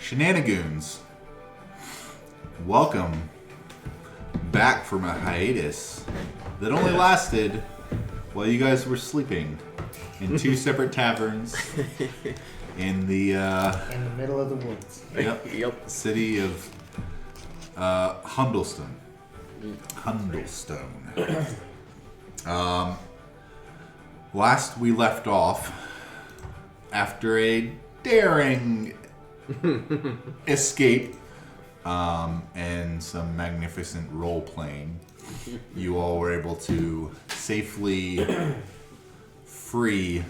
Shenanigoons, welcome back from a hiatus that only lasted while you guys were sleeping in two separate taverns in the middle of the woods. Yep. City of Hundlestone. Last we left off, after a daring escape and some magnificent role playing, you all were able to safely free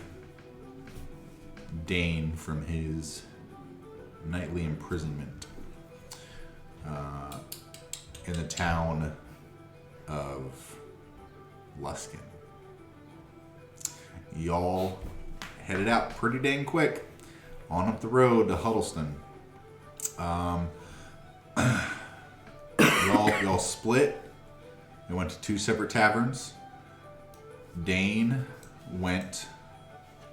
Dane from his nightly imprisonment in the town of Luskin. Y'all headed out pretty dang quick on up the road to Huddleston. Y'all split. They went to two separate taverns. Dane went,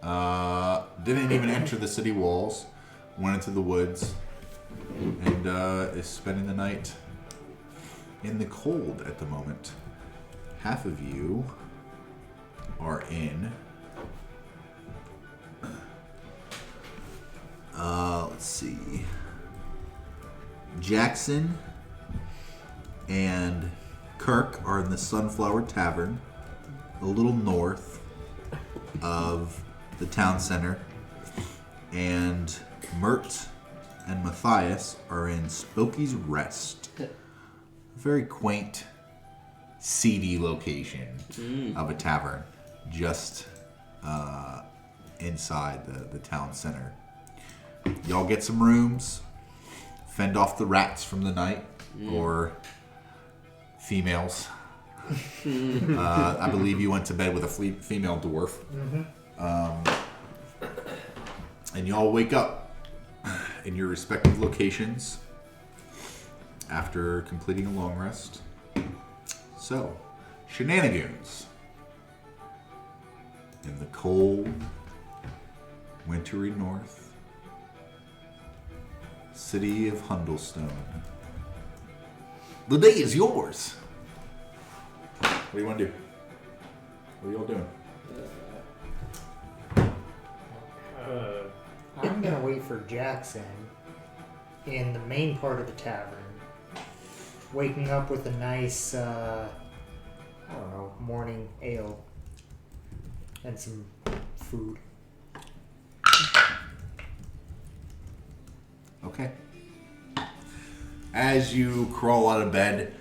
didn't even enter the city walls, went into the woods, and is spending the night in the cold at the moment. Half of you are in, let's see, Jackson and Kirk are in the Sunflower Tavern, a little north of the town center, and Mert and Matthias are in Spooky's Rest, a very quaint, seedy location of a tavern just inside the town center. Y'all get some rooms, fend off the rats from the night, or females. I believe you went to bed with a female dwarf. And y'all wake up in your respective locations after completing a long rest. So, Shenanigoons. In the cold, wintry north, city of Hundlestone. The day is yours. What do you want to do? What are y'all doing? I'm going to wait for Jackson in the main part of the tavern, waking up with a nice, morning ale and some food. Okay. As you crawl out of bed,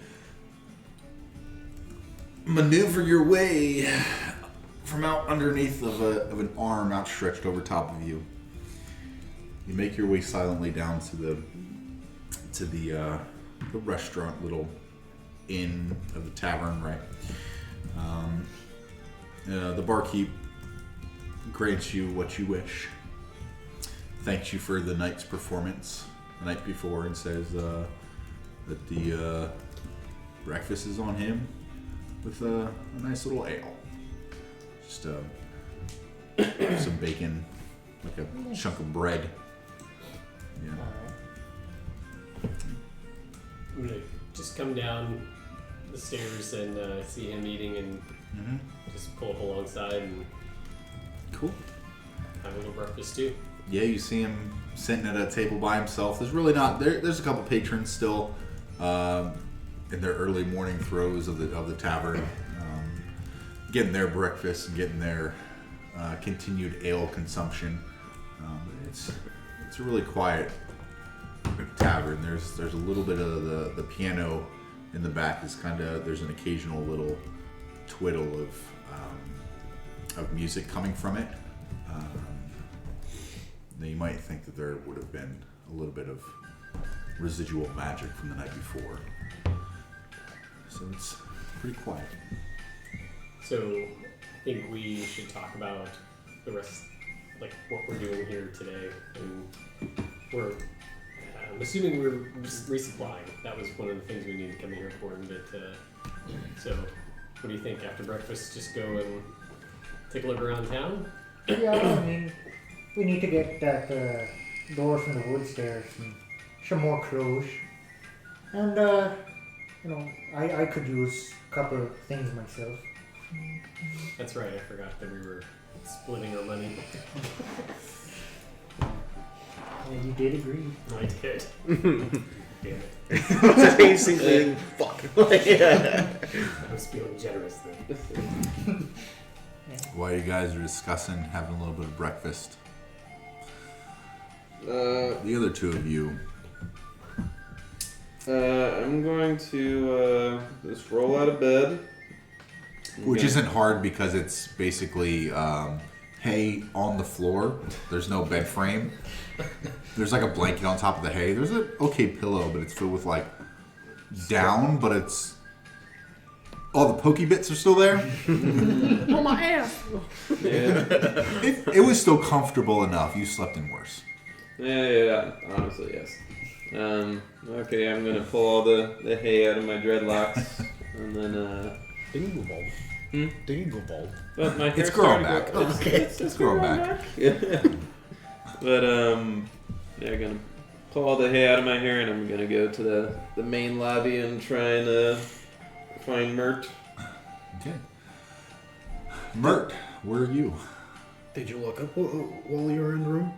maneuver your way from out underneath of an arm outstretched over top of you. You make your way silently down to the restaurant, little inn of the tavern, right? The barkeep grants you what you wish. Thanks you for the night's performance the night before, and says that the breakfast is on him with a nice little ale. Just some bacon, like a chunk of bread. Yeah. I'm gonna just come down the stairs and see him eating, and just pull up alongside and cool. Have a little breakfast too. Yeah, you see him sitting at a table by himself. There's really not there's a couple patrons still in their early morning throes of the tavern, getting their breakfast and getting their continued ale consumption. It's a really quiet tavern. There's a little bit of the piano in the back is there's an occasional little twiddle of music coming from it. Now you might think that there would have been a little bit of residual magic from the night before. So it's pretty quiet. So I think we should talk about the rest, like what we're doing here today. And I'm assuming we're resupplying. That was one of the things we needed to come in here for. So what do you think? After breakfast, just go and take a look around town? Yeah, I mean, we need to get that door from the woods there some more clothes. And, I could use a couple of things myself. That's right, I forgot that we were splitting our money. And you did agree. I did. Damn it. That's basically fuck. I was feeling generous then. While you guys are discussing having a little bit of breakfast, the other two of you. I'm going to just roll out of bed. Which isn't hard because it's basically hay on the floor. There's no bed frame. There's like a blanket on top of the hay. There's an okay pillow, but it's filled with like down, but it's all the pokey bits are still there. Oh, my ass! Yeah. It was still comfortable enough. You slept in worse. Yeah, honestly, yes. Okay, I'm gonna pull all the hay out of my dreadlocks, and then, Didn't you go bald? Didn't you go bald? but my hair's It's growing starting to back. grow- It's growing back. Yeah. But, yeah, I'm gonna pull all the hay out of my hair, and I'm gonna go to the main lobby and try and, find Mert. Okay. Mert, where are you? Did you look up while you were in the room?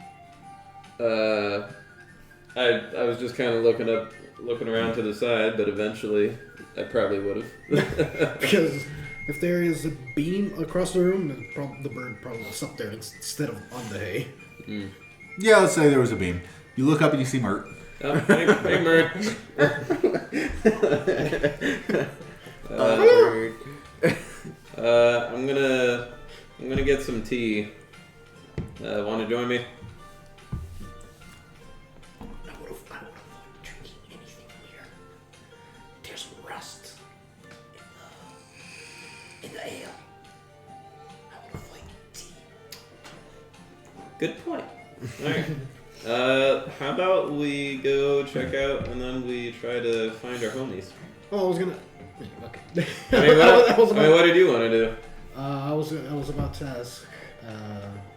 I was just kind of looking around to the side, but eventually I probably would have. Because if there is a beam across the room, then the bird probably was up there instead of on the hay. Mm. Yeah, let's say there was a beam. You look up and you see Mert. Oh, hey, Mert. I'm gonna get some tea. Want to join me? I would have drinking anything here. There's rust in the ale. I would have liked tea. Good point. All right. How about we go check out and then we try to find our homies? Oh, I was gonna. Okay. What did you want to do? I was about to ask. Do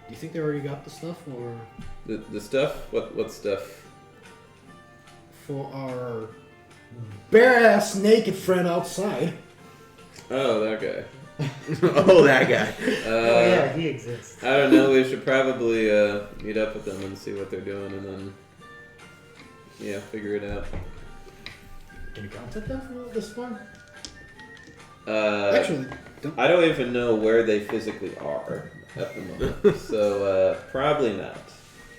you think they already got the stuff, or The stuff? What stuff? for our bare-ass naked friend outside? Oh, that guy. Oh, that guy. Oh yeah, he exists. I don't know. We should probably meet up with them and see what they're doing, and then figure it out. Can you contact them from this far? Actually, I don't even know where they physically are at the moment, so probably not.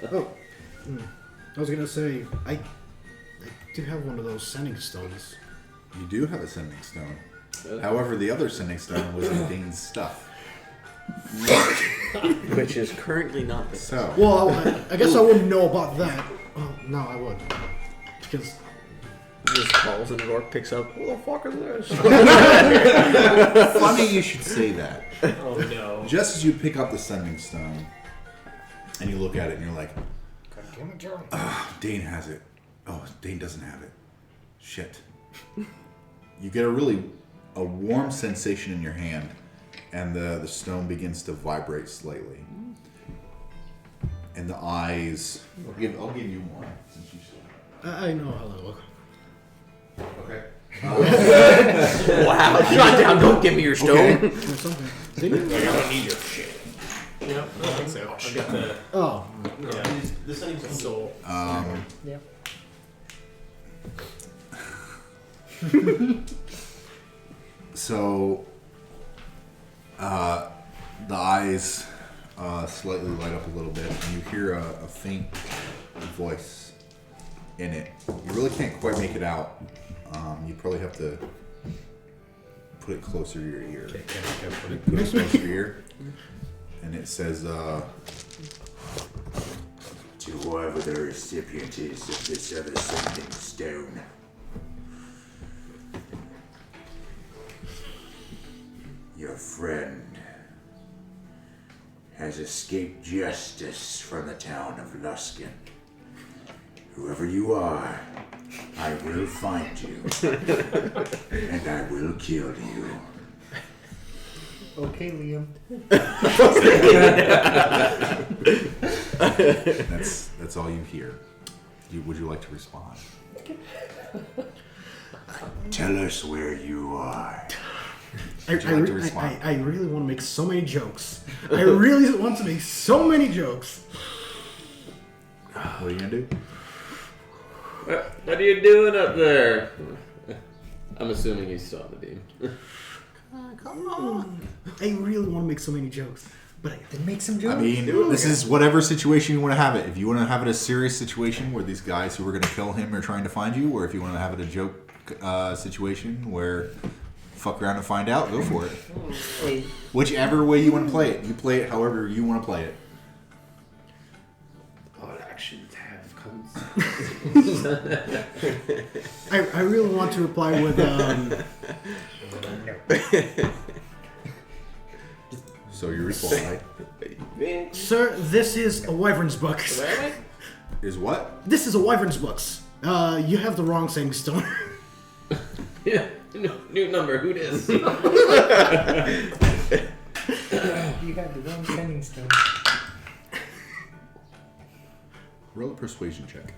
I was gonna say I do have one of those sending stones. You do have a sending stone. However, the other sending stone was in Dane's stuff. Which is currently not the So, Well, I guess I wouldn't know about that. Oh, no, I would. Because just calls and the door picks up. What the fuck is this? funny you should say that. Oh no. Just as you pick up the sending stone, and you look at it and you're like, God damn it, Joe. Dane has it. Oh, Dane doesn't have it. Shit. You get a warm sensation in your hand, and the stone begins to vibrate slightly. And the eyes... I'll give you one, since you said I know how they look. Okay. Wow, shut down, don't give me your stone. Okay. Or something. I don't need your shit. Yeah, I don't think so. I've got the Oh. soul. Yep. So, the eyes slightly light up a little bit, and you hear a faint voice in it. You really can't quite make it out. You probably have to put it closer to your ear. Okay, Put it closer to your ear, and it says, To whoever the recipient is of this other sending stone, your friend has escaped justice from the town of Luskin. Whoever you are, I will find you, and I will kill you. Okay, Liam. that's all you hear. would you like to respond? Tell us where you are. Would you like to respond? I really want to make so many jokes. I really want to make so many jokes. What are you gonna do? What are you doing up there? I'm assuming he's still on the beam. Come on. I really want to make so many jokes. But Then make some jokes. I mean, this is whatever situation you want to have it. If you want to have it a serious situation where these guys who are going to kill him are trying to find you, or if you want to have it a joke situation where fuck around and find out, go for it. Hey, Whichever way you want to play it. You play it however you want to play it. All actions have consequences. I really want to reply with no. So you reply. Sir, this is a wyvern's book. Is what? This is a wyvern's books. You have the wrong saying stone. Yeah, new number. Who dis? You have the wrong sending stone. Roll a persuasion check.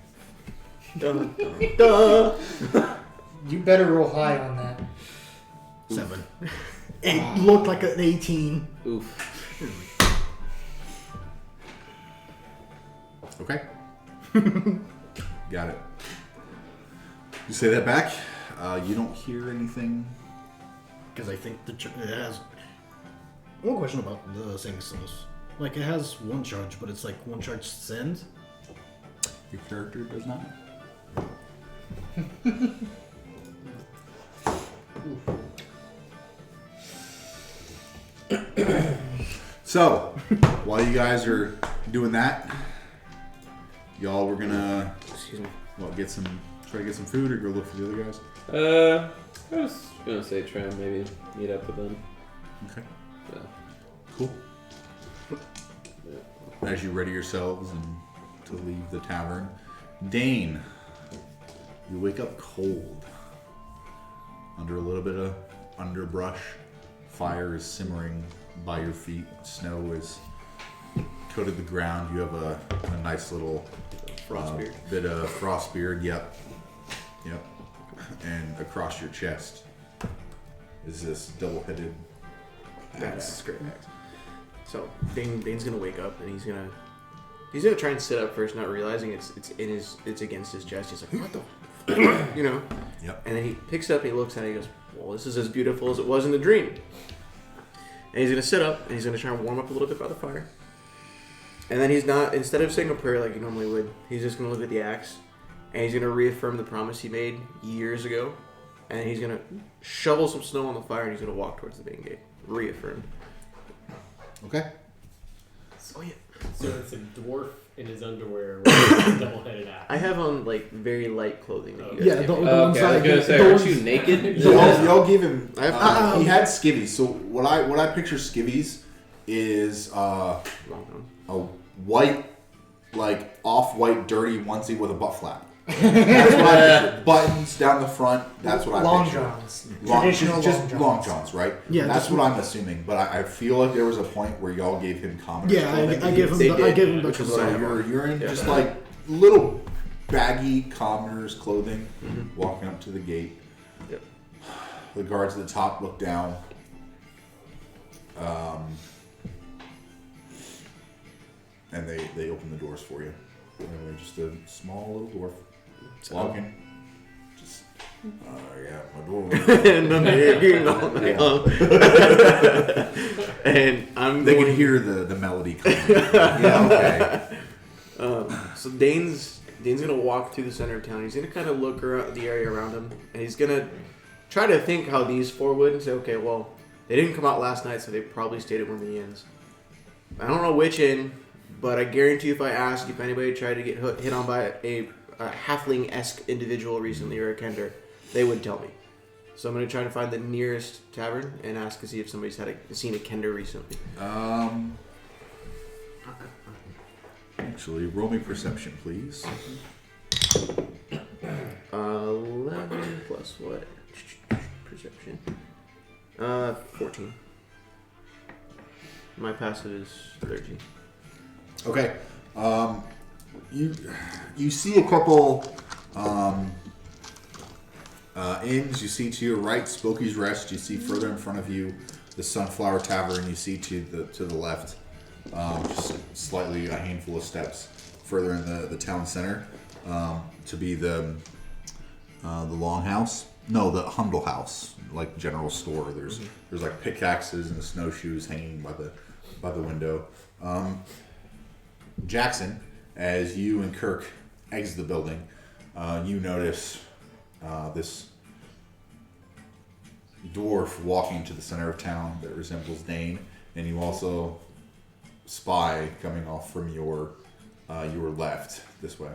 You better roll high on that. 7. It looked like an 18. Oof. Okay. Got it. You say that back. You don't hear anything. Because I think it has... One question about the saying stones. Like, it has one charge, but it's like one charge send. Your character does not. So, while you guys are doing that, y'all were gonna try to get some food, or go look for the other guys. I was gonna say try and maybe meet up with them. Okay. So, Cool. As you ready yourselves and to leave the tavern, Dane, you wake up cold. Under a little bit of underbrush, fire is simmering by your feet. Snow is coated the ground. You have a nice little bit of frost beard. Yep. And across your chest is this double-headed That's great. So Dane's gonna wake up and he's gonna try and sit up first, not realizing it's against his chest. He's like, what the, you know? Yep. And then he picks up and he looks at it. And he goes, well, this is as beautiful as it was in the dream. And he's gonna sit up and he's gonna try and warm up a little bit by the fire. And then instead of saying a prayer like he normally would, he's just gonna look at the axe and he's gonna reaffirm the promise he made years ago. And he's gonna shovel some snow on the fire and he's gonna walk towards the main gate. Reaffirmed. Okay. Oh yeah. So it's a dwarf in his underwear with a double-headed axe. I have on like very light clothing. That you guys Yeah, gave the me. ones okay, I was that gonna say, aren't you naked? Y'all give him. I have- He had skivvies. So what I picture skivvies is Long time. a white, like off-white, dirty onesie with a butt flap. That's what I picture. Buttons down the front. That's what I Long picture. johns. Long, Traditional just long long johns. johns, right? Yeah, that's that's what I'm assuming. But I feel like there was a point where y'all gave him common. Yeah, I gave him They the, did, I gave him which the is what I So have. you're in Yeah. just like little baggy commoner's clothing, walking up to the gate. Yep. The guards at the top look down. And they open the doors for you. And they're just a small little dwarf. Walking. Just, yeah, my door. And I'm They going can hear the melody coming. Yeah, okay. So Dane's gonna walk through the center of town. He's gonna kind of look around the area around him, and he's gonna try to think how these four would, and say, okay, well, they didn't come out last night, so they probably stayed at one of the inns. I don't know which inn, but I guarantee if I ask if anybody tried to get hit on by a halfling-esque individual recently or a kender, they would tell me. So I'm gonna try to find the nearest tavern and ask to see if somebody's seen a kender recently. Actually, roll me perception, please. 11 plus what? Perception. 14. My passive is 13. Okay. You see a couple inns. You see to your right Spooky's Rest. You see further in front of you the Sunflower Tavern. You see to the left, just slightly a handful of steps further in the town center, to be the Longhouse. No, the Hundle House, like general store. There's like pickaxes and snowshoes hanging by the window. Jackson, as you and Kirk exit the building, you notice this dwarf walking to the center of town that resembles Dane, and you also spy coming off from your left this way.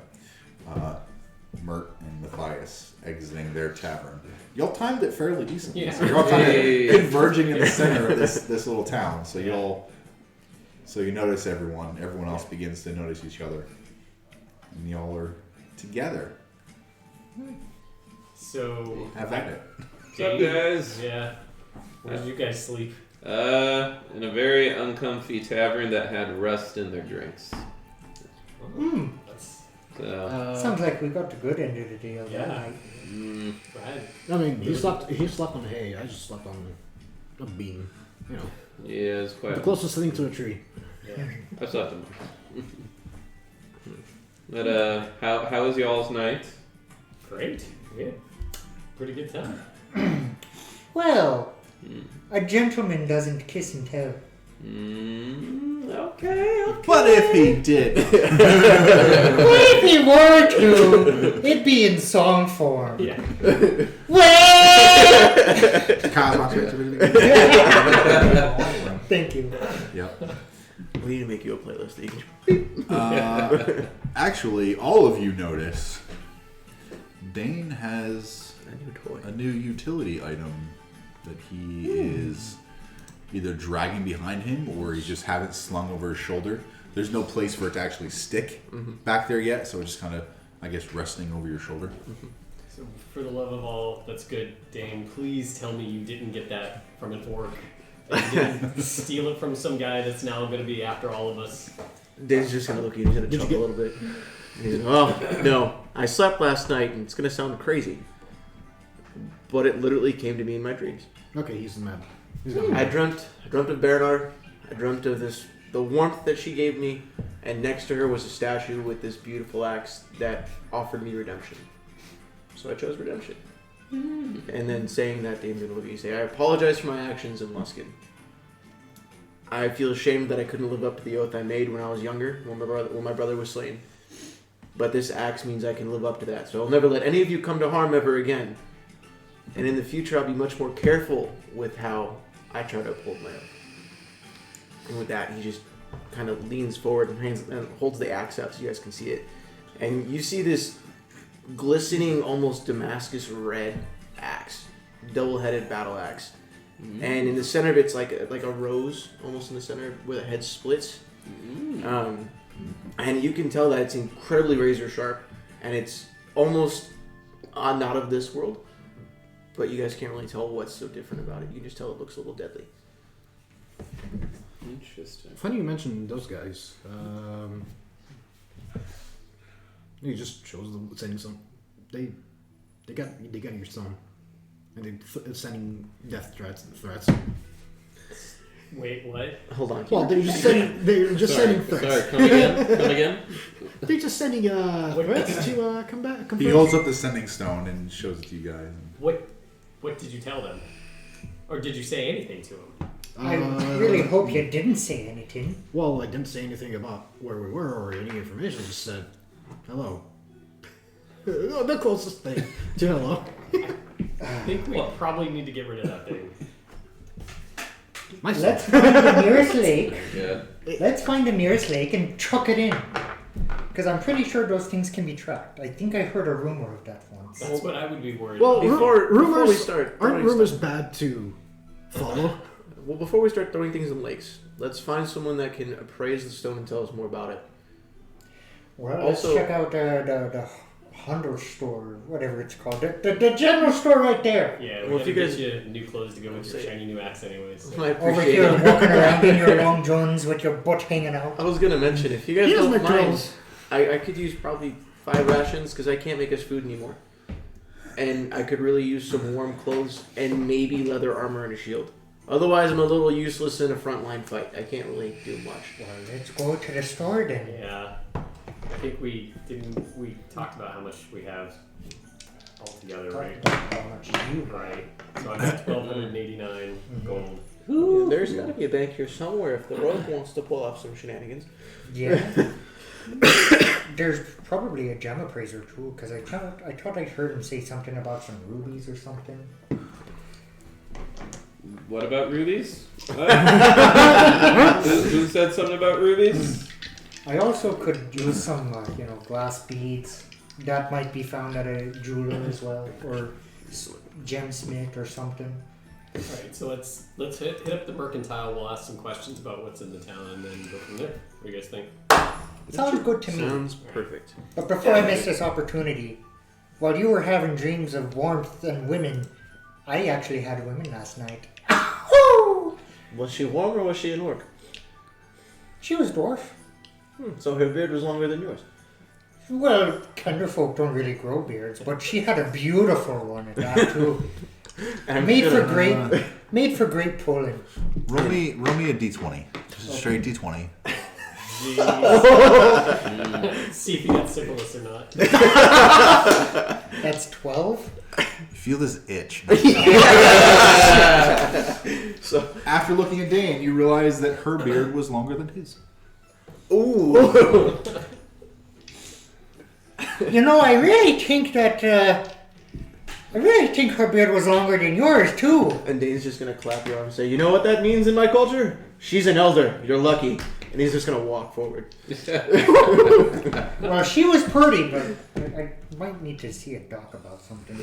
Mert and Matthias exiting their tavern. Y'all timed it fairly decently. Yeah. So you're all kind of converging in the center of this little town. So you notice everyone. Everyone else begins to notice each other, and y'all are together. So Have at it. What's up, guys? Yeah. Where did you guys sleep? In a very uncomfy tavern that had rust in their drinks. That's So, Sounds like we got the good end of the deal that Yeah. night. bad. I mean, he slept on hay. I just slept on a beam. You know, yeah, it's quite. the closest thing to a tree. Yeah. I slept in. But how was y'all's night? Great. Yeah. Pretty good time. Well, a gentleman doesn't kiss and tell. Okay. But if he did, Well, if he were to, it'd be in song form. Yeah. Well, thank you. Yep. We need to make you a playlist that you can. Actually, all of you notice Dane has A new toy. a new utility item that he is either dragging behind him or he just have it slung over his shoulder. There's no place for it to actually stick back there yet, so it's just kind of, I guess, resting over your shoulder. So, for the love of all that's good, Dane, please tell me you didn't get that from an orc. That you didn't steal it from some guy that's now going to be after all of us. Dave's just gonna look at you. He's gonna chuckle a little bit. He's like, oh no, I slept last night, and it's gonna sound crazy, but it literally came to me in my dreams. Okay, he's mad. I dreamt of Bernard. I dreamt of the warmth that she gave me, and next to her was a statue with this beautiful axe that offered me redemption. So I chose redemption. And then saying that, Dane's gonna look at you and say, I apologize for my actions in Luskin. I feel ashamed that I couldn't live up to the oath I made when I was younger, when my brother was slain. But this axe means I can live up to that. So I'll never let any of you come to harm ever again. And in the future, I'll be much more careful with how I try to uphold my oath. And with that, he just kind of leans forward and holds the axe out so you guys can see it. And you see this glistening, almost Damascus red axe, double-headed battle axe. And in the center of it's like a rose, almost in the center where the head splits. And you can tell that it's incredibly razor sharp, and it's almost not of this world. But you guys can't really tell what's so different about it. You can just tell it looks a little deadly. Interesting. Funny you mentioned those guys. He just chose the sending some. They got your son, and they're sending death threats. Wait, what? Hold on. Well, they're just sending. They're just sending threats. Sorry, come again? Come again? They're just sending threats to come back. He holds up the sending stone and shows it to you guys. What did you tell them? Or did you say anything to them? I really hope you didn't say anything. Well, I didn't say anything about where we were or any information. I just said hello. The closest thing to hello. I think we probably need to get rid of that thing. Let's find the nearest lake. Yeah. Let's find the nearest lake and truck it in. Because I'm pretty sure those things can be tracked. I think I heard a rumor of that once. That's what I would be worried Well, about. before we start, Aren't rumors bad to follow? Well, before we start throwing things in lakes, let's find someone that can appraise the stone and tell us more about it. Well, Also- let's check out the Hundlestone, whatever it's called. The general store right there. Yeah, Well, well, if if you you guys- get you new clothes to go with your Say- shiny new axe anyways. So. I Over appreciate here it. walking around in your long johns with your butt hanging out. I was gonna mention if you guys Here's don't my mind, clothes. I could use probably 5 rations because I can't make us food anymore. And I could really use some warm clothes and maybe leather armor and a shield. Otherwise, I'm a little useless in a frontline fight. I can't really do much. Well, let's go to the store then. Yeah. I think we talked about how much we have altogether, right? How much you Right. So I've got 1,289 gold. Yeah, there's got to be a bank here somewhere if the rogue wants to pull off some shenanigans. Yeah. There's probably a gem appraiser too, because I thought I heard him say something about some rubies or something. What about rubies? Who said something about rubies? I also could use some, glass beads. That might be found at a jeweler as well, or gemsmith or something. Alright, so let's hit up the mercantile. We'll ask some questions about what's in the town and then go from there. What do you guys think? Sounds good to me. Sounds perfect. But before I miss this opportunity, while you were having dreams of warmth and women, I actually had women last night. Was she warm or was she an orc? She was dwarf. So her beard was longer than yours. Well, Kenderfolk don't really grow beards, but she had a beautiful one at that too. Made for great pulling. Roll me a d20. Just a straight d20. See if you got syphilis or not. That's 12. You feel this itch. So After looking at Dan, you realize that her beard was longer than his. ooh. I really think that. I really think her beard was longer than yours too. And Dane's just gonna clap your arm and say, "You know what that means in my culture? She's an elder. You're lucky." And he's just gonna walk forward. Well, she was pretty, but I might need to see a doc about something.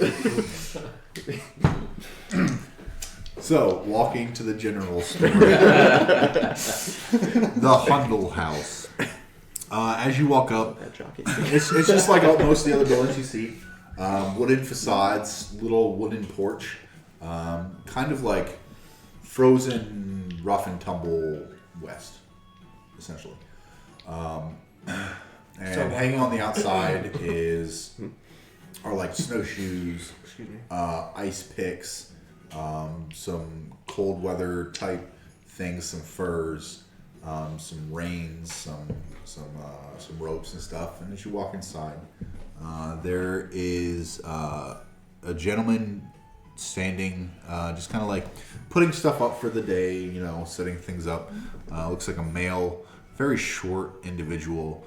So, walking to the general store. The Hundle House. As you walk up, That jockey. it's just like most of the other buildings you see. Wooden facades, little wooden porch. Kind of like frozen, rough and tumble west, essentially. And hanging on the outside are like snowshoes, ice picks, some cold weather type things, some furs, some reins, some ropes and stuff. And as you walk inside, there is a gentleman standing, just kind of like putting stuff up for the day, setting things up. Looks like a male, very short individual,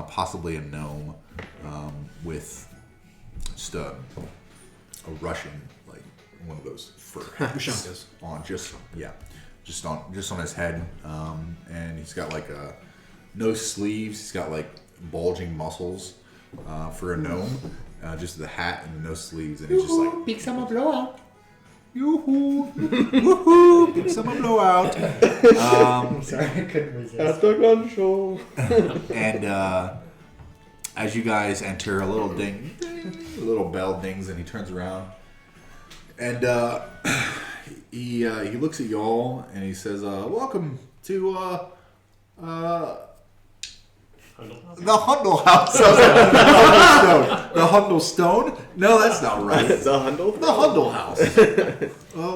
possibly a gnome, with just a Russian, like one of those fur hats on, just on his head, and he's got like no sleeves. He's got like bulging muscles for a gnome, just the hat and no sleeves, and he's just like Big summer blowout. yoo-hoo, woohoo, big summer blowout. I'm sorry, I couldn't resist. the gun show. And as you guys enter, a little ding, a little bell dings, and he turns around, and he looks at y'all and he says, "Welcome to the Hundle House." The Hundlestone. No, that's not right. The Hundle? The Hundle House.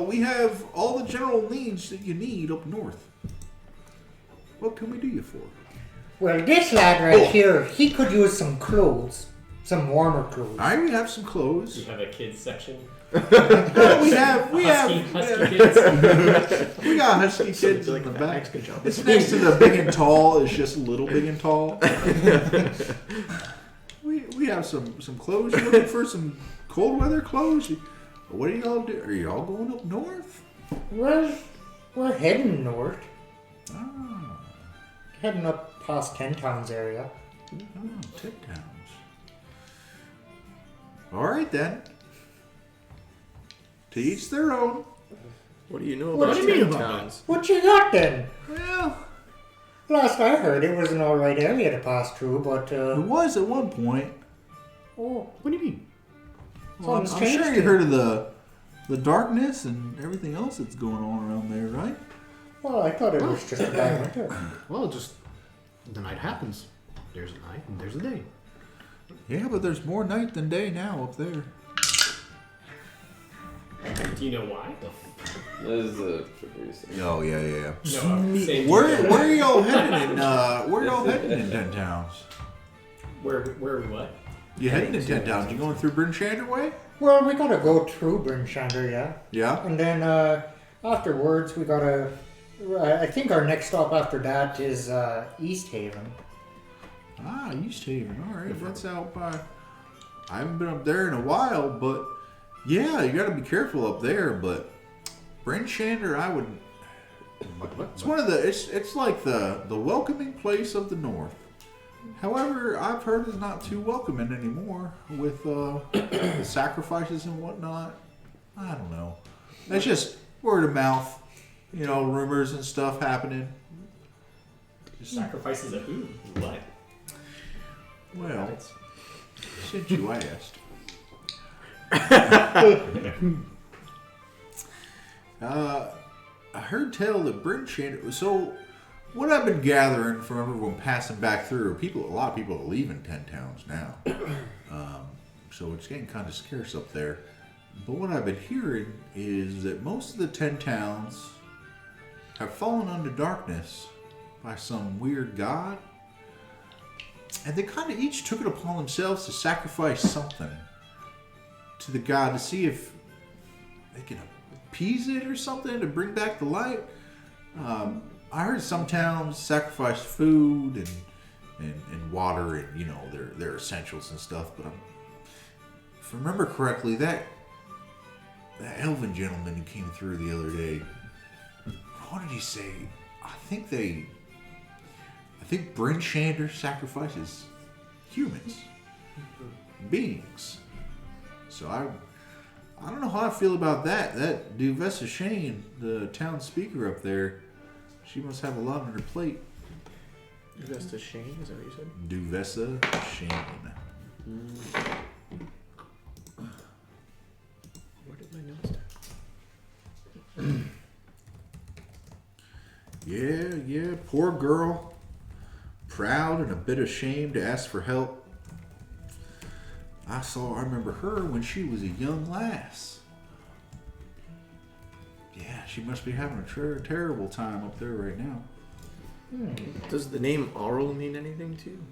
We have all the general needs that you need up north. What can we do you for? Well, this lad right here, he could use some clothes. Some warmer clothes. I have some clothes. You have a kids section. We have Husky kids. we got husky kids like in the that back. Mexican job. It's next to the big and tall. It's just little big and tall. We have some clothes. You're looking for some cold weather clothes? What are y'all do? Are y'all going up north? Well, we're heading north. Ah, Heading up past 10 Towns area. Tip Towns. All right then. To each their own. What do you know What about do you mean Ten about Towns? What you got then? Well, Last I heard, it was an alright area to pass through, but, it was at one point. oh, What do you mean? Well, I'm Something's sure changed you it. heard of the darkness and everything else that's going on around there, right? well, I thought it was just a bad winter. Well, just the night happens. There's a night and there's a day. Yeah, but there's more night than day now up there. Do you know why? That is a trickery thing. Oh yeah. No, I'm saying Where are y'all heading in? Where y'all heading in 10 Towns? Where what? You heading in 10 Towns? You going through Bryn Shander way? Well, we gotta go through Bryn Shander, yeah. Yeah. And then afterwards, we gotta. I think our next stop after that is East Haven. Ah, East Haven. All right, that's out by. I haven't been up there in a while, but yeah, you got to be careful up there. But Bryn Shander, I would. It's one of the. It's like the welcoming place of the North. However, I've heard it's not too welcoming anymore with the sacrifices and whatnot. I don't know. That's just word of mouth. You know, rumors and stuff happening. Sacrifices of who? What? Well, since you asked. I heard tell that Bryn Shander. So, what I've been gathering from everyone passing back through, a lot of people are leaving 10 Towns now. So it's getting kind of scarce up there. But what I've been hearing is that most of the 10 Towns have fallen under darkness by some weird god. And they kind of each took it upon themselves to sacrifice something to the god to see if they can appease it or something to bring back the light. I heard some towns sacrifice food and water and, you know, their essentials and stuff. But if I remember correctly, that elven gentleman who came through the other day, what did he say? I think Bryn Shander sacrifices humans, beings. So I don't know how I feel about that. That Duvessa Shane, the town speaker up there, she must have a lot on her plate. Duvessa Shane, is that what you said? Duvessa Shane. Where did my notes down? Yeah, poor girl. Proud and a bit ashamed to ask for help. I remember her when she was a young lass. Yeah, she must be having a terrible time up there right now. Does the name Aurel mean anything to you?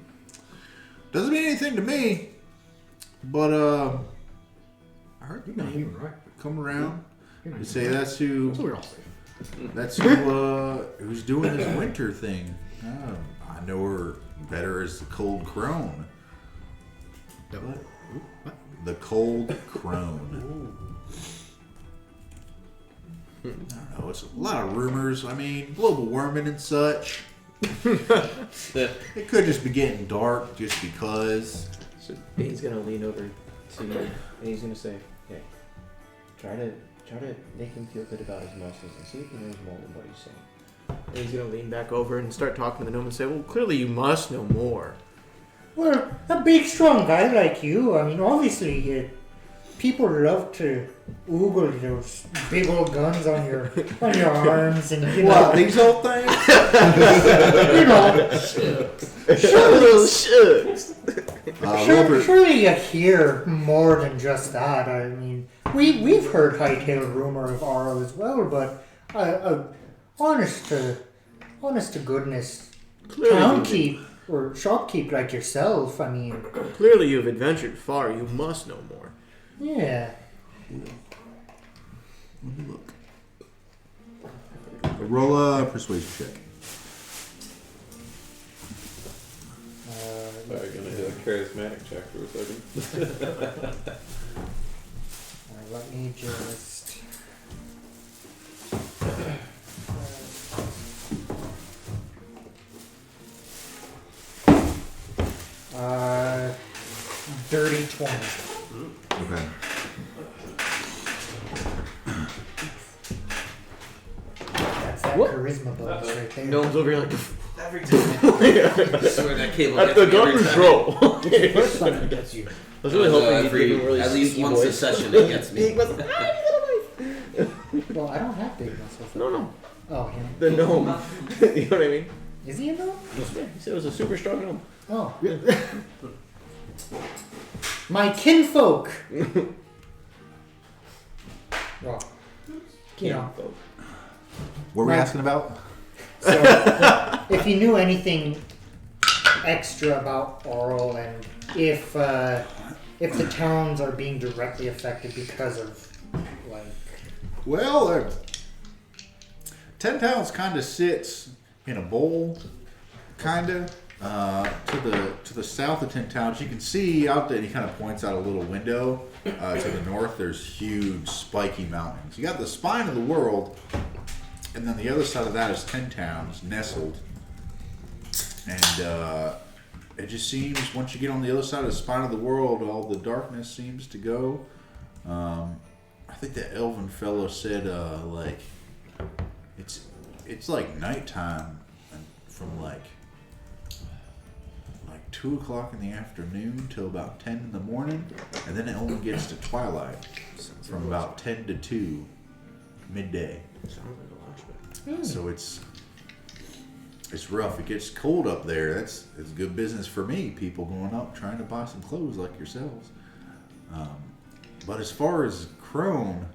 Doesn't mean anything to me, but I heard the You're not name even right. come around. You're not You even say right. that's who. That's what we're all saying. That's who's doing this winter thing. I know her better as the Cold Crone. What? The Cold Crone. I don't know. It's a lot of rumors. I mean, global warming and such. It could just be getting dark just because. So Dane's gonna lean over to you and he's gonna say, "Hey, try to make him feel good about his muscles and see if he knows more than what he's saying." And he's gonna lean back over and start talking to the gnome and say, "Well, clearly you must know more." Well, a big, strong guy like you, I mean, obviously, people love to oogle those big old guns on your arms and, you know. What, these old things? You know. Surely you hear more than just that. I mean, we've heard hightail rumor of Aurel as well, but honest to goodness, townkeep or shopkeep like yourself, I mean. Clearly you've adventured far. You must know more. Yeah. Let me look. Roll a persuasion check. Sorry, gonna do a charismatic check for a second. Let me just. 30-20. Okay. That's that charisma bonus right there. Gnome's over here like, Every time. I swear that cable at gets the me every gunner's time. roll. First time it gets you. I was really hoping you'd give him a really at least squeaky once a voice. session it gets me. Big muscle. Ah, you got a knife. Well, I don't have big muscles. No. Oh, him. The gnome. You know what I mean? Is he a gnome? Yeah, he said it was a super strong gnome. Oh. My kinfolk. Well, you know. What were we Right. asking about? So, if you knew anything extra about Oral and if the towns are being directly affected because of, like... Well, 10 Towns kind of sits in a bowl, kind of. To the south of 10 Towns, you can see out there, and he kind of points out a little window. To the north, there's huge spiky mountains. You got the spine of the world, and then the other side of that is 10 Towns, nestled. And it just seems, once you get on the other side of the spine of the world, all the darkness seems to go. I think the elven fellow said, like, it's like nighttime from like 2 o'clock in the afternoon till about 10 in the morning, and then it only gets to twilight from about 10 to 2 midday. So it's rough. It gets cold up there. It's good business for me, people going up trying to buy some clothes like yourselves. But as far as Crone,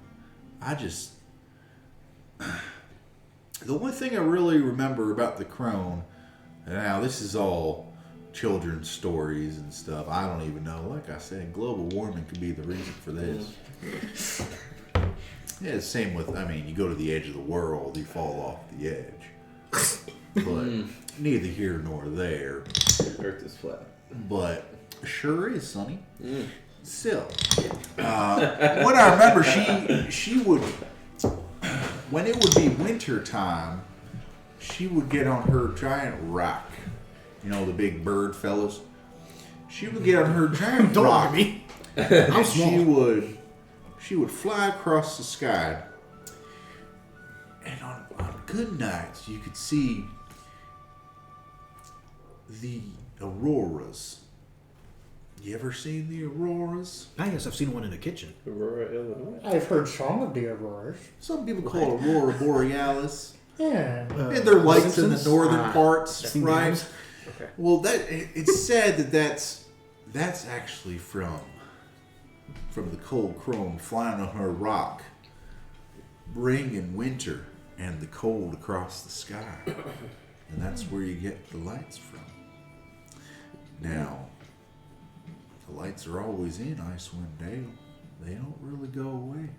the only thing I really remember about the Crone, now this is all children's stories and stuff. I don't even know. Like I said, global warming could be the reason for this. Yeah, same with, you go to the edge of the world, you fall off the edge. But neither here nor there. Earth is flat. But sure is, Sonny. Still. What I remember, she would, when it would be winter time, she would get on her giant rock. You know, the big bird fellas. She would get on her giant rock. I'm small. She would fly across the sky. And on good nights, you could see the auroras. You ever seen the auroras? I guess I've seen one in the kitchen. Aurora, Illinois. I've heard song of the auroras. Some people call it Aurora Borealis. Yeah. And they're lights in the Simpsons? northern parts, right? Okay. Well, it's said that's actually from the cold crone flying on her rock, bringing winter and the cold across the sky, and that's where you get the lights from. Now, the lights are always in Icewind Dale; they don't really go away.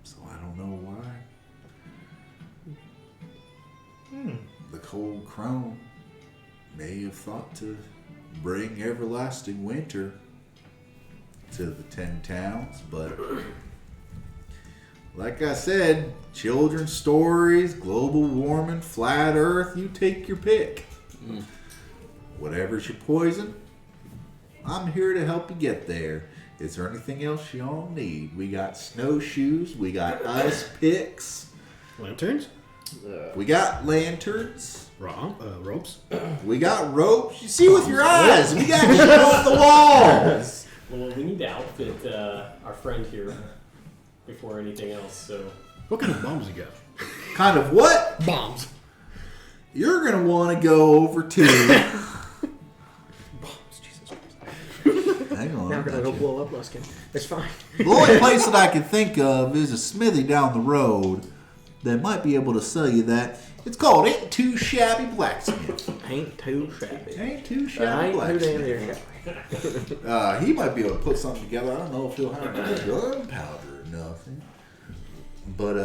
So I don't know why. The cold crone may have thought to bring everlasting winter to the 10 Towns, but like I said, children's stories, global warming, flat earth, you take your pick. Whatever's your poison, I'm here to help you get there. Is there anything else y'all need? We got snowshoes, we got ice picks, Lanterns? we got lanterns, Ropes? we got ropes. You see with your eyes, we got shit on the walls. Well, we need to outfit our friend here before anything else, so... What kind of bombs you got? Kind of what? Bombs. You're going to want to go over to... Bombs, Jesus Christ. Hang on. Now I we're gonna got go you. blow up Luskin. It's fine. The only place that I can think of is a smithy down the road that might be able to sell you that. It's called Ain't Too Shabby Blacksmith. Ain't too shabby. Ain't Too I Shabby ain't too damn Blacksmith. there shabby. He might be able to put something together. I don't know if he'll have gunpowder or nothing. But,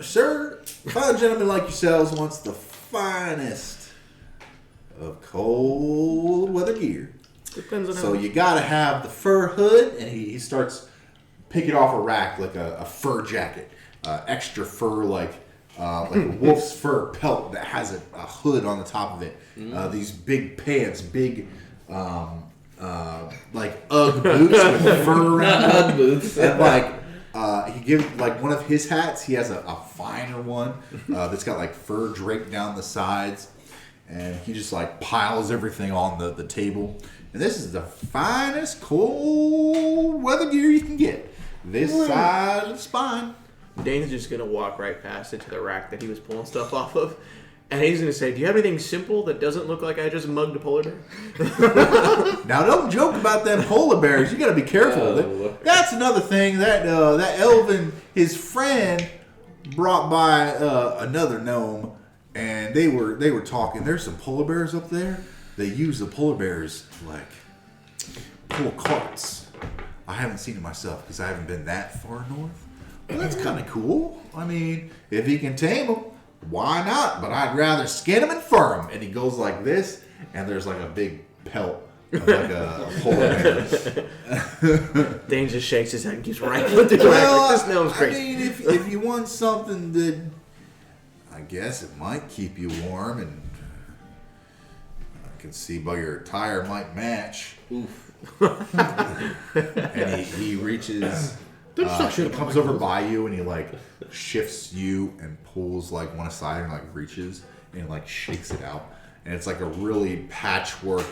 sir, fine gentlemen like yourselves wants the finest of cold weather gear. Depends on So how. you gotta have the fur hood, and he starts picking off a rack like a fur jacket, extra fur like a wolf's fur pelt that has a hood on the top of it. These big pants, big like UGG boots with fur around them. UGG boots. And he gives one of his hats. He has a finer one that's got like fur draped down the sides, and he just piles everything on the table. And this is the finest cold weather gear you can get. This side of the spine. Dane's just gonna walk right past it to the rack that he was pulling stuff off of, and he's gonna say, "Do you have anything simple that doesn't look like I just mugged a polar bear?" Now, don't joke about them polar bears. You got to be careful. Oh. That's another thing that that Elvin, his friend, brought by another gnome, and they were talking. There's some polar bears up there. They use the polar bears like pull carts. I haven't seen it myself because I haven't been that far north. But that's kind of cool. I mean, if he can tame them, why not? But I'd rather skin him and fur him. And he goes like this, and there's like a big pelt of like a polar bear. Dane just shakes his head and keeps rifling through the rack like, this gnome's I crazy. mean, if you want something that, I guess it might keep you warm, and I can see by your attire might match. Oof. And he reaches, comes over by you, and he like shifts you and pulls like one aside and like reaches and like shakes it out, and it's like a really patchwork,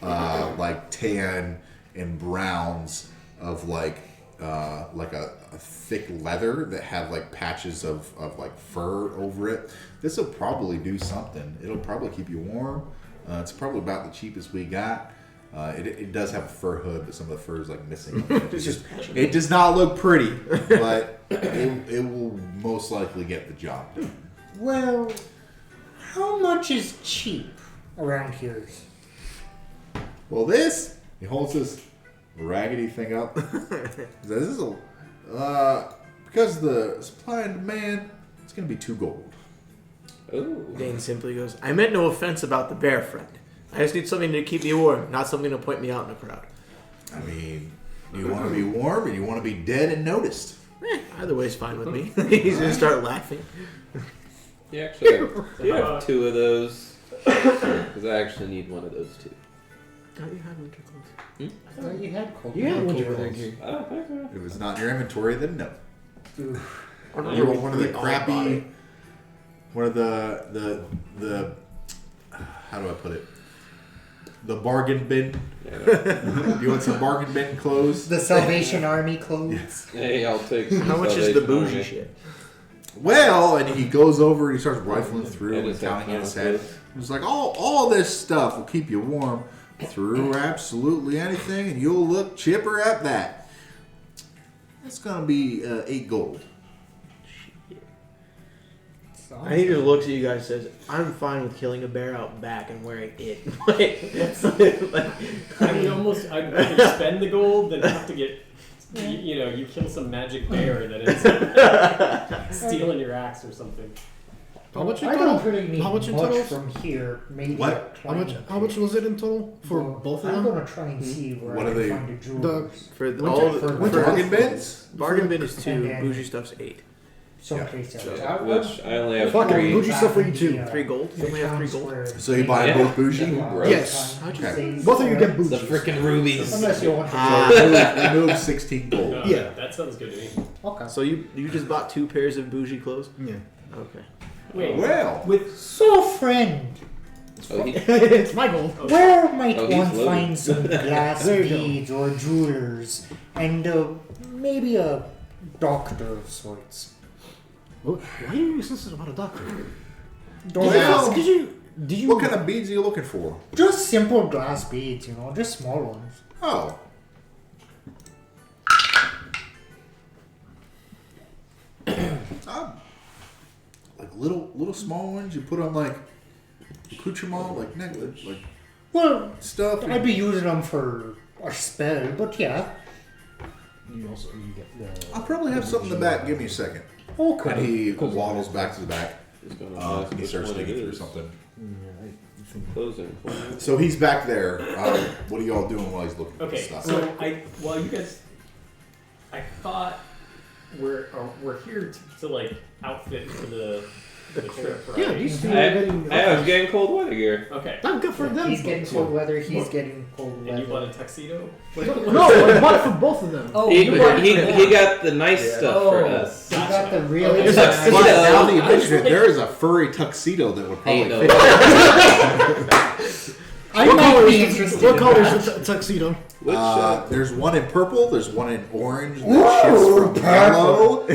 like tan and browns of like a thick leather that have like patches of like fur over it. This will probably do something. It'll probably keep you warm. It's probably about the cheapest we got. It does have a fur hood, but some of the fur is like missing. It does not look pretty, but it will most likely get the job done. Well, how much is cheap around here? Well, he holds this raggedy thing up. This is because of the supply and demand, it's going to be 2 gold. Oh. Dane simply goes, "I meant no offense about the bear, friend. I just need something to keep me warm, not something to point me out in a crowd." I mean, do you want to be warm or do you want to be dead and noticed? Either way's fine with me. He's gonna start laughing. You actually have 2 of those. Because I actually need one of those too. Oh, you had winter clothes. I thought you had cold. You had winter clothes. clothes. I don't think so. If it's not in your inventory, then no. You You want one of the crappy, one of the how do I put it? The bargain bin. Yeah, You want some bargain bin clothes? The Salvation Army clothes. hey, I'll take some. How much is the Salvation bougie Army. shit? Well, and he goes over and he starts rifling through I and just have counting in his head. clothes. He's like, all this stuff will keep you warm through absolutely anything, and you'll look chipper at that. It's gonna be 8 gold. I think he just looks at you guys and says, "I'm fine with killing a bear out back and wearing it." I'd rather spend the gold than have to get, you kill some magic bear that ends up stealing your axe or something. How much in I total? don't really need How much in much total? from here. Maybe What? How much was it in total for both of I'm them? gonna try and see where What I are can they- find the jewelers. For Winter- all the for winter- Bargain bins? bargain bin is 2, And then- bougie stuff's 8. Someplace else. Which I only have Fucking 3. bougie stuff for you too. 3 gold? You only have 3 gold? So you buy Yeah. both bougie? Yes. Okay. Both of you get bougie. The freaking rubies. Unless you want to. Remove 16 gold. No, Yeah. that sounds good to me. Okay. So you just bought 2 pairs of bougie clothes? Yeah. Okay. Wait, Well, So, friend, Oh, he, It's my goal. where might Oh, he's one loaded. find some glass There you go. beads or jewelers, and maybe a doctor of sorts? Why are you insistent about a doctor? Don't Well, ask. Did you? what kind of beads are you looking for? Just simple glass beads, just small ones. Oh. Like little small ones you put on like accoutrement, like necklace, like Well, stuff. I'd be using them for a spell, but yeah. You also get the. I'll probably have something in the back. Give me a second. Okay. And he waddles back to the back. he's gonna And ask he which starts one it digging through is. something. Closing. So he's back there. What are y'all doing while he's looking Okay, for stuff? so you guys, I thought we're here to like outfit for the trip, right? Yeah, these two are getting. I was getting cold weather gear. Okay. Not good for them. He's getting cold weather, he's getting cold And you bought weather. a tuxedo? No, I bought it for both of them. Oh, He, you bought he got the nice stuff for us. You got the really Okay. nice- But now that you I was mention it, like- there is a furry tuxedo that would probably Ain't no fit. I might be interested What in color that. is the tuxedo? Which, There's one in purple. There's one in orange that shifts from purple. yellow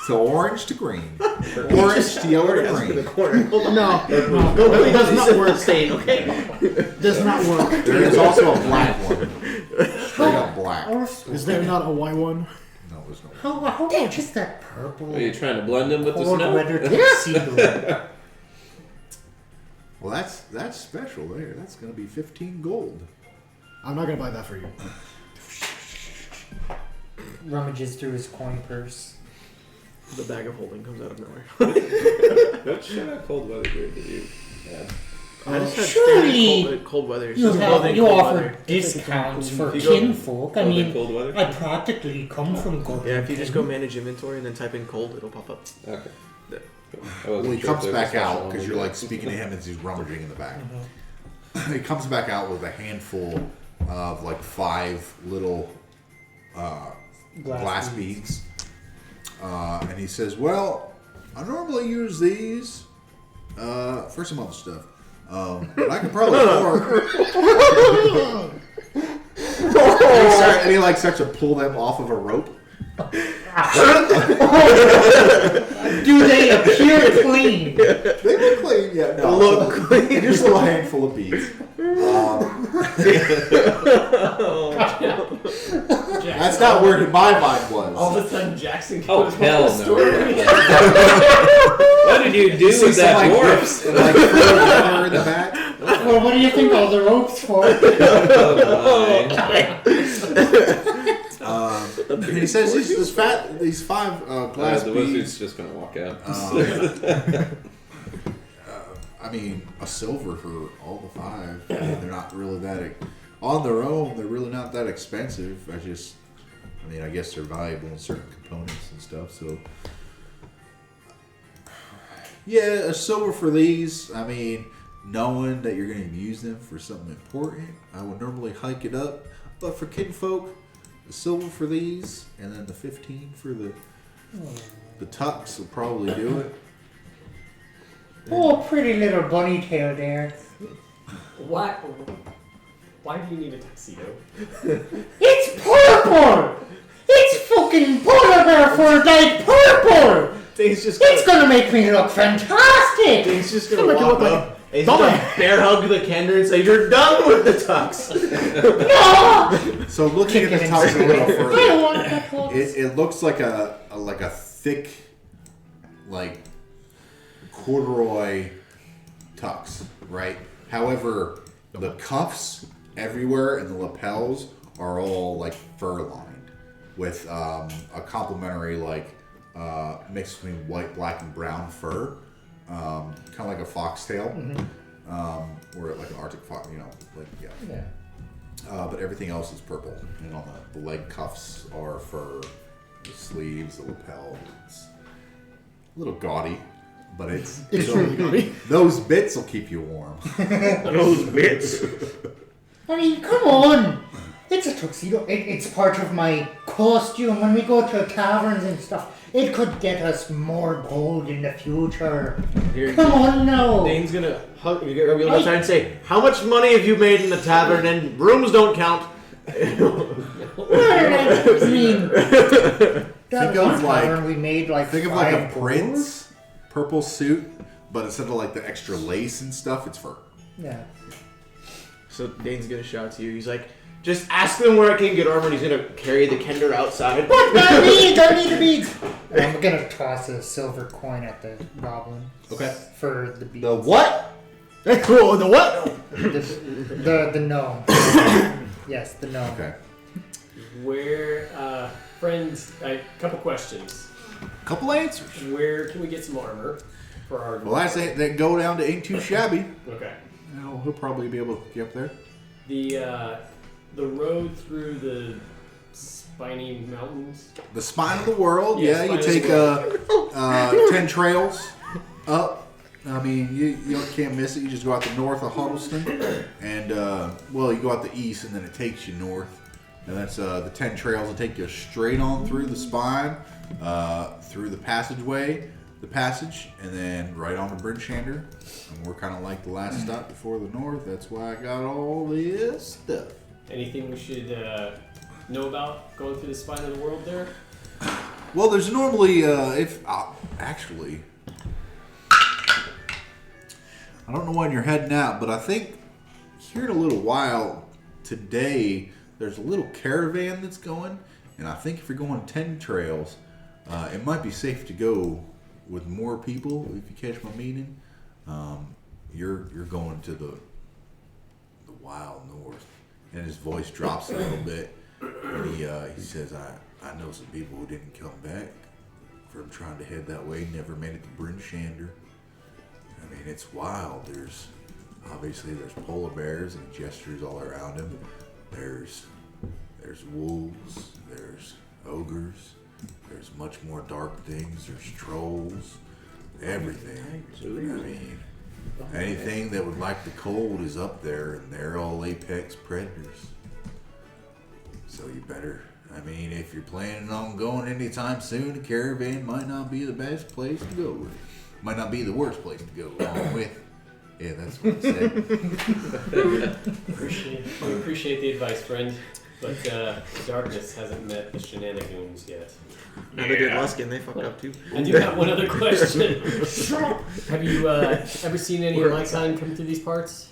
So orange to green. Orange to yellow to green. No, it does not work. Insane, okay? Does not work. There is also a black one. Straight up black. Is there not a white one? No, there's no. How about just that purple? Are you trying to blend him with the cold snow? weather tuxedo? Well, that's special there. That's gonna be 15 gold. I'm not gonna buy that for you. Rummages through his coin purse. The bag of holding comes out of nowhere. What cold weather gear did you have? I just had surely standard cold weather. It's You just clothing, you cold offer weather. discounts for You go- kinfolk. I mean, cold weather? I practically come from Golden. Yeah, if you just go manage inventory and then type in cold, it'll pop up. Okay. Yeah. Well, he sure comes if back there's a out special because one. you're like speaking to him as he's rummaging in the back. Mm-hmm. He comes back out with a handful of like 5 little glass beads. And he says, well, I normally use these for some other stuff. But I can probably afford. And he like starts to pull them off of a rope. Do they appear clean? They look clean, yeah. No, Look clean. Just a little handful of beads. That's not where my mind was. All of a sudden, Jackson Oh, goes hell with the story. no. What did you do See with some, that like, dwarf? whips and like fur in the back. Well, what do you think all the ropes for? And he says these 5 glass The beads. wizard's just gonna walk out. I mean, a silver for all the 5. I mean, they're not really that on their own. They're really not that expensive. I guess they're valuable in certain components and stuff. So, yeah, a silver for these. I mean, knowing that you're going to use them for something important, I would normally hike it up. But for kinfolk, the silver for these, and then the 15 for the tux will probably do it. Oh, pretty little bunny tail there. Why do you need a tuxedo? It's purple! It's fucking polar bear fur dyed purple! Things just It's gonna make me look fantastic! Things just gonna walk up. He's gonna bear hug the Kender and say, "You're done with the tux." No! So looking at the tux a little I further, don't want that close. it looks like a thick, like corduroy tux, right? However, the cuffs everywhere and the lapels are all like fur lined with a complementary mix between white, black, and brown fur, kind of like a foxtail, or like an Arctic fox, Yeah. But everything else is purple, and on the leg cuffs are fur, the sleeves, the lapel. It's a little gaudy, but it's really gaudy. Those bits will keep you warm. Those bits. I mean, come on! It's a tuxedo. It's part of my costume when we go to taverns and stuff. It could get us more gold in the future. Here, Come on now! Dane's gonna hug. You're gonna be try and say, "How much money have you made in the tavern?" And rooms don't count. I mean, that Think one of like- tavern we made like Think of like a 5 prince purple suit, but instead of like the extra lace and stuff, it's fur. gold. Yeah. So Dane's gonna shout to you. He's like, "Just ask them where I can get armor." And he's gonna carry the Kender outside. I need the beads! I'm gonna toss a silver coin at the goblin. Okay. For the beads. The what? Cool. The what? The gnome. Yes, the gnome. Okay. Where, friends, a couple questions. Couple answers. Where can we get some armor for our? Well, that's it. That go down to ain't too shabby. Okay. He'll probably be able to get up there. The road through the spiny mountains. The spine of the world. Yeah, Yeah, you spine of take 10 trails up. I mean, you can't miss it. You just go out the north of Hundlestone, and you go out the east, and then it takes you north. And that's the 10 trails that take you straight on through the spine, through the passage, and then right on to Bryn Shander. And we're kind of like the last stop before the north. That's why I got all this stuff. Anything we should know about going through the spine of the world there? Well, there's normally actually, I don't know when you're heading out, but I think here in a little while today there's a little caravan that's going, and I think if you're going 10 trails, it might be safe to go with more people. If you catch my meaning, you're going to the wild north, and his voice drops a little bit, and he says, I know some people who didn't come back from trying to head that way, never made it to Bryn Shander. I mean, it's wild. There's polar bears and gestures all around him. There's wolves. There's ogres. There's much more dark things. There's trolls. Everything. I mean, anything that would like the cold is up there, and they're all apex predators. So you better. I mean, if you're planning on going anytime soon, a caravan might not be the best place to go with. Might not be the worst place to go along with. Yeah, that's what I said. Appreciate the advice, friend. But darkness hasn't met the Shenanigoons yet. Neither did Luskin. They fucked up too. I do have one other question. Have you ever seen any of my kind come through these parts?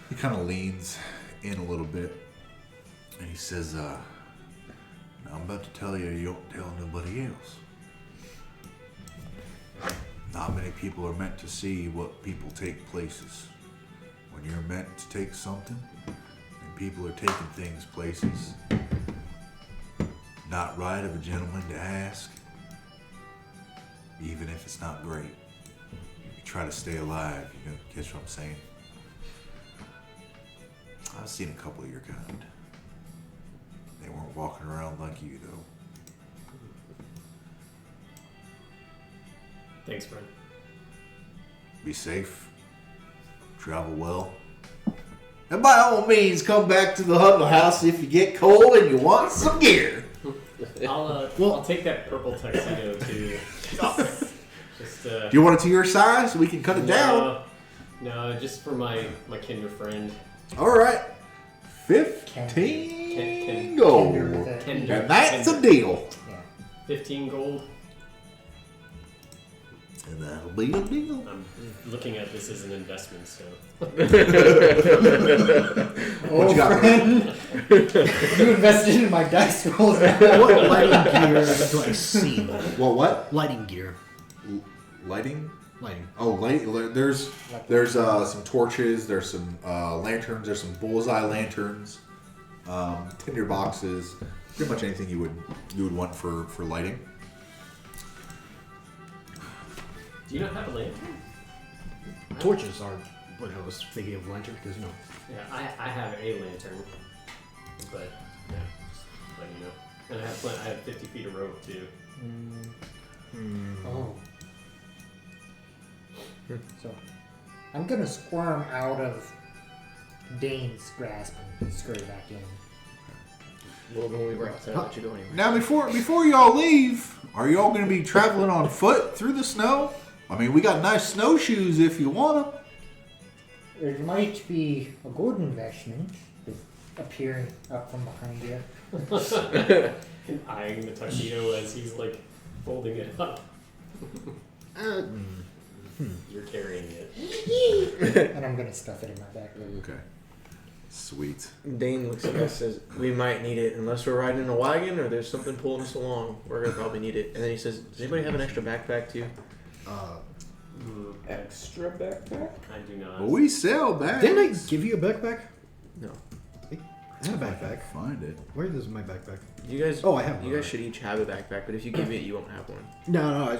He kind of leans in a little bit, and he says, I'm about to tell you, you don't tell nobody else. Not many people are meant to see what people take places. When you're meant to take something, and people are taking things places, not right of a gentleman to ask, even if it's not great. You try to stay alive, you know, catch what I'm saying? I've seen a couple of your kind. They weren't walking around like you, though. Thanks, friend. Be safe. Travel well. And by all means, come back to the Hundle House if you get cold and you want some gear. I'll take that purple tuxedo too. Just, Do you want it to your size? We can cut it down. No, just for my kinder friend. All right. 15 gold. And that's a deal. Yeah. 15 gold. And that'll be a deal. I'm looking at this as an investment, so. What you got? You invested in my dice rolls. What lighting gear do I see? What? Lighting gear. Lighting? Lighting. Oh, light. There's some torches. There's some lanterns. There's some bullseye lanterns. Tinder boxes. Pretty much anything you would want for lighting. Do you not have a lantern? Torches are what I was thinking of lantern because no. Yeah, I have a lantern, but yeah, just letting you know. And I have 50 feet of rope too. Oh. So, I'm gonna squirm out of Dane's grasp and scurry back in. Well, when we were outside, I'll let you go anyway. Now, before y'all leave, are y'all going to be traveling on foot through the snow? I mean, we got nice snowshoes if you want them. It might be a good investment, appearing up from behind you. And eyeing the tuxedo as he's like folding it up. You're carrying it. And I'm gonna stuff it in my backpack. Okay. Sweet. Dane looks at us and says, we might need it unless we're riding in a wagon or there's something pulling us along. We're going to probably need it. And then he says, does anybody have an extra backpack too? Extra backpack? I do not. Well, we sell bags. Didn't I give you a backpack? No. I had a backpack. Find it. Where is my backpack? You guys. Oh, I have You one. guys should each have a backpack, but if you give me it, you won't have one. No, I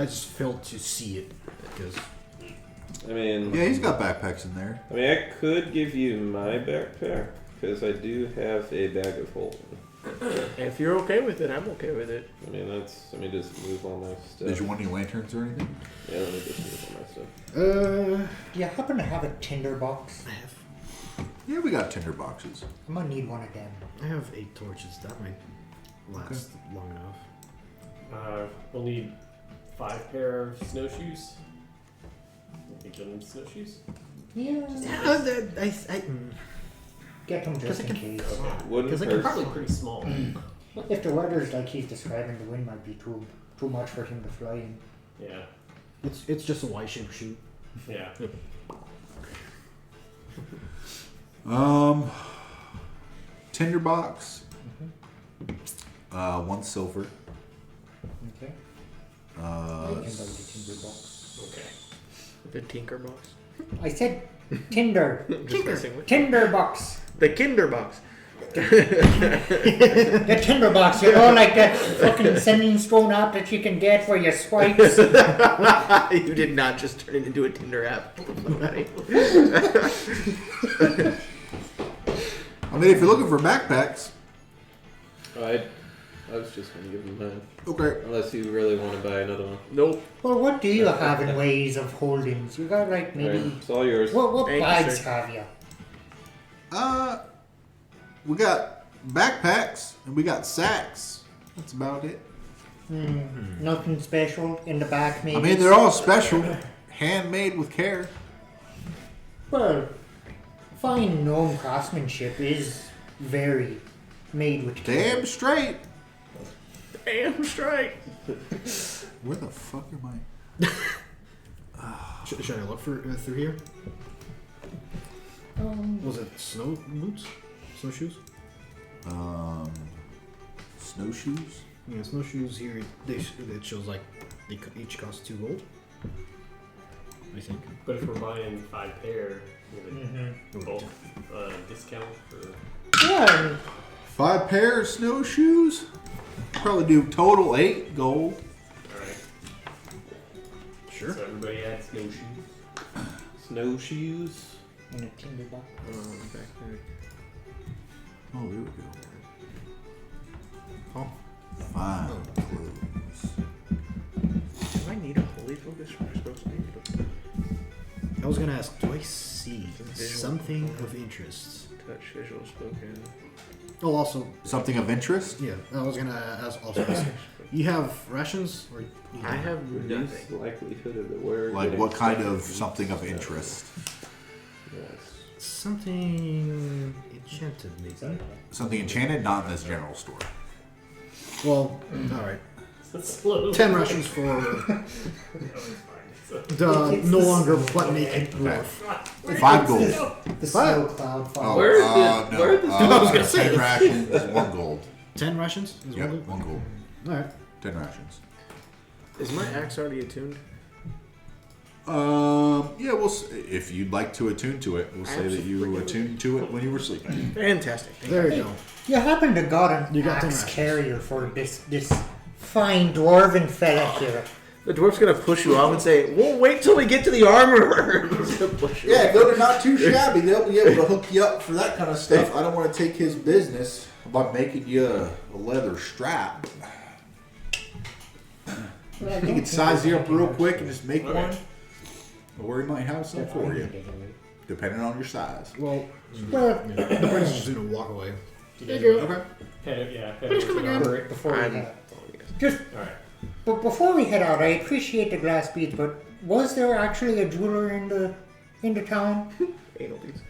just failed to see it because I mean, Yeah, he's got backpacks in there. I mean, I could give you my backpack because I do have a bag of holding. If you're okay with it, I'm okay with it. I mean, let me just move all my stuff. Did you want any lanterns or anything? Yeah, let me just move all my stuff. Do you happen to have a tinder box? I have Yeah, we got tinder boxes. I'm gonna need one of them. I have 8 torches. That might last long enough. We'll need 5 pair of snowshoes. You think you'll need snowshoes? Yeah. Get them just in case. Wooden Because I They're can purse. probably pretty small. If the weather's like he's describing, the wind might be too much for him to fly in. Yeah. It's just a Y-shaped shoe. Yeah. Tinderbox. 1 silver. Okay. I can buy the tinder box. Okay. The Tinker Box. I said Tinder. Just messing with Tinder box. the Kinder Box. The Tinder box, you know, like that fucking sending stone app that you can get where you swipes. You did not just turn it into a Tinder app. I mean, if you're looking for backpacks, I was just gonna give him mine. okay. Unless you really want to buy another one. Nope. Well, what do you have in ways of holdings? You got like maybe. Alright, it's all yours. What Thank you, bags sir. have you? We got backpacks and we got sacks. That's about it. Nothing special in the back, maybe. I mean, they're all special, handmade with care. Well, fine gnome craftsmanship is very made with care. Damn straight. Damn straight. Where the fuck am I? Should I look for through here? Was it snow boots? Snowshoes? Snowshoes. Yeah, snowshoes here. It shows like they each cost 2 gold. I think. But if we're buying 5 pair, we have Mm-hmm. a bulk discount for. Yeah, 5 pair of snowshoes. Probably do total 8 gold. Alright. Sure. So everybody had snowshoes. Snowshoes. in a tinder box. Oh, here we go. Oh. Fine clothes. Do I need a holy focus for Frostmaiden? I was gonna ask, do I see Visual. something of interest? Touch, visual, spoken. Oh, also, Something of interest? yeah, I was gonna ask also. You have rations, or I have Reduce nothing. likelihood of the wearer. Like getting what kind stuck of in something of stuff. interest? Yes. something enchanted, maybe. Something enchanted, not in this general store. Well, all right. Slow. 10 rations for No, it's fine. So, the no longer butt naked dwarf. 5 gold. The snow cloud fall. Oh, Where is no. where is this- I was gonna say. 10 rations is 1 gold. 10 rations? Is Yep, one gold? 1 gold. All right. 10 rations. Is my axe already attuned? Yeah, if you'd like to attune to it, we'll say that you attuned to it when you were sleeping. Fantastic. There you go. You happen to got an You got 10 axe rations. carrier for this fine dwarven fella here. The dwarf's gonna push you off and say, "We'll wait till we get to the armorer." He's gonna push you off. go to Not Too Shabby. They'll be able to hook you up for that kind of stuff. I don't want to take his business about making you a leather strap. Well, He can size you up real quick and just make Okay. one. Or he might have some for you, depending on your size. Well, Well, the prince is just gonna walk away. Okay. head over to the armory. before we I'm head out. following you guys. Just Alright. but before we head out, I appreciate the glass beads, but was there actually a jeweler in the town? Anal beads.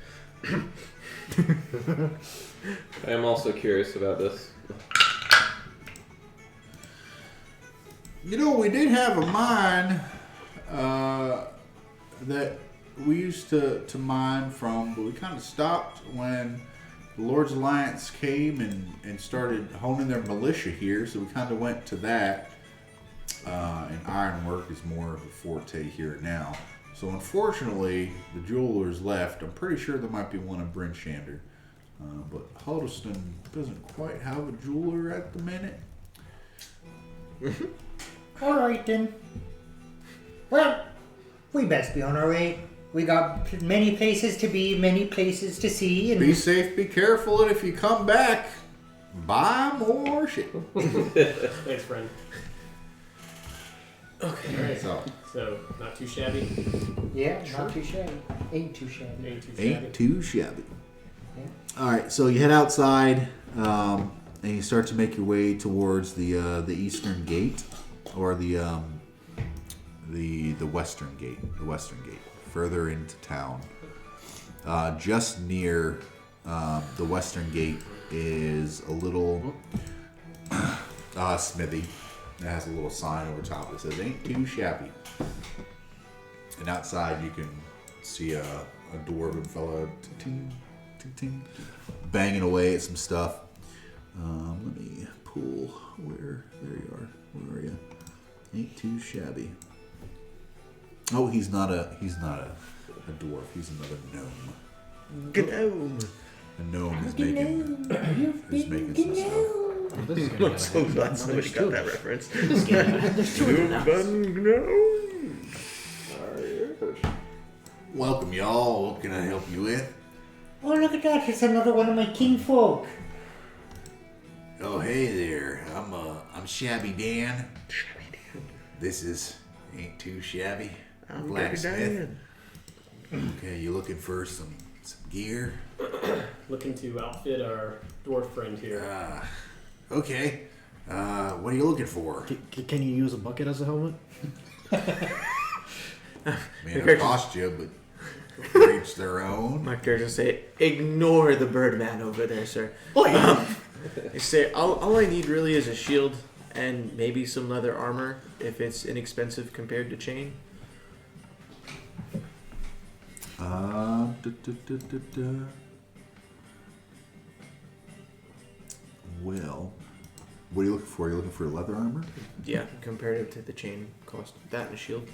I am also curious about this. You know, we did have a mine that we used to mine from, but we kind of stopped when the Lord's Alliance came and started honing their militia here, so we kind of went to that. And ironwork is more of a forte here now. So unfortunately, the jewelers left. I'm pretty sure there might be one in Bryn Shander. But Hundlestone doesn't quite have a jeweler at the minute. All right then. Well, we best be on our way. We got many places to be, many places to see, and Be safe, be careful, and if you come back, buy more shit. Thanks, friend. Okay. Alright. So, So, not too shabby. yeah, not too shabby. Ain't too shabby. Ain't too shabby. ain't too shabby. Yeah. All right, so you head outside, and you start to make your way towards the eastern gate, or the western gate. The western gate, further into town. Just near the western gate is a little smithy. It has a little sign over top that says "Ain't too shabby." And outside you can see a dwarven fella ting, ting, ting, banging away at some stuff. Let me pull where. There you are. Where are you? Ain't too shabby. Oh, he's not a dwarf. He's another gnome. Gnome. A gnome is making some stuff. I'm so glad somebody got that reference. Welcome, y'all. What can I help you with? Oh, look at that. It's another one of my kinfolk. Oh, hey there. I'm Shabby Dan. This is Ain't Too Shabby. I'm Blacksmith. Okay, you looking for some gear? Looking to outfit our dwarf friend here. Okay. What are you looking for? Can you use a bucket as a helmet? Man, it cost you, but for each their own. My character say, ignore the Birdman over there, sir. They say, all I need really is a shield and maybe some leather armor if it's inexpensive compared to chain. Well, what are you looking for? Are you looking for leather armor? Yeah, comparative to the chain cost. That and a shield.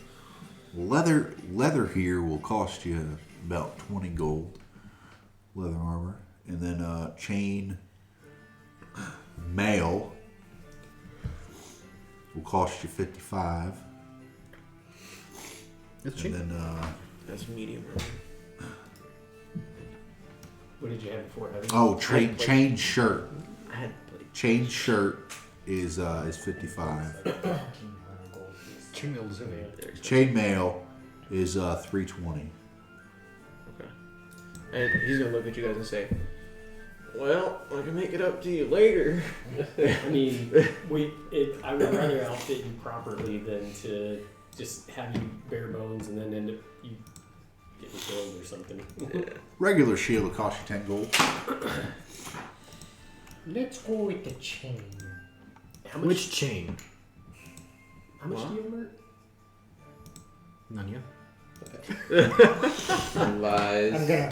Leather here will cost you about 20 gold. Leather armor. And then chain mail will cost you 55. It's cheap. And then That's medium. What did you have before? chain shirt. I had Chain shirt is 55. Chain mail is 320. Okay. And he's gonna look at you guys and say, "Well, I can make it up to you later." I mean, I would rather outfit you properly than to just have you bare bones and then end up you getting killed or something. Regular shield will cost you 10 gold. Let's go with the chain. Which chain? How much do you earn? None yet. Lies. I'm gonna.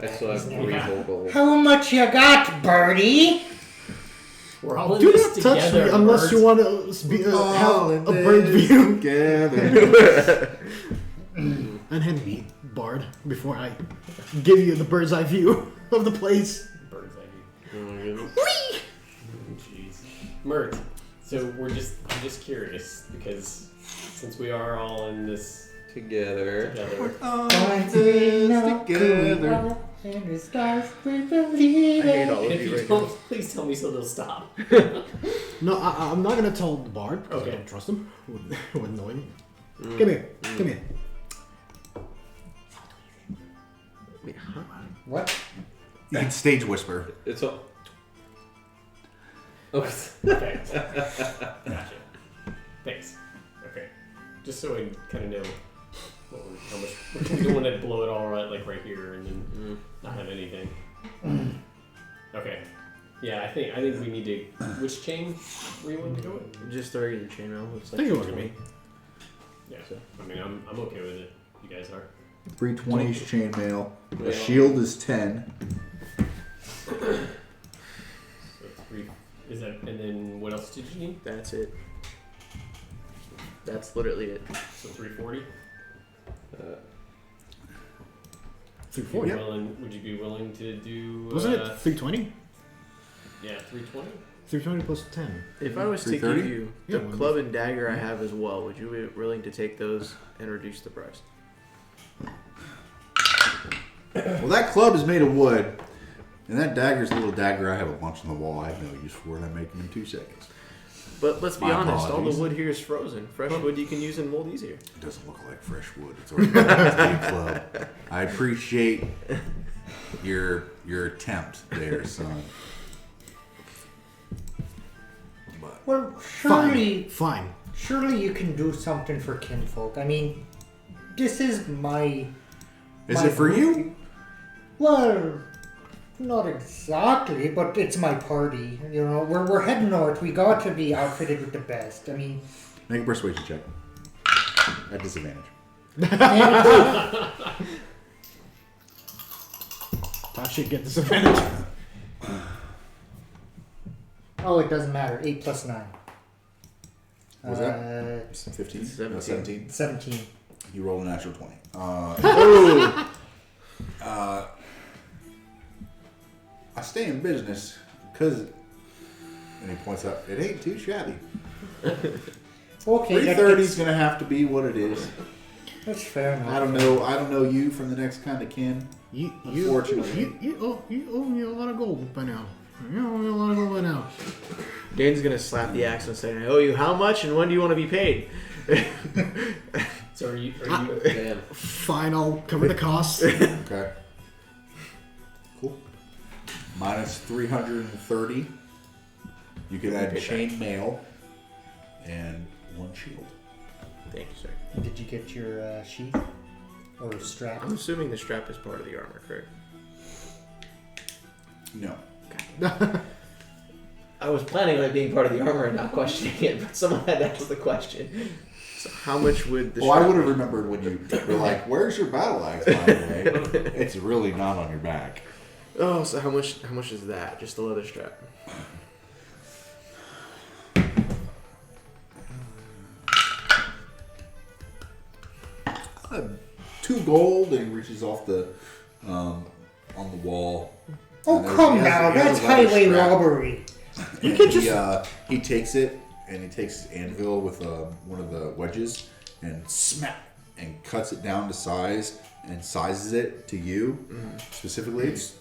I still have 3 whole gold. How much you got, Birdie? We're all in Do this not touch together. me unless birds. you want to have a bird view. Together. Unhand me, Bard, before I give you the bird's eye view of the place. Bird's eye view. Oh my goodness. Jeez. Mert, so I'm just curious because since we are all in this Together. together, Together. And the stars will believe I hate it. all of if you you right don't, now. please tell me so they'll stop. No, I'm not gonna tell the Bard because Okay. I don't trust him with knowing. Come here, come here. Wait, huh? What? You can stage whisper. It's all. Oh. Okay. Gotcha. Thanks. Okay. Just so I kind of know how much. We don't want to blow it all right, like right here, and then not have anything. Okay. Yeah, I think we need to. Which chain were you wanting to go with? Just the regular chain mail. Looks like Take a look 220. at me. Yeah. I mean, I'm okay with it. You guys are. 320 is chain mail. Yeah. A shield is 10. So 3. Is that? And then what else did you need? That's it. That's literally it. So 340. 340. Would you be willing to do? Wasn't it 320? Yeah, 320. 320 plus 10. If I was to 330? give you Yeah, the one club and dagger I have as well, would you be willing to take those and reduce the price? Well, that club is made of wood. And that dagger's a little dagger I have a bunch on the wall. I have no use for it. I make them in 2 seconds. But let's be My honest, all apologies. the wood here is frozen. Fresh wood you can use and mold easier. It doesn't look like fresh wood. It's already a club. I appreciate your attempt there, son. Fine. Surely you can do something for kinfolk. I mean, this is my... Is it for you? Well, not exactly, but it's my party. You know, we're heading north. We got to be outfitted with the best. I mean... Make a persuasion check. At disadvantage. I should get disadvantage. Oh, it doesn't matter. 8 plus 9. What was that? 15? 17. 17. You roll a natural 20. I stay in business because, and he points out, it ain't too shabby. Okay, 330 is gonna have to be what it is. that's fair enough. I don't know you from the next kind of kin. Unfortunately. You owe me a lot of gold by now. You owe me a lot of gold by now. Dane's gonna slap the axe and say, "I owe you how much, and when do you want to be paid?" So are you Damn. Fine, I'll cover the costs. Okay. Cool. Minus 330. You can add chain mail and 1 shield. Thank you, sir. Did you get your sheath? Or strap? I'm assuming the strap is part of the armor, correct? No. I was planning on it being part of the armor and not questioning it, but someone had to ask the question. So how much would the Well, I strap... would have remembered when you were like, "Where's your battle axe?" By the way, it's really not on your back. Oh, so how much is that? Just the leather strap? Uh, 2 gold, and he reaches off the on the wall. Oh, And come he has- now. he has That's a leather highway strap. robbery. He takes it and he takes his anvil with one of the wedges and smack and cuts it down to size and sizes it to you specifically. It's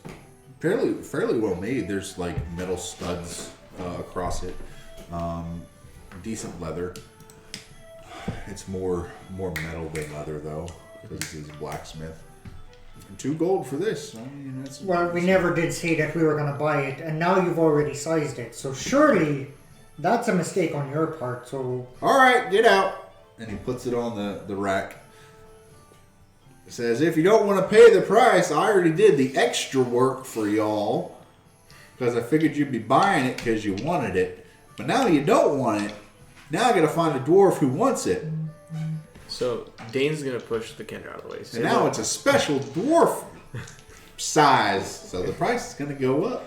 fairly well made. There's like metal studs across it, decent leather. It's more metal than leather though, because he's a blacksmith. 2 gold for this. I mean, that's Well, we never did say that we were going to buy it, and now you've already sized it. So surely that's a mistake on your part. So All right, get out. And he puts it on the rack. It says, if you don't want to pay the price, I already did the extra work for y'all. Because I figured you'd be buying it because you wanted it. But now you don't want it. Now I got to find a dwarf who wants it. So Dane's gonna push the Kender out of the way. And now it's a special dwarf size. So the price is going to go up.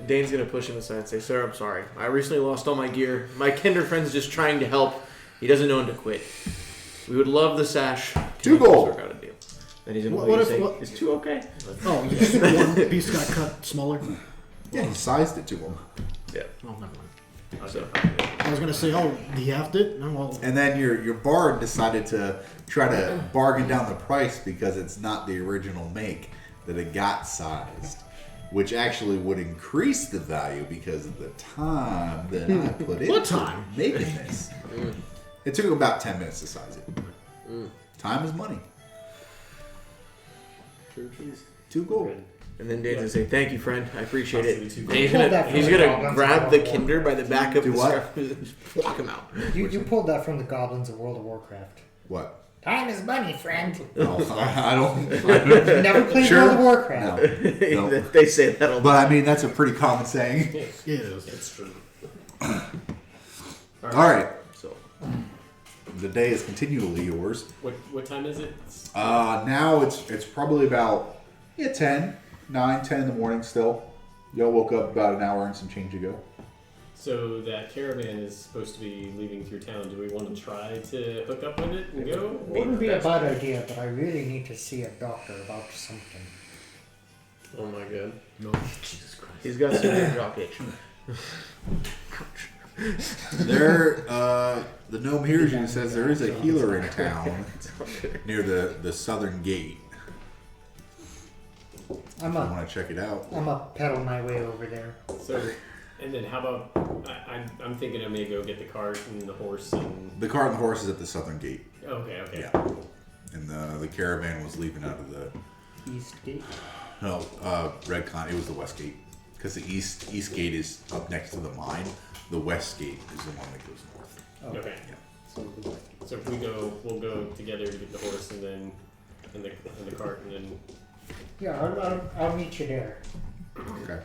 Dane's gonna push him aside and say, "Sir, I'm sorry. I recently lost all my gear. My Kender friend's just trying to help. He doesn't know when to quit. We would love the sash. Can 2 you please gold. work out a deal?" Then he's gonna What look at if- you and what- say, "Is 2 okay?" Oh, yes. One piece got cut smaller. Yeah, he sized it to him. Yeah. Oh, never mind. So, I was gonna say, oh, he halved it? No, well, And then your bard decided to try to bargain down the price because it's not the original make that it got sized, which actually would increase the value because of the time that I put into time? making this. It took about 10 minutes to size it. Time is money. 2 gold. and then Dane's gonna say, "Thank you, friend. I appreciate it." Possibly 2 And he's Pull gonna that from he's the gonna goblins grab of the World of Kender by the back of Do the what? scarf and walk him out. you pulled that from the goblins of World of Warcraft. What? Time is money, friend. Oh, I don't. You never played Sure. World of Warcraft. No. No. They say that all the But I mean, that's a pretty common saying. it is. It's true. All right. So The day is continually yours. What time is it? Now it's probably about 10 in the morning still. Y'all woke up about an hour and some change ago. So that caravan is supposed to be leaving through town. Do we want to try to hook up with it and go? Wouldn't be a bad idea, but I really need to see a doctor about something. Oh my god. No. Jesus Christ, he's got severe jock itch. There, the gnome hears you and says there is a healer in town near the southern gate. I'm I a want to check it out. pedal my way over there. So, and then how about I'm thinking I may go get the cart and the horse and The cart and the horse is at the southern gate. okay. Yeah. And the caravan was leaving out of the East Gate. Redcon. It was the west gate because the east gate is up next to the mine. The west gate is the one that goes north. Okay. So if we'll go together to get the horse and then in the cart and then. Yeah, I'll meet you there. Okay.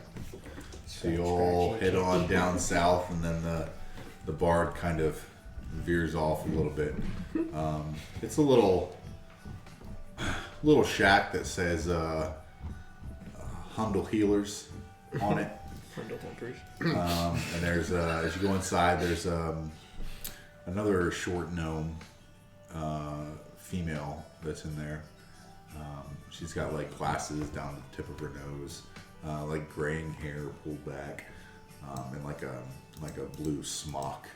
So you'll head on down south, and then the bard kind of veers off a little bit. It's a little shack that says Hundle Healers on it. And there's as you go inside, there's another short gnome female that's in there. She's got like glasses down to the tip of her nose, like graying hair pulled back, and like a blue smock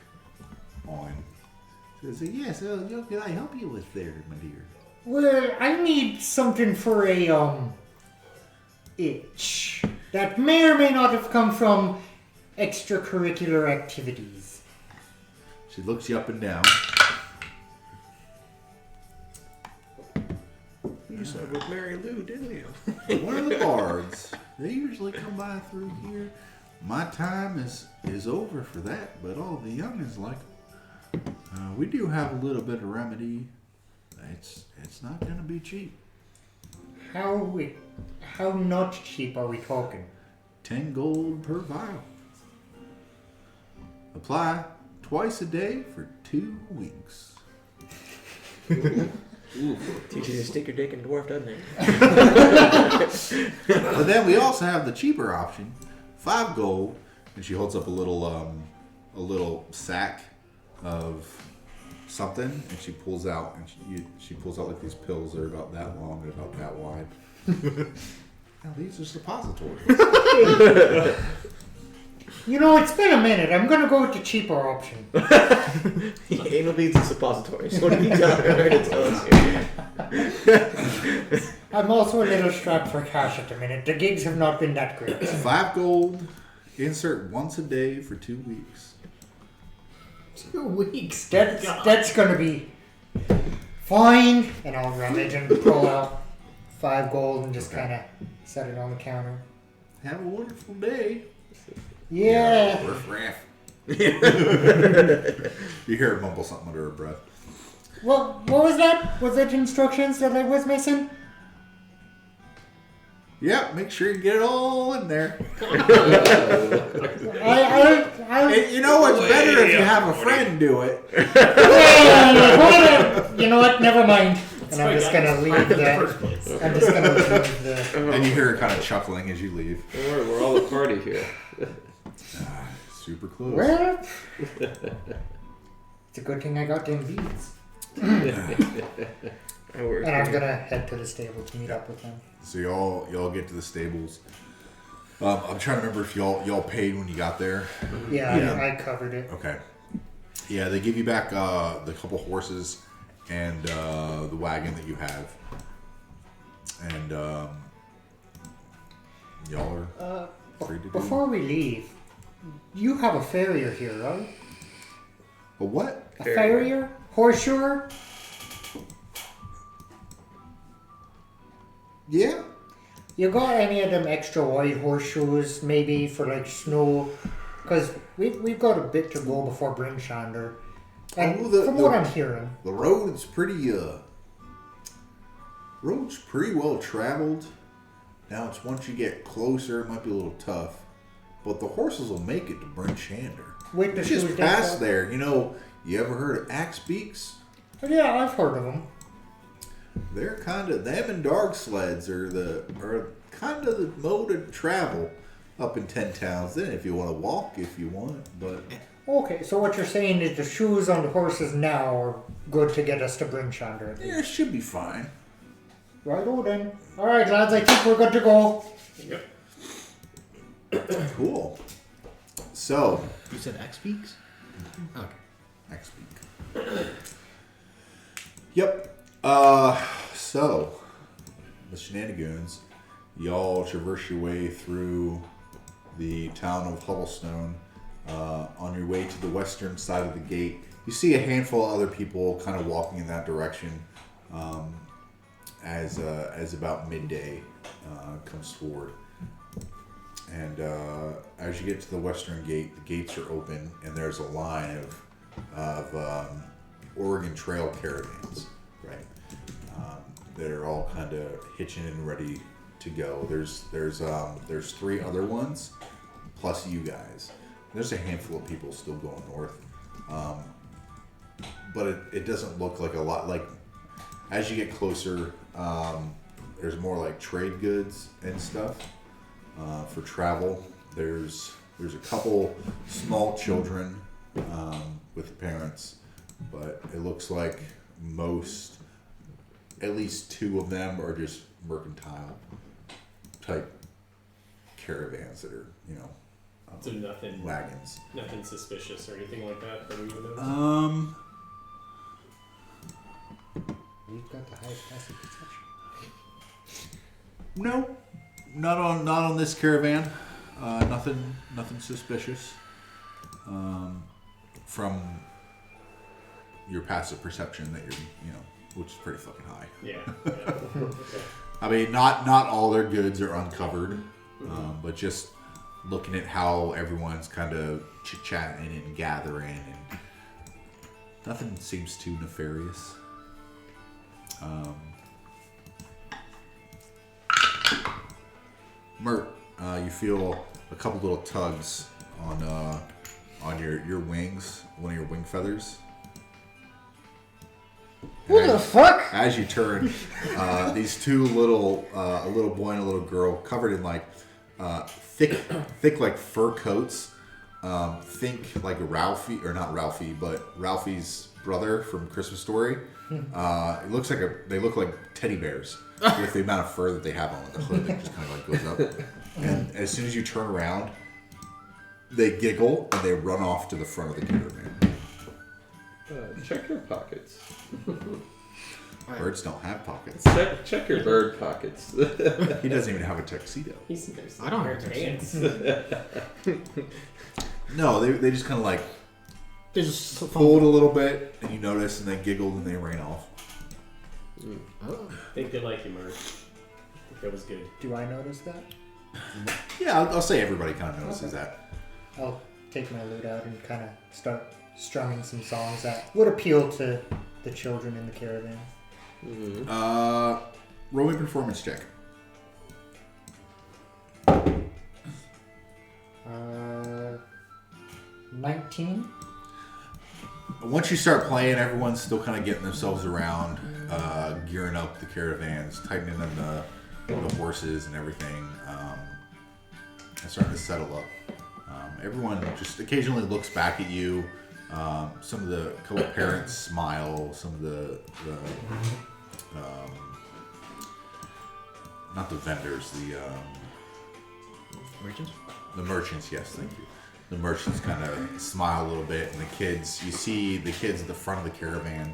on. Says, "Yes, what can I help you with there, my dear?" Well, I need something for a itch that may or may not have come from extracurricular activities. She looks you up and down. You said with Mary Lou, didn't you? One of the bards. They usually come by through here. My time is over for that, but all the youngins like 'em. We do have a little bit of remedy. It's not gonna be cheap. How not cheap are we talking? 10 gold per vial. Apply twice a day for 2 weeks. Teaches you to stick your dick in a dwarf, doesn't it? But then we also have the cheaper option, 5 gold, and she holds up a little sack of something, and she pulls out like these pills that are about that long and about that wide. Now these are suppositories. You know, it's been a minute. I'm gonna go with the cheaper option. Anal beads and suppositories. What are you trying to tell us here? I'm also a little strapped for cash at the minute. The gigs have not been that great. 5 gold, insert once a day for 2 weeks. 2 weeks. That's gonna be fine. And I'll rummage and pull out 5 gold and just kind of set it on the counter. Have a wonderful day. Yeah. Riff raff. You hear her mumble something under her breath. What was that? Was it instructions that I was missing? Yep, make sure you get it all in there. I You know what's better if you have a friend do it. You know what? Never mind. And I'm just gonna leave the. I'm just gonna leave the. And you hear her kind of chuckling as you leave. Don't worry, we're all a party here. Super close. Well, it's a good thing I got them beads. And I'm gonna head to the stable to meet up with them. So y'all get to the stables. I'm trying to remember if y'all paid when you got there. Yeah. I covered it. Okay. Yeah, they give you back the couple horses and the wagon that you have. And y'all are free to do. Before we leave, you have a farrier here, right? A what? A farrier? Horseshoer? Yeah. You got any of them extra wide horseshoes, maybe for like snow? Because we've got a bit to go before Bryn Shander. And from what I'm hearing, the road's pretty well traveled. Now it's once you get closer, it might be a little tough, but the horses will make it to Bryn Shander. with the It's shoes just decked past out. there. You know, you ever heard of axe beaks? Yeah, I've heard of them. They're kind of them and dog sleds are kind of the mode of travel up in 10 towns. Then, if you want to walk, if you want, but Okay, so what you're saying is the shoes on the horses now are good to get us to Bryn Shander. yeah, it should be fine. Righto then. Alright lads, I think we're good to go. Cool. So, You said X Peaks? Okay. next week. Yep. So the Shenanigoons, y'all traverse your way through the town of Hundlestone. On your way to the western side of the gate, you see a handful of other people kind of walking in that direction. As about midday comes forward, And as you get to the western gate, the gates are open, and there's a line of Oregon Trail caravans, right? That are all kind of hitching and ready to go. There's 3 other ones, plus you guys. There's a handful of people still going north, but it doesn't look like a lot. Like as you get closer, there's more like trade goods and stuff for travel. There's a couple small children with parents, but it looks like at least 2 of them are just mercantile type caravans that are, So nothing, wagons. nothing suspicious or anything like that we would notice? We've got the highest passive perception. No, not on this caravan. Nothing suspicious. From your passive perception that you're, which is pretty fucking high. Yeah. Okay. I mean, not all their goods are uncovered, but just looking at how everyone's kind of chit-chatting and gathering, and nothing seems too nefarious. Mert, you feel a couple little tugs on your wings, one of your wing feathers. What the fuck? As you turn, these 2 little, a little boy and a little girl, covered in like thick like fur coats. Think like Ralphie, or not Ralphie, but Ralphie's brother from Christmas Story. It looks like they look like teddy bears with the amount of fur that they have on the hood. That just kind of like goes up, and as soon as you turn around, they giggle and they run off to the front of the caravan. Check your pockets. Birds don't have pockets. Check your bird pockets. He doesn't even have a tuxedo. I don't have pants. No, they just kind of like They just pulled a little bit, and you notice, and they giggled, and they ran off. I think they like you, Mert. I think that was good. Do I notice that? Yeah, I'll say everybody kind of notices that. I'll take my lute out and kind of start strumming some songs that would appeal to the children in the caravan. Roll me a performance check. 19. Once you start playing, everyone's still kind of getting themselves around, gearing up the caravans, tightening in the horses and everything, and starting to settle up. Everyone just occasionally looks back at you. Some of the couple parents smile. Some of the not the vendors, merchants. the merchants. Yes, thank you. The merchants kind of smile a little bit, and the kids. You see the kids at the front of the caravan.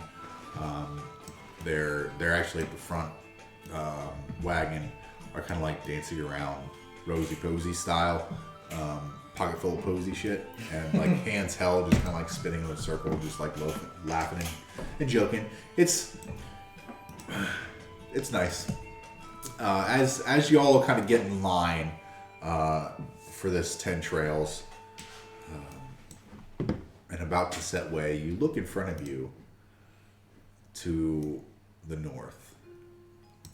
They're actually at the front wagon. Are kind of like dancing around, rosy posy style. Pocket full of posy shit, and like hands held, just kind of like spinning in a circle, just like laughing and joking. It's nice. As you all kind of get in line for this 10 trails and about to set way, you look in front of you to the north.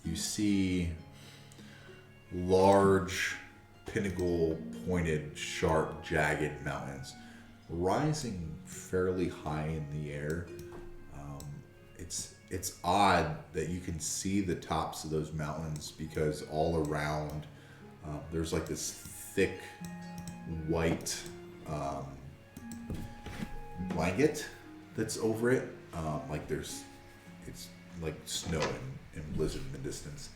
You see large, pinnacle, pointed, sharp, jagged mountains rising fairly high in the air. It's odd that you can see the tops of those mountains because all around there's like this thick white blanket that's over it. It's like snow and blizzard in the distance.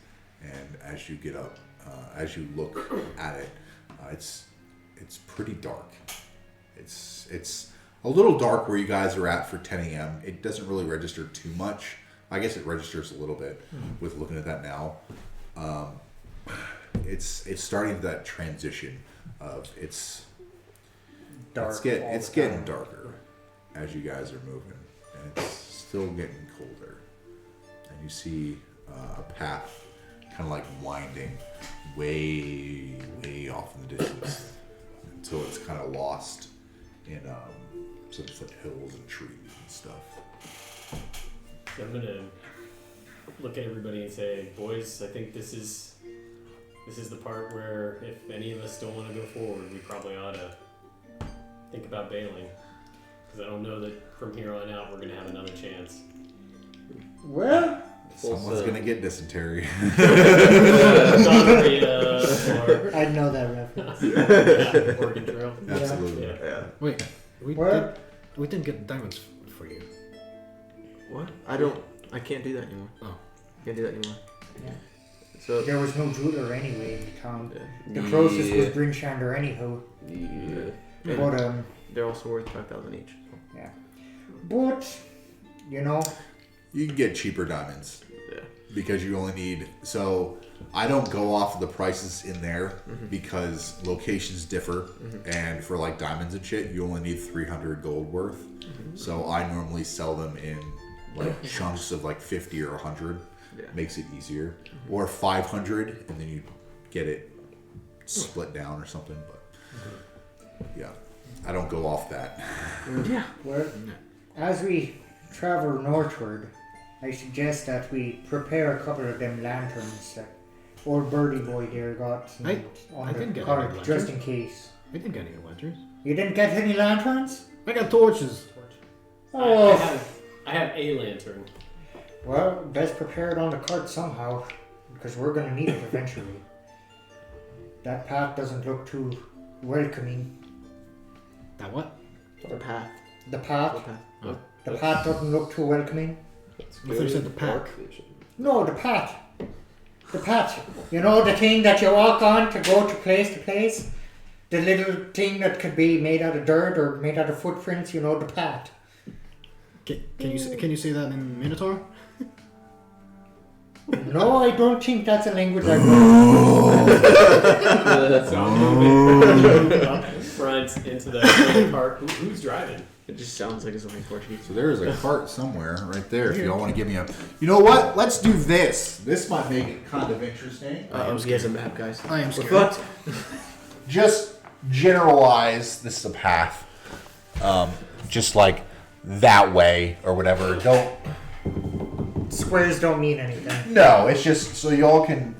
And as you get up, as you look at it, it's pretty dark. It's a little dark where you guys are at for 10 a.m. It doesn't really register too much. I guess it registers a little bit with looking at that now. It's starting that transition of it's Dark. it's getting darker as you guys are moving, and it's still getting colder. And you see a path kind of like winding way me off in the distance until it's kind of lost in some hills and trees and stuff. So I'm gonna look at everybody and say, boys, I think this is the part where if any of us don't want to go forward, we probably ought to think about bailing. Because I don't know that from here on out we're going to have another chance. Well, Someone's gonna get dysentery. Gonorrhea or I know that reference. yeah, Oregon Trail. Absolutely. Yeah. Wait, we What? didn't get diamonds for you. What? I can't do that anymore. Oh. Can't do that anymore. Yeah. So There was no jeweler anyway in the town. yeah. The closest was Bryn Shander anyhow. Yeah. But they're also worth 5,000 each. but you know, You can get cheaper diamonds. Yeah. Because you only need. So I don't go off of the prices in there because locations differ, and for like diamonds and shit, you only need 300 gold worth. So I normally sell them in like chunks of like 50 or 100. Yeah. Makes it easier, or 500, and then you get it split down or something. But yeah, I don't go off that. Yeah. well, as we travel northward, I suggest that we prepare a couple of them lanterns that old birdie boy there got I on didn't the get cart, any just lanterns. in case. I didn't get any lanterns. You didn't get any lanterns? I got torches. Oh, I have a lantern. well, best prepare it on the cart somehow, because we're gonna need it eventually. That path doesn't look too welcoming. That what? The path. The path, The path. Oh. the path doesn't look too welcoming. I thought you said the pack. Dark vision. No, the path. The path. You know, the thing that you walk on to go to place? The little thing that could be made out of dirt or made out of footprints, you know, the path. Can you say that in Minotaur? No, I don't think that's a language I know. So I'm moving up front into the cart. Who's driving? It just sounds like it's only Portuguese. So there is a cart somewhere right there. If y'all want to give me a, you know what? Let's do this. This might make it kind of interesting. He has a map, guys. I am We're scared. fucked. Just generalize. This is a path. Just like that way or whatever. Don't. Squares don't mean anything. No, it's just so y'all can.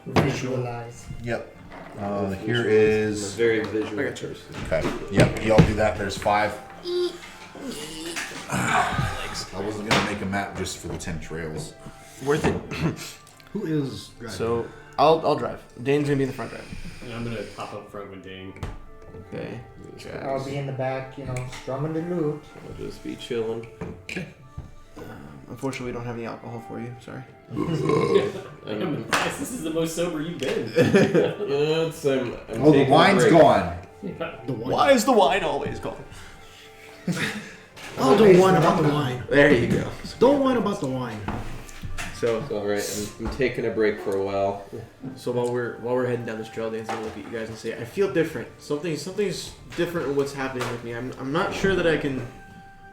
Visualize. Yep. Here I'm a is. very visual I got you. person. Okay. Yep. Y'all do that. There's 5. I wasn't gonna make a map just for the 10 trails. Worth it. Who is driving? So I'll drive. Dane's gonna be in the front drive. And I'm gonna pop up front with Dane. Okay. I'll be in the back, you know, strumming the lute. I'll just be chilling. Unfortunately, we don't have any alcohol for you. Sorry. I'm impressed. This is the most sober you've been. It's, I'm Oh, the taking a wine's break. gone. The wine. Why is the wine always gone? Oh, don't whine about the wine. There you go. Don't whine about the wine. So It's all right. I'm taking a break for a while. while we're heading down this trail, Dane's gonna look at you guys and say, "I feel different. Something's different in what's happening with me. I'm not sure that I can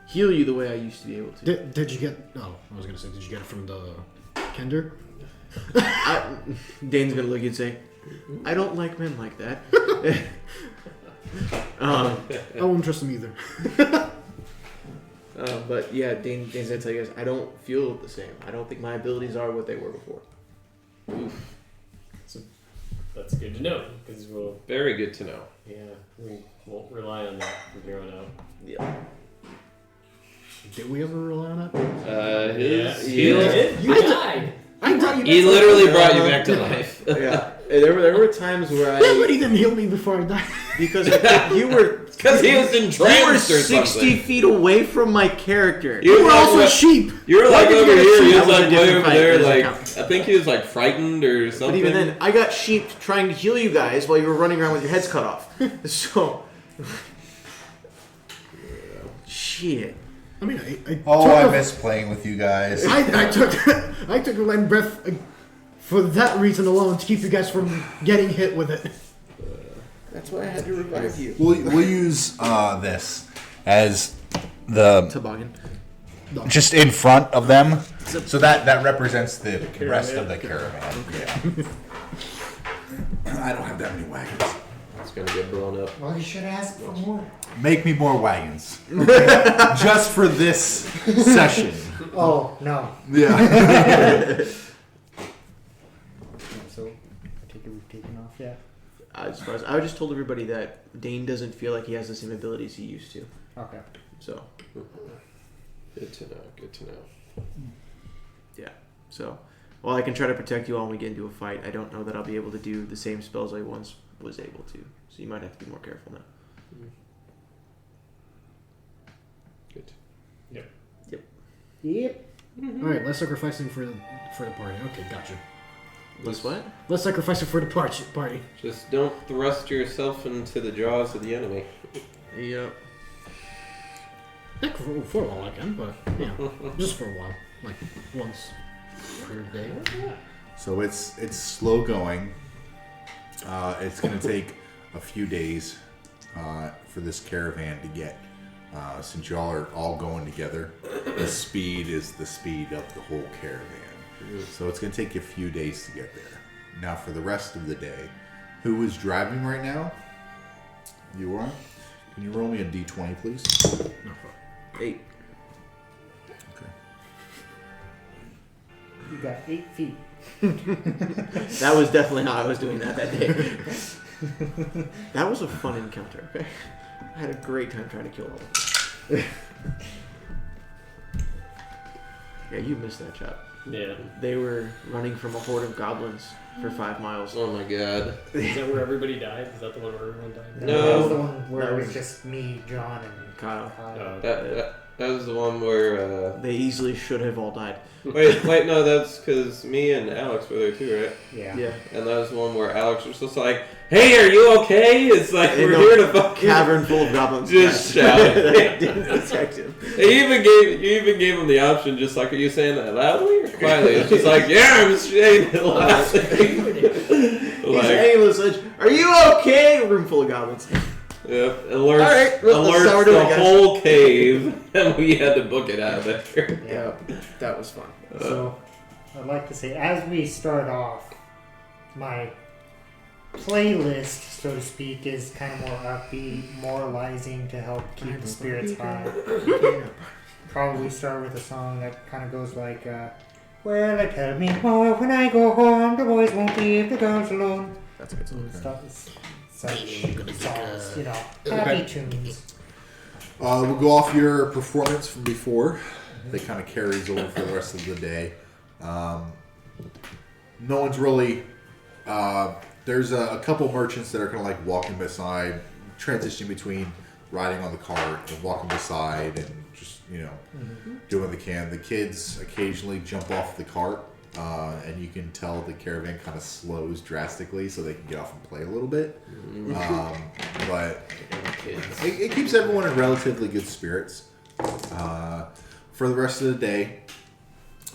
heal you the way I used to be able to." Did you get? Oh, I was gonna say, did you get it from the Kender? Dane's gonna look at you and say, "I don't like men like that." I wouldn't trust him either. But yeah, Dane's gonna tell you guys, I don't feel the same. I don't think my abilities are what they were before. That's good to know because we'll Very good to know. we won't rely on that from here on out. Yeah. Did we ever rely on that? You did. You died. I thought you. He literally brought you back to life. Yeah. There were times where But he didn't heal me before I died. because I think you were Because he was you were entranced or 60 something. feet away from my character. You You were also sheep. You were like Why did over you get here. He sheep? was That was a like way different over fight. there. Doesn't Like count. I think he was like frightened or But something. even then, I got sheep trying to heal you guys while you were running around with your heads cut off. So, shit. I mean, I Oh, took I a- miss playing with you guys. I took a land breath for that reason alone to keep you guys from getting hit with it. That's why I had to revive you. We'll use this as the Toboggan. just in front of them, so that represents the rest of the caravan. Yeah. I don't have that many wagons. It's gonna get blown up. Well, you should ask for more. Make me more wagons. Just for this session. Oh, no. Yeah. So, I take it we've taken off, yeah. As far as I just told everybody that Dane doesn't feel like he has the same abilities he used to. Okay. So Good to know. Good to know. yeah. So while I can try to protect you all when we get into a fight, I don't know that I'll be able to do the same spells I once was able to. So you might have to be more careful now. Good. Yep. All right, less sacrificing for the party. Okay, gotcha. Less what? Less sacrificing for the party. Just don't thrust yourself into the jaws of the enemy. Yep. Heck, for a while I can, but yeah, just for a while, like once per day. So it's slow going. It's going to take a few days for this caravan to get. Since y'all are all going together, the speed is the speed of the whole caravan. So it's going to take you a few days to get there. Now for the rest of the day, who is driving right now? You are? Can you roll me a d20, please? No, 8. Okay. You got 8 feet. That was definitely how I was doing that day. That was a fun encounter. Okay, I had a great time trying to kill all of them. Yeah, you missed that shot. Yeah. They were running from a horde of goblins for 5 miles. Oh my god. Is that where everybody died? Is that the one where everyone died? No. That was the one where That it was was- just me, John, and Kyle. Kyle. That was the one where. They easily should have all died. Wait, no, that's because me and Alex were there too, right? Yeah. Yeah. And that was the one where Alex was just like, "Hey, are you okay?" It's like In we're a here to fucking Cavern full of goblins. just Yeah. shout. They didn't protect him. You even gave him the option, just like, are you saying that loudly or quietly? It's just like, yeah, I'm saying it loudly. He's Like, hanging with such. Are you okay? Room full of goblins. yep, alerts, Alright, well, that's how we're alerts doing the it, guys. whole cave, and we had to book it out of there. Yeah, that was fun. So, I'd like to say, as we start off, my playlist, so to speak, is kind of more upbeat, moralizing to help keep the spirits high. Probably start with a song that kind of goes like, well, tell me more when I go home, the boys won't leave the girls alone. That's a good song. Stuff, songs, you know, happy tunes. We'll go off your performance from before. That kind of carries over for the rest of the day. No one's really... there's a couple merchants that are kind of like walking beside, transitioning between riding on the cart and walking beside and just, you know, doing what they can. The kids occasionally jump off the cart, and you can tell the caravan kind of slows drastically so they can get off and play a little bit. But it keeps everyone in relatively good spirits. For the rest of the day,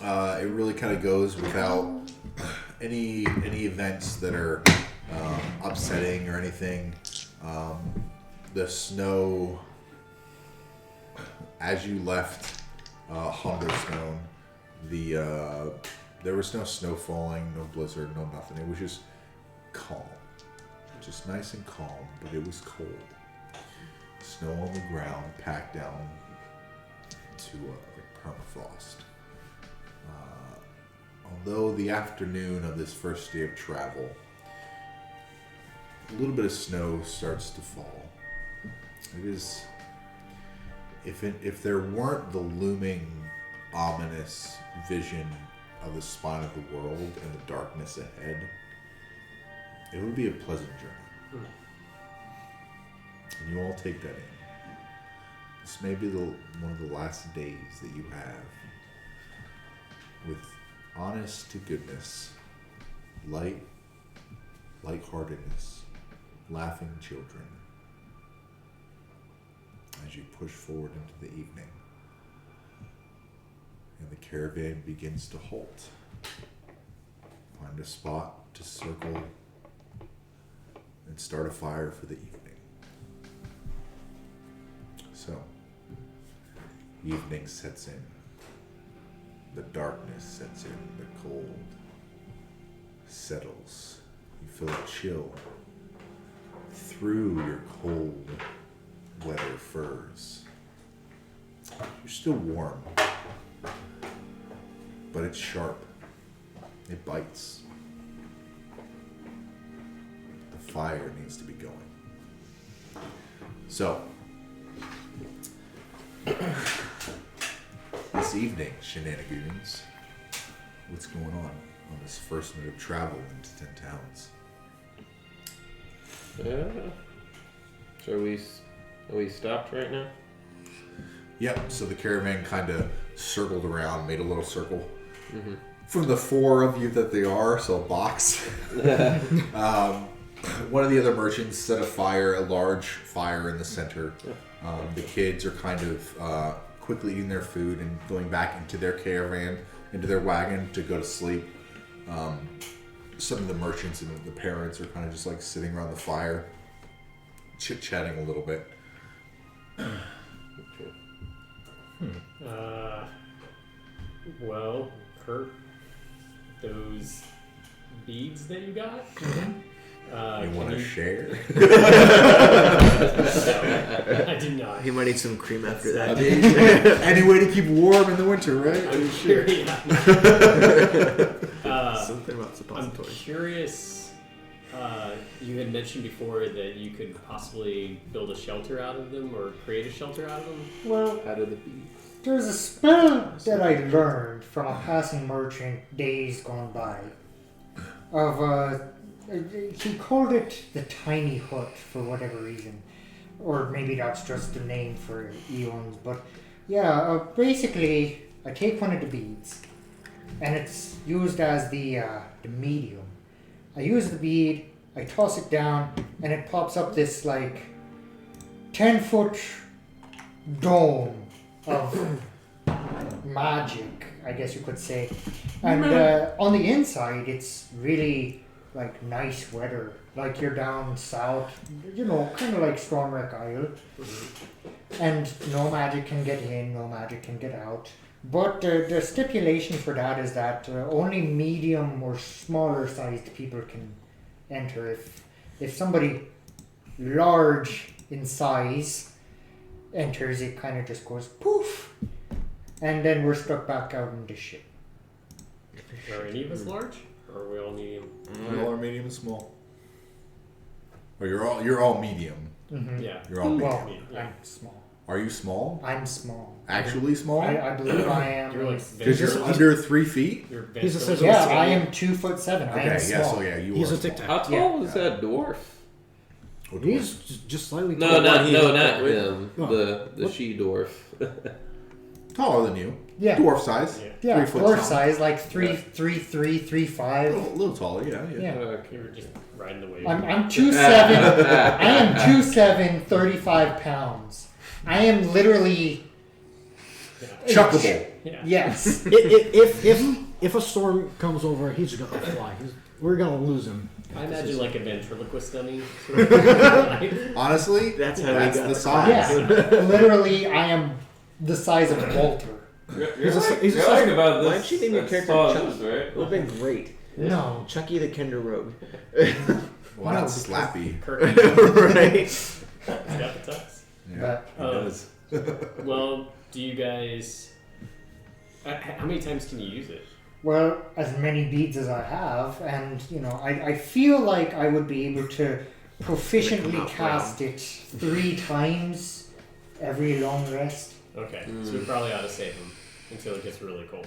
it really kind of goes without any events that are upsetting or anything. The snow, as you left Hundlestone, there was no snow falling, no blizzard, no nothing. It was just calm, just nice and calm, but it was cold. Snow on the ground, packed down to like permafrost. Although the afternoon of this first day of travel, a little bit of snow starts to fall. It is, if there weren't the looming, ominous vision of the spine of the world and the darkness ahead, it would be a pleasant journey. And you all take that in. This may be one of the last days that you have with honest to goodness, lightheartedness, laughing children as you push forward into the evening. And the caravan begins to halt. Find a spot to circle and start a fire for the evening. So, evening sets in. The darkness sets in. The cold settles. You feel a chill through your cold, weather furs. You're still warm, but it's sharp. It bites. The fire needs to be going. So, this evening, Shenanigoons, what's going on this first minute of travel into 10 towns? So are we stopped right now? Yep, so the caravan kind of circled around, made a little circle. Mm-hmm. From the 4 of you that they are, so a box. One of the other merchants set a large fire in the center. The kids are kind of quickly eating their food and going back into their caravan, into their wagon to go to sleep. Some of the merchants and the parents are kind of just like sitting around the fire, chit-chatting a little bit. Well, Kurt, those beads that you got? You want to share? I do not. He might need some cream after that. Any way to keep warm in the winter, right? I'm sure. Something about I'm suppository. curious. You had mentioned before that you could possibly build a shelter out of them or create a shelter out of them. Well, Out of the beads. there's a spell that I learned from a passing merchant days gone by. He called it the tiny hut for whatever reason. Or maybe that's just the name for eons. But yeah, basically, I take one of the beads, and it's used as the medium. I use the bead, I toss it down, and it pops up this like 10-foot dome of magic, I guess you could say. And on the inside, it's really like nice weather. Like you're down south, kind of like Stormwreck Isle. And no magic can get in, no magic can get out. But the stipulation for that is that only medium or smaller sized people can enter. If somebody large in size enters, it kind of just goes poof. And then we're stuck back out in the ship. Are any of us large? Or are we all medium? You all are medium and small. Or you're all medium. Mm-hmm. Yeah. You're all medium. Well, Yeah. I'm small. Are you small? I'm small. Actually small? I believe I am. You're like Because you're under 3 feet? You're He's a ventriloquist. scissor. Yeah, I am 2'7". I Okay, am yeah, small. so yeah, you He's are a small. tic How tac. tall is that dwarf? Oh, He's dwarf. just slightly No, taller. not he- him. Oh. The she dwarf. Taller than you. Yeah. Dwarf size. Yeah. Yeah, 3 foot dwarf tall. size, like 3'3", A 3'5". little taller, yeah. Yeah. You were just riding the wave. I'm 2'7". I am 2'7", 35 pounds. I am literally Chuckable. Yeah. yes. If a storm comes over, he's gonna fly. We're gonna lose him. I imagine like a ventriloquist dummy. Sort of. Honestly, That's how we that's got the the size. Yeah, literally, I am the size of Walter. He's a You're size- like about this. Why don't you name your that character tall Chuck? as this, right? It would have been great. No. Chucky the Kinder Rogue. Why not Slappy? Kirk, Right. he's got the tux. Yeah, But, he does. Well, do you guys? How many times can you use it? Well, as many beads as I have, and I feel like I would be able to proficiently out cast it 3 times every long rest. Okay, so we probably ought to save him until it gets really cold.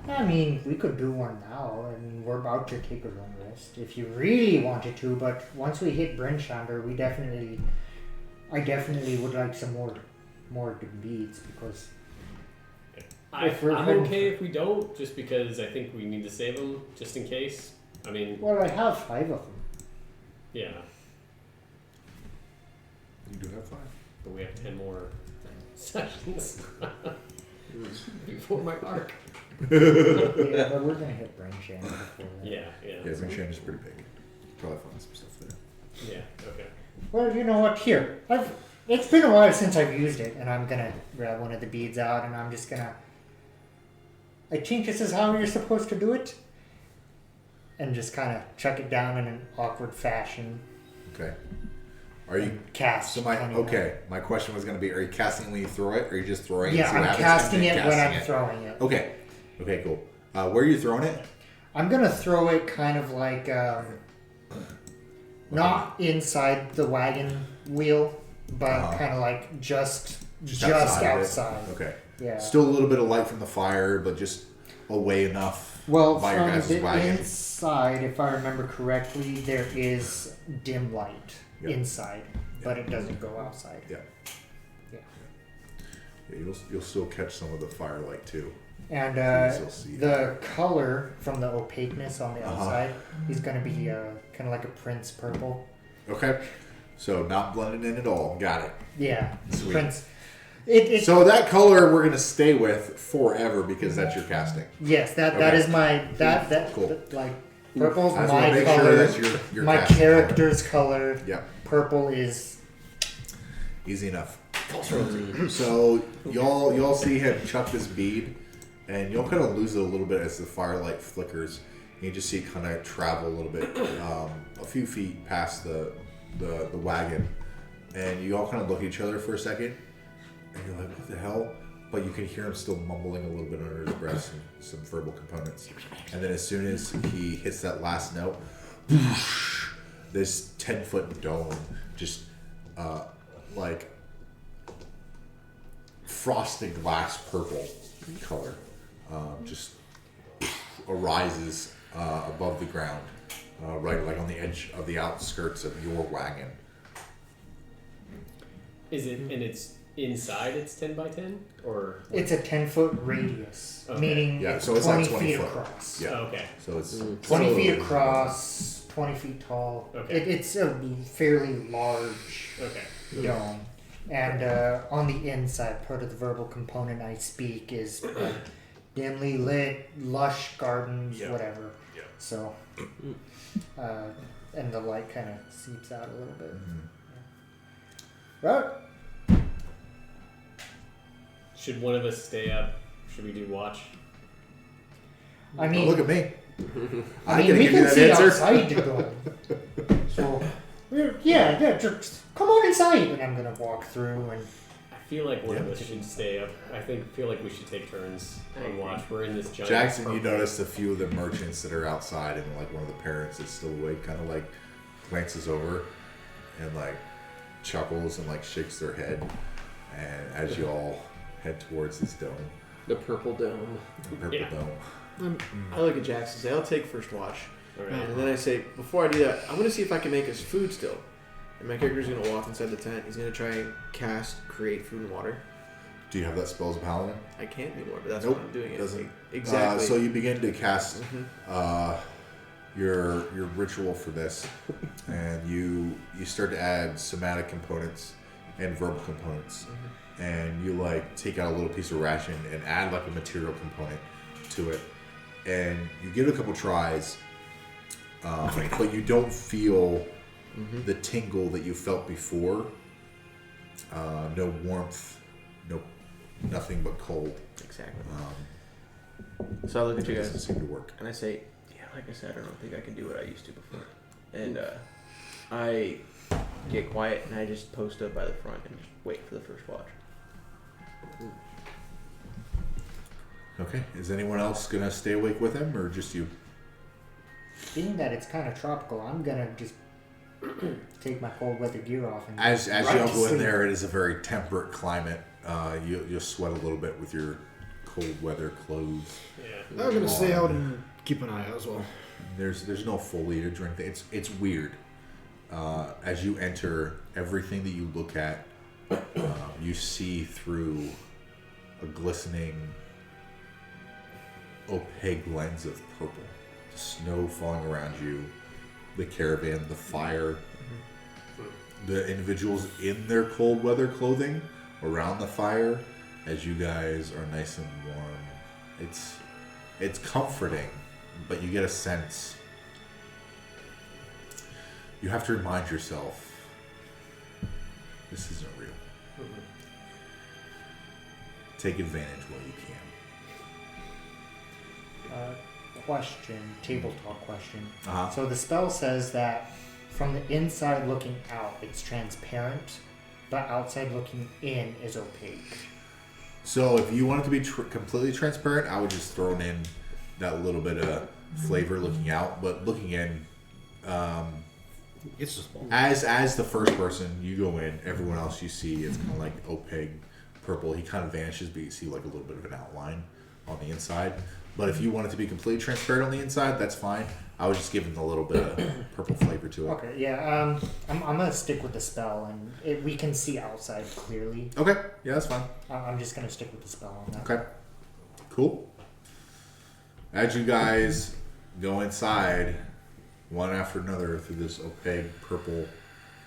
I mean, we could do one now. I mean, we're about to take a long rest if you really wanted to. But once we hit Bryn Shander, I definitely would like some more beads because I'm okay if we don't, just because I think we need to save him just in case. I mean, well, I have 5 of them. yeah, You do have 5. but we have 10 more sessions before my arc. Yeah, but we're gonna hit Bryn Shander before that. Yeah. Yeah, Bryn Shander's pretty big. Probably find some stuff there. Yeah. Okay. Well, you know what? Here, it's been a while since I've used it, and I'm gonna grab one of the beads out, and I'm just gonna. I think this is how you're supposed to do it. and just kind of chuck it down in an awkward fashion. Okay. Are you Cast? So my question was going to be: are you casting it when you throw it, or are you just throwing it? Yeah, so you I'm have casting it when casting I'm throwing it. Okay. Okay. Cool. Where are you throwing it? I'm gonna throw it kind of like not inside the wagon wheel, but kind of like just outside. Okay. Yeah. Still a little bit of light from the fire, but just away enough. Well, by your from guys' the wagon. inside, if I remember correctly, there is dim light Yep. inside, but it doesn't go outside. Yeah. Yeah. Yeah, you'll still catch some of the firelight too. And You'll see the color from the opaqueness on the outside is going to be kind of like a Prince purple. Okay. So not blended in at all. Got it. Yeah, Sweet. Prince. It So that color we're gonna stay with forever because that's your casting. yes, that Okay. is my that Cool. that, like purple's I just wanna my make color. sure that's your my casting character's color. Color. Yeah. Purple is Easy enough. So y'all see him chuck this bead, and you'll kind of lose it a little bit as the firelight flickers. You just see it kind of travel a little bit, a few feet past the wagon, and you all kind of look at each other for a second, and you're like, "What the hell?" But you can hear him still mumbling a little bit under his breath, some verbal components. And then as soon as he hits that last note, this 10-foot dome just like frosted glass purple color just arises above the ground, right like on the edge of the outskirts of your wagon. Is it, and it's inside, it's 10 by 10? Or? it's a 10-foot radius, Okay. meaning Yeah, it's so it's 20 like 20 feet foot. across. Yeah. Oh, okay. So it's 20 feet across, 20 feet tall. Okay. It's a fairly large Okay. dome. And on the inside, part of the verbal component I speak is dimly lit, lush gardens, Yeah. whatever. Yeah. So, and the light kind of seeps out a little bit. Right? Should one of us stay up? Should we do watch? I Oh, mean, look at me. I I mean, can we give you can that see answer. outside the dome. So, yeah, just come on inside. And I'm going to walk through and... I feel like one of Yeah. us should stay up. I feel like we should take turns on watch. We're in this giant. Jackson, you purple- notice a few of the merchants that are outside, and like one of the parents that's still awake kind of like glances over and like chuckles and like shakes their head. And as you all head towards this dome, The purple dome. the purple Yeah. dome. I look at Jackson and say, I'll take first watch. All right. And then I say, before I do that, I'm going to see if I can make us food still. And my character's going to walk inside the tent. He's going to try and create food and water. Do you have that spell as a paladin? I can't anymore, but that's Nope, why I'm doing it. doesn't. Exactly. So you begin to cast your ritual for this, and you start to add somatic components and verbal components, and you like take out a little piece of ration and add like a material component to it, and you give it a couple tries, but you don't feel the tingle that you felt before. No warmth, nothing but cold. Exactly. So I look at It you doesn't guys seem to work. and I say, yeah, like I said, I don't think I can do what I used to before. And I get quiet and I just post up by the front and just wait for the first watch. Okay. Is anyone else gonna stay awake with him, or just you? Being that it's kind of tropical, I'm going to just take my cold weather gear off and As right you all to go in sleep. there, it is a very temperate climate. You'll sweat a little bit with your cold weather clothes. Yeah. I'm gonna stay out and keep an eye out as well. There's no foliage or anything. It's weird. As you enter, everything that you look at, you see through a glistening, opaque lens of purple. The snow falling around you, the caravan, the fire, the individuals in their cold weather clothing around the fire as you guys are nice and warm. It's comforting, but you get a sense. You have to remind yourself, this isn't real. Take advantage while you can. table talk question. Uh-huh. So the spell says that from the inside looking out, it's transparent, but outside looking in is opaque. So if you want it to be completely transparent, I would just throw in that little bit of flavor looking out, but looking in, It's just ball. as the first person, you go in, everyone else you see, it's kind of like opaque purple. He kind of vanishes, but you see like a little bit of an outline on the inside. But if you want it to be completely transparent on the inside, that's fine. I was just giving a little bit of purple flavor to it. Okay, yeah. I'm gonna stick with the spell, and we can see outside clearly. Okay, yeah, that's fine. I'm just gonna stick with the spell on that. Okay, cool. As you guys go inside, one after another, through this opaque, purple,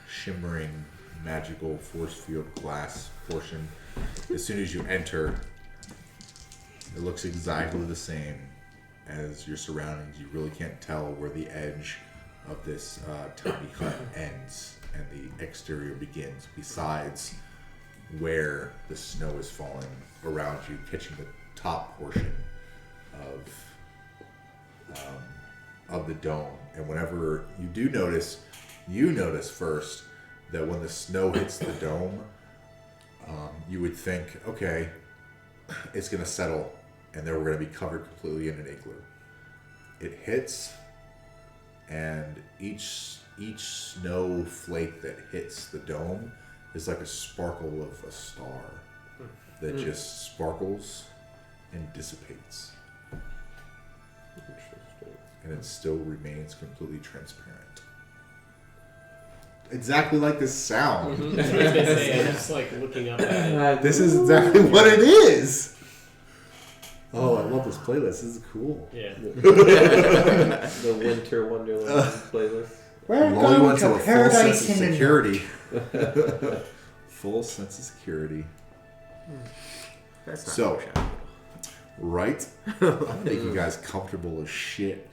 shimmering, magical force field glass portion, as soon as you enter, it looks exactly the same as your surroundings. You really can't tell where the edge of this tiny hut ends and the exterior begins, besides where the snow is falling around you, catching the top portion of the dome. And whenever you do notice, you notice first that when the snow hits the dome, you would think, okay, it's going to settle and then we're going to be covered completely in an igloo. It hits, and each snowflake that hits the dome is like a sparkle of a star that just sparkles and dissipates. And it still remains completely transparent. Exactly like this sound. I was gonna say, I'm just like looking up at it. This is exactly what it is. Oh, I love this playlist. This is cool. Yeah. The Winter Wonderland playlist. We're Rolly going went to to a full paradise sense of in the security. Full sense of security. That's not So- foreshadowing. Right? I'm gonna make you guys comfortable as shit.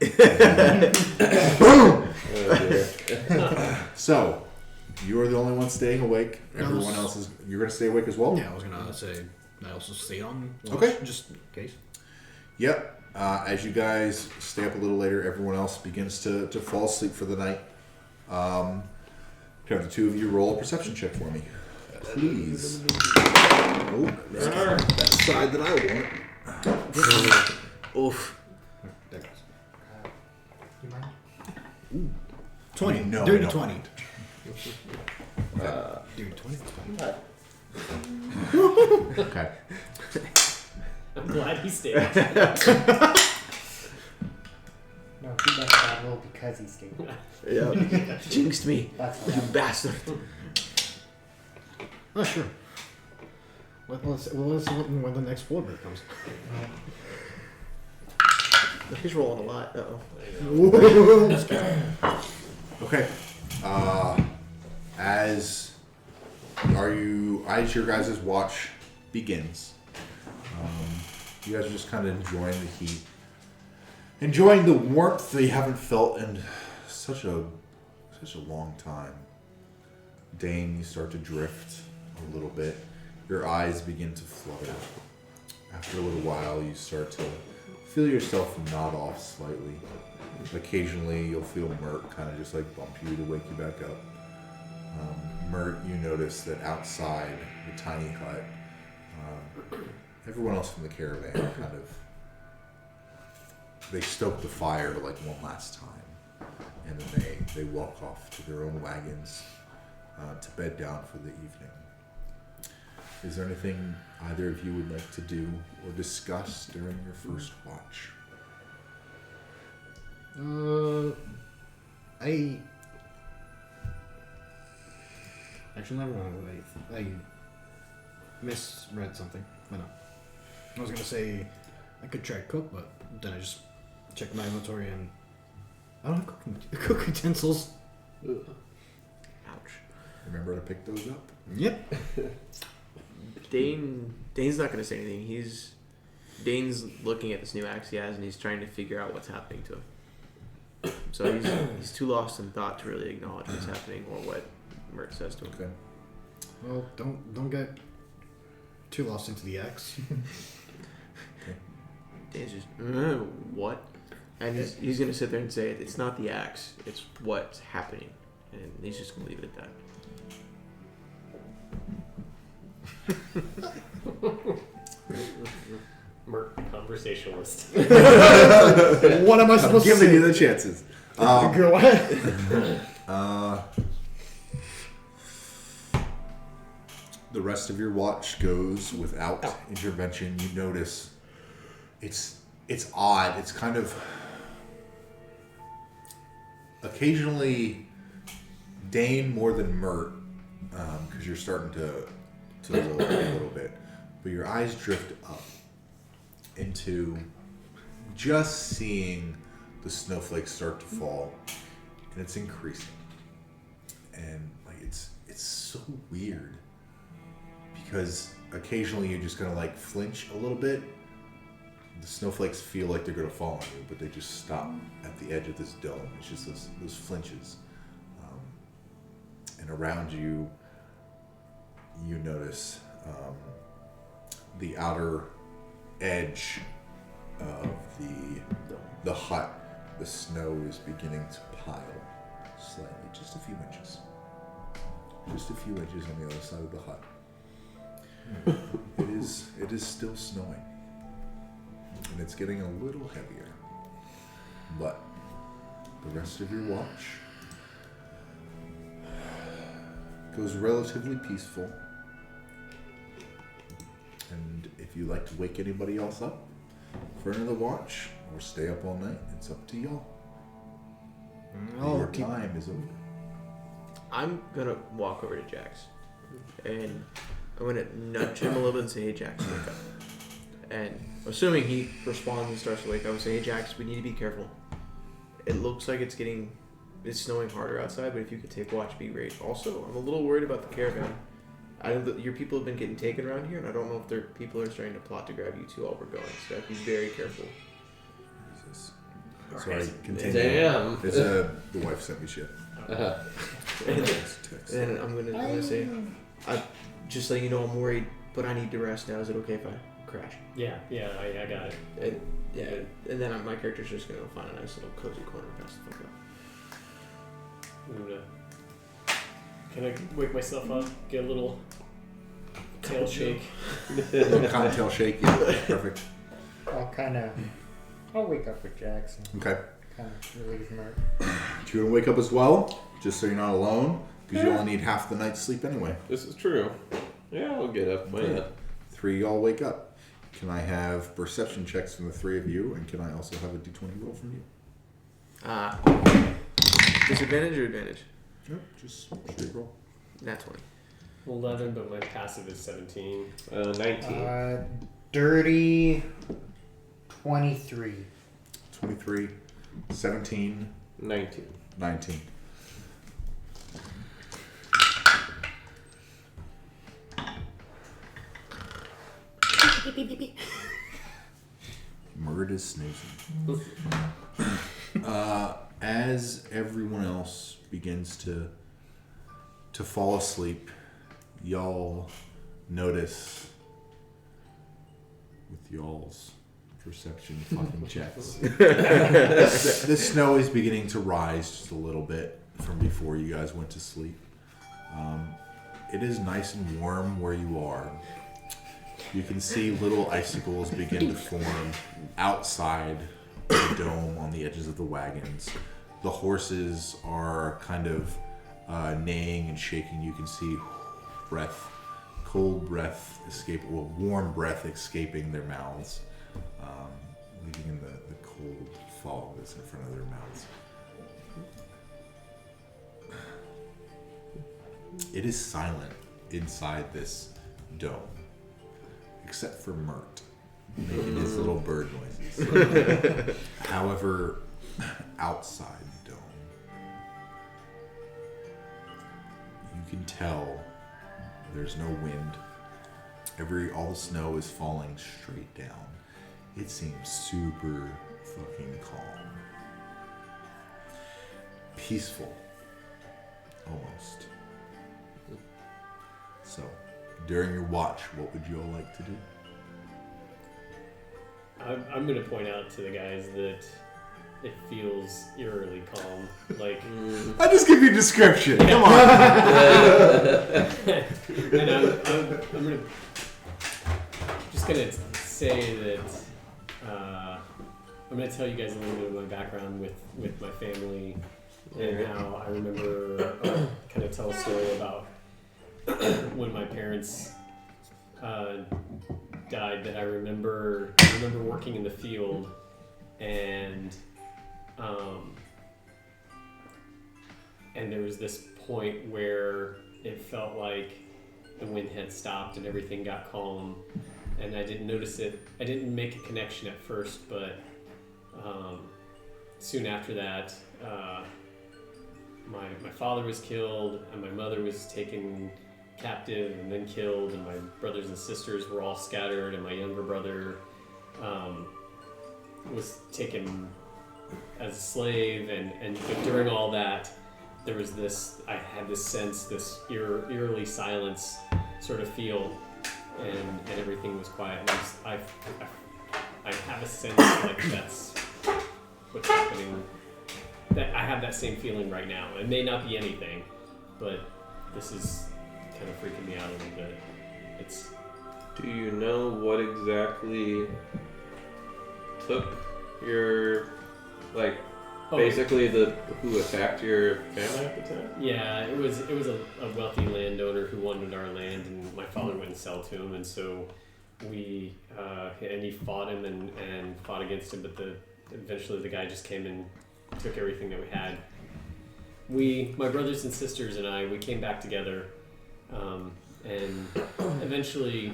Oh dear. So, you are the only one staying awake. Everyone else is. You're gonna stay awake as well? Yeah, I was gonna say I also stayed on. Watch, Okay. just in case. Yep. As you guys stay up a little later, everyone else begins to fall asleep for the night. Have the two of you roll a perception check for me, please. Oh, that side that I want. Oof. There goes. You mind? 20. No, Dirty no. 20. Dirty 20. Okay. I'm glad he stayed. No, he got that roll because he stayed. Yeah. Jinxed me. That's You what bastard. Oh, sure. Let's see when the next warbird comes. He's rolling a lot. Okay. As your guys' watch begins, you guys are just kind of enjoying the heat, enjoying the warmth that you haven't felt in such a long time. Dane, you start to drift a little bit. Your eyes begin to flutter. After a little while, you start to feel yourself nod off slightly. Occasionally, you'll feel Mert kind of just like bump you to wake you back up. Mert, you notice that outside the tiny hut, everyone else from the caravan kind of, they stoke the fire like one last time, and then they walk off to their own wagons to bed down for the evening. Is there anything either of you would like to do or discuss during your first watch? Actually, never mind. I misread something. I know. I was gonna say I could try to cook, but then I just checked my inventory and I don't have cooking utensils. Ouch. Remember to pick those up? Yep. Dane's not gonna say anything. Dane's looking at this new axe he has, and he's trying to figure out what's happening to him. So he's too lost in thought to really acknowledge what's happening or what Mert says to him. Okay. Well, don't get too lost into the axe. Dane's just what? And he's going to sit there and say, it's not the axe, it's what's happening. And he's just going to leave it at that. Merc conversationalist. What am I I'm supposed to giving say? you the chances. Go ahead. The rest of your watch goes without intervention. You notice it's odd. It's kind of occasionally Dane more than Mert, because you're starting to roll a little bit, but your eyes drift up into just seeing the snowflakes start to fall, and it's increasing, and like it's so weird because occasionally you're just gonna like flinch a little bit. The snowflakes feel like they're gonna fall on you, but they just stop at the edge of this dome. It's just those flinches, and around you, you notice the outer edge of the hut. The snow is beginning to pile slightly, just a few inches. Just a few inches on the other side of the hut. It is still snowing. And it's getting a little heavier. But the rest of your watch goes relatively peaceful. And if you like to wake anybody else up for another watch or stay up all night, it's up to y'all. Your time is over. I'm going to walk over to Jax. And I'm going to nudge him a little bit and say, hey, Jax, wake up. And assuming he responds and starts to wake up, I would say, hey, Jax, we need to be careful. It looks like it's snowing harder outside, but if you could take watch, be great. Also, I'm a little worried about the caravan. I know that your people have been getting taken around here, and I don't know if people are starting to plot to grab you two while we're going, so be very careful. Jesus. Sorry, continue. Damn. It's the wife sent me shit. And I'm gonna say, just so you know, I'm worried, but I need to rest now. Is it okay if I crash? Yeah, I got it. And then my character's just gonna find a nice little cozy corner and pass the fuck up. Can I wake myself up? Get a little tail shake. A little cottontail shake, yeah, perfect. I'll wake up with Jackson. Okay. Kind of relieve Mert. Do you want to wake up as well? Just so you're not alone? Because you only need half the night's sleep anyway. This is true. Yeah, I'll get up. Why not? 3 y'all wake up. Can I have perception checks from the 3 of you? And can I also have a d20 roll from you? Disadvantage or advantage? Yep, just straight roll. Nat 20. 11, but my passive is 17. 19. Dirty 23. 23, 17, 19. 19. Murd is snoozing. As everyone else begins to fall asleep, y'all notice with y'all's perception fucking checks. The snow is beginning to rise just a little bit from before you guys went to sleep. It is nice and warm where you are. You can see little icicles begin to form outside the dome on the edges of the wagons. The horses are kind of neighing and shaking. You can see cold breath warm breath escaping their mouths, leaving in the cold fog that's in front of their mouths. It is silent inside this dome, except for Mert making his little bird noises. However, outside the dome, you can tell there's no wind. All the snow is falling straight down. It seems super fucking calm. Peaceful. Almost. So, during your watch, what would you all like to do? I'm going to point out to the guys that it feels eerily calm. Like I just give you a description. Come on. and I'm just gonna say that I'm gonna tell you guys a little bit of my background with my family and how I remember kind of tell a story about when my parents died. That I remember working in the field and there was this point where it felt like the wind had stopped and everything got calm, and I didn't notice it. I didn't make a connection at first, but soon after that, my father was killed and my mother was taken captive and then killed, and my brothers and sisters were all scattered, and my younger brother was taken as a slave, and but during all that there was I had this sense, this eerily silence sort of feel, and everything was quiet. And I have a sense like that's what's happening, that I have that same feeling right now. It may not be anything, but this is kind of freaking me out a little bit. Do you know what exactly took your, like, basically who attacked your family at the time? Yeah, it was a wealthy landowner who wanted our land, and my father wouldn't sell to him, and so we and he fought him and fought against him, but eventually the guy just came and took everything that we had. My brothers and sisters and I, we came back together, and eventually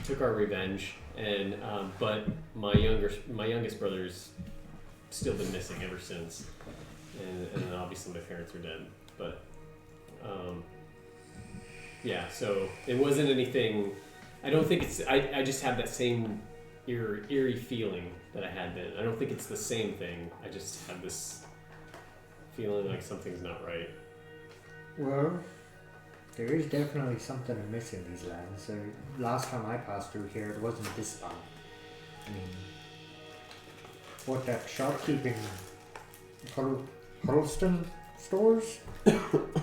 took our revenge. And but my youngest brother's still been missing ever since, and then obviously my parents are dead. But yeah, so it wasn't anything. I don't think it's. I just have that same eerie feeling that I had then. I don't think it's the same thing. I just have this feeling like something's not right. Well, there is definitely something amiss in these lands. Last time I passed through here, it wasn't this bad. I mean, what, that shopkeeping Hundlestone stores?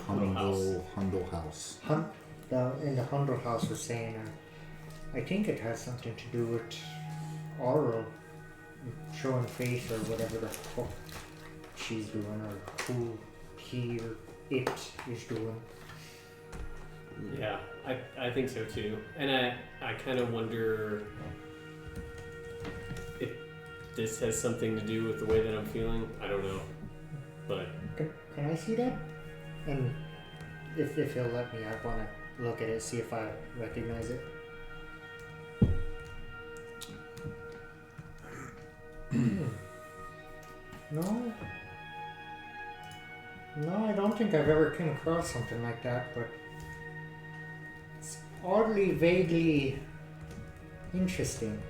Hundle House. In the Hundle House was saying, I think it has something to do with Aura showing face or whatever the fuck she's doing, or who he or it is doing. Yeah, I think so too. And I kind of wonder if this has something to do with the way that I'm feeling. I don't know. But can I see that? And if he'll let me, I want to look at it, see if I recognize it. No, I don't think I've ever come across something like that, but it's oddly, vaguely interesting.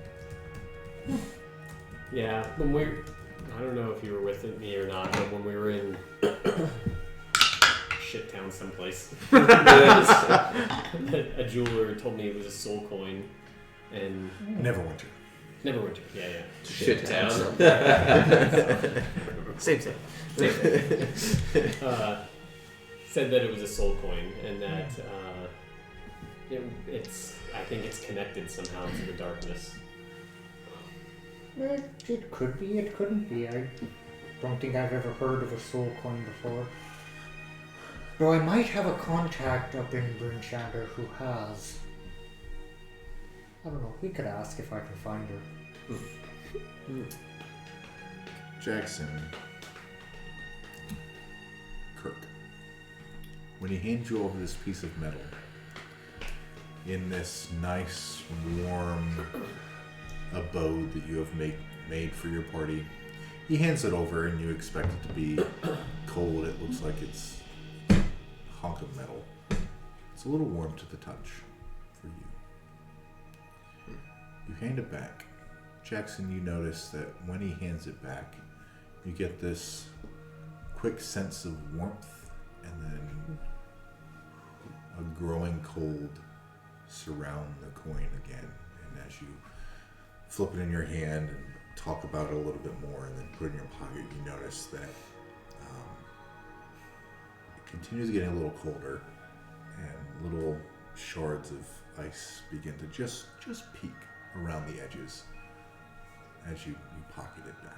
yeah, I don't know if you were with me or not, but when we were in shit town someplace, a jeweler told me it was a soul coin, and Neverwinter. Yeah. Shit town. Same. Said that it was a soul coin, and that I think it's connected somehow to the darkness. It could be, it couldn't be. I don't think I've ever heard of a soul coin before. Though I might have a contact up in Bryn Shander who has. I don't know, we could ask if I can find her. Jackson. Kirk. When he hands you over this piece of metal, in this nice, warm abode that you have made for your party, he hands it over and you expect it to be cold. It looks like it's a hunk of metal. It's a little warm to the touch for you. You hand it back. Jackson, you notice that when he hands it back, you get this quick sense of warmth and then a growing cold surround the coin again. And as you flip it in your hand and talk about it a little bit more and then put it in your pocket, you notice that it continues getting a little colder and little shards of ice begin to just peek around the edges as you pocket it back.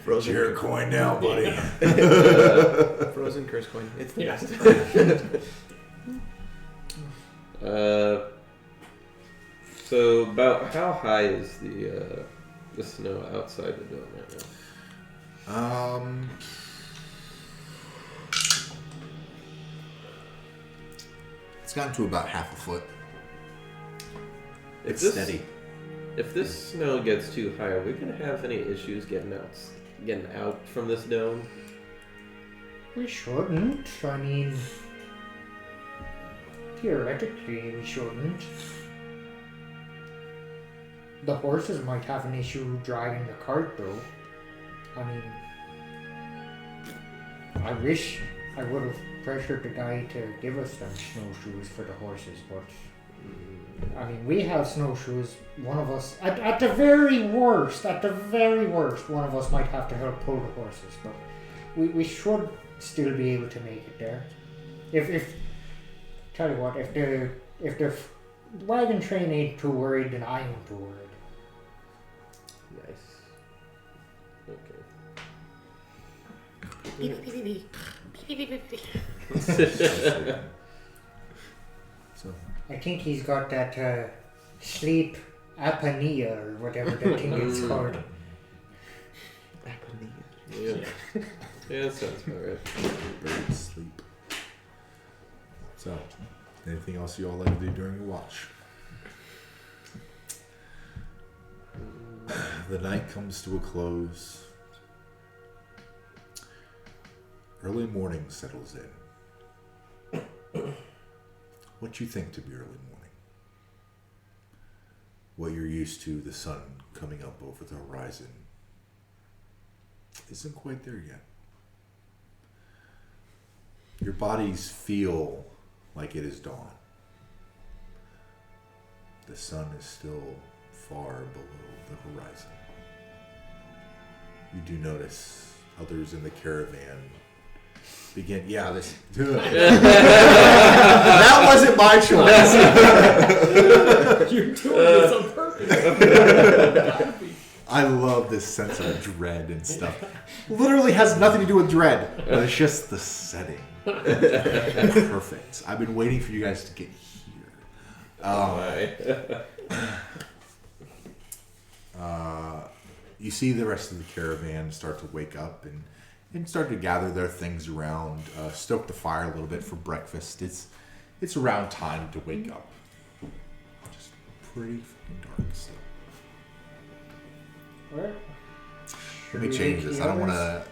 Frozen Your coin now, buddy. Frozen curse coin. It's the Yeah. best. So about how high is the snow outside the dome right now? It's gotten to about half a foot. If It's this- steady. If this snow gets too high, are we gonna have any issues getting out from this dome? We shouldn't. I mean, theoretically, we shouldn't. The horses might have an issue driving the cart, though. I mean, I wish I would have pressured the guy to give us them snowshoes for the horses, but I mean, we have snowshoes. One of us, at the very worst, one of us might have to help pull the horses, but we should still be able to make it there. If tell you what, if the wagon train ain't too worried, then I ain't too worried. Nice. Okay. So I think he's got that sleep apnea or whatever that thing is called. Yeah. Yeah, that sounds about right. birds sleep. So, anything else you all like to do during your watch? The night comes to a close. Early morning settles in. What you think to be early morning? What you're used to, the sun coming up over the horizon, isn't quite there yet. Your bodies feel like it is dawn. The sun is still far below the horizon. You do notice others in the caravan begin. Yeah, this. That wasn't my choice. You're doing this on purpose. I love this sense of dread and stuff. Literally has nothing to do with dread, but it's just the setting. Perfect. I've been waiting for you guys to get here. You see the rest of the caravan start to wake up and start to gather their things around, stoke the fire a little bit for breakfast. It's around time to wake up. Just pretty fucking dark still. Let me change this. I don't want to.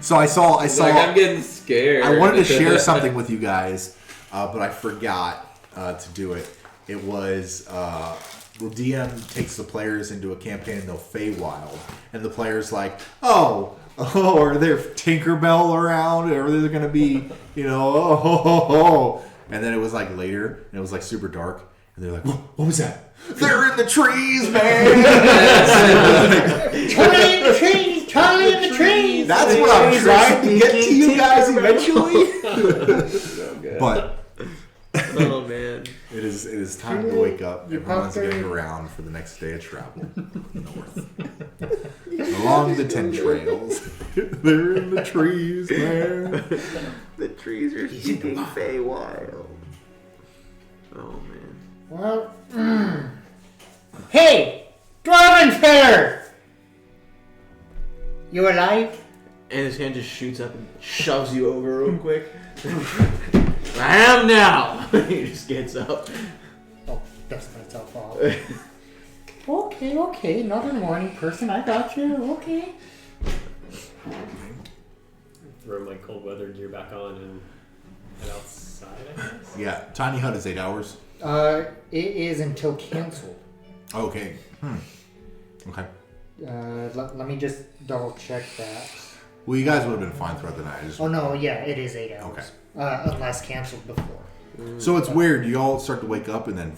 So I saw. Like, I'm getting scared. I wanted to share something with you guys, but I forgot to do it. It was the DM takes the players into a campaign and they'll Feywild, and the players like, oh, are there Tinkerbell around? Or are there going to be, and then it was like later, and it was like super dark, and they're like, what was that? They're in the trees, man. Charlie in the trees! Charlie in the trees! That's what I'm trying to get to you guys eventually. So good. But Oh man. it is time to wake up. You Everyone's popped getting her- around for the next day of travel north. Along the 10 trails. They're in the trees, man. The trees are speaking Feywild. Oh man. Well, Hey! Dwarven feller! You alive? And his hand just shoots up and shoves you over real quick. I am now! He just gets up. Oh, dust myself off. Okay, another morning person, I got you, okay. Throw my cold weather gear back on and head outside, I guess. Yeah, tiny hut is 8 hours. It is until canceled. Okay. Okay. Let me just double check that. Well, you guys would have been fine throughout the night. Oh no, yeah, it is 8 hours. Okay. Unless canceled before. So it's weird. You all start to wake up, and then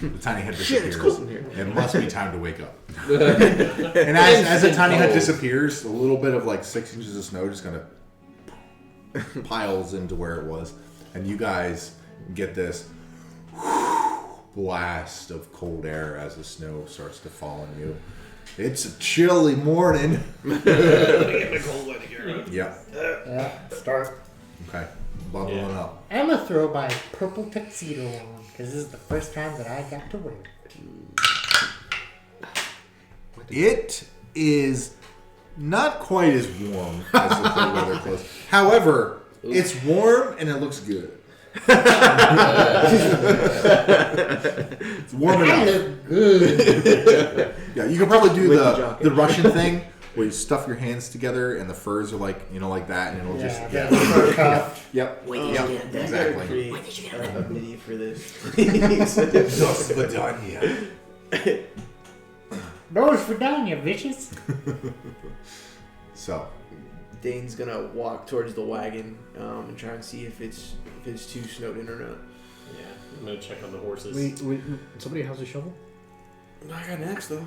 the tiny head Shit, disappears. it's cold in here. It must be time to wake up. And as the tiny head disappears, a little bit of like 6 inches of snow just kind of piles into where it was, and you guys get this blast of cold air as the snow starts to fall on you. It's a chilly morning. Yep. Yeah, start. Okay. Bundling up. I'm gonna throw my purple tuxedo on because this is the first time that I got to wear it. It is not quite as warm as the cold weather clothes. However, it's warm and it looks good. It's warm I enough. look good. Yeah, you can probably do With the jacket. Russian thing where you stuff your hands together and the furs are like, like that, and it'll just. Yeah, the fur cuff. Yep. Yep. Exactly. A midi for this. Doors for down, you bitches. So, Dane's gonna walk towards the wagon and try and see if it's too snowed in or not. Yeah, I'm gonna check on the horses. Wait, somebody has a shovel? I got an axe though.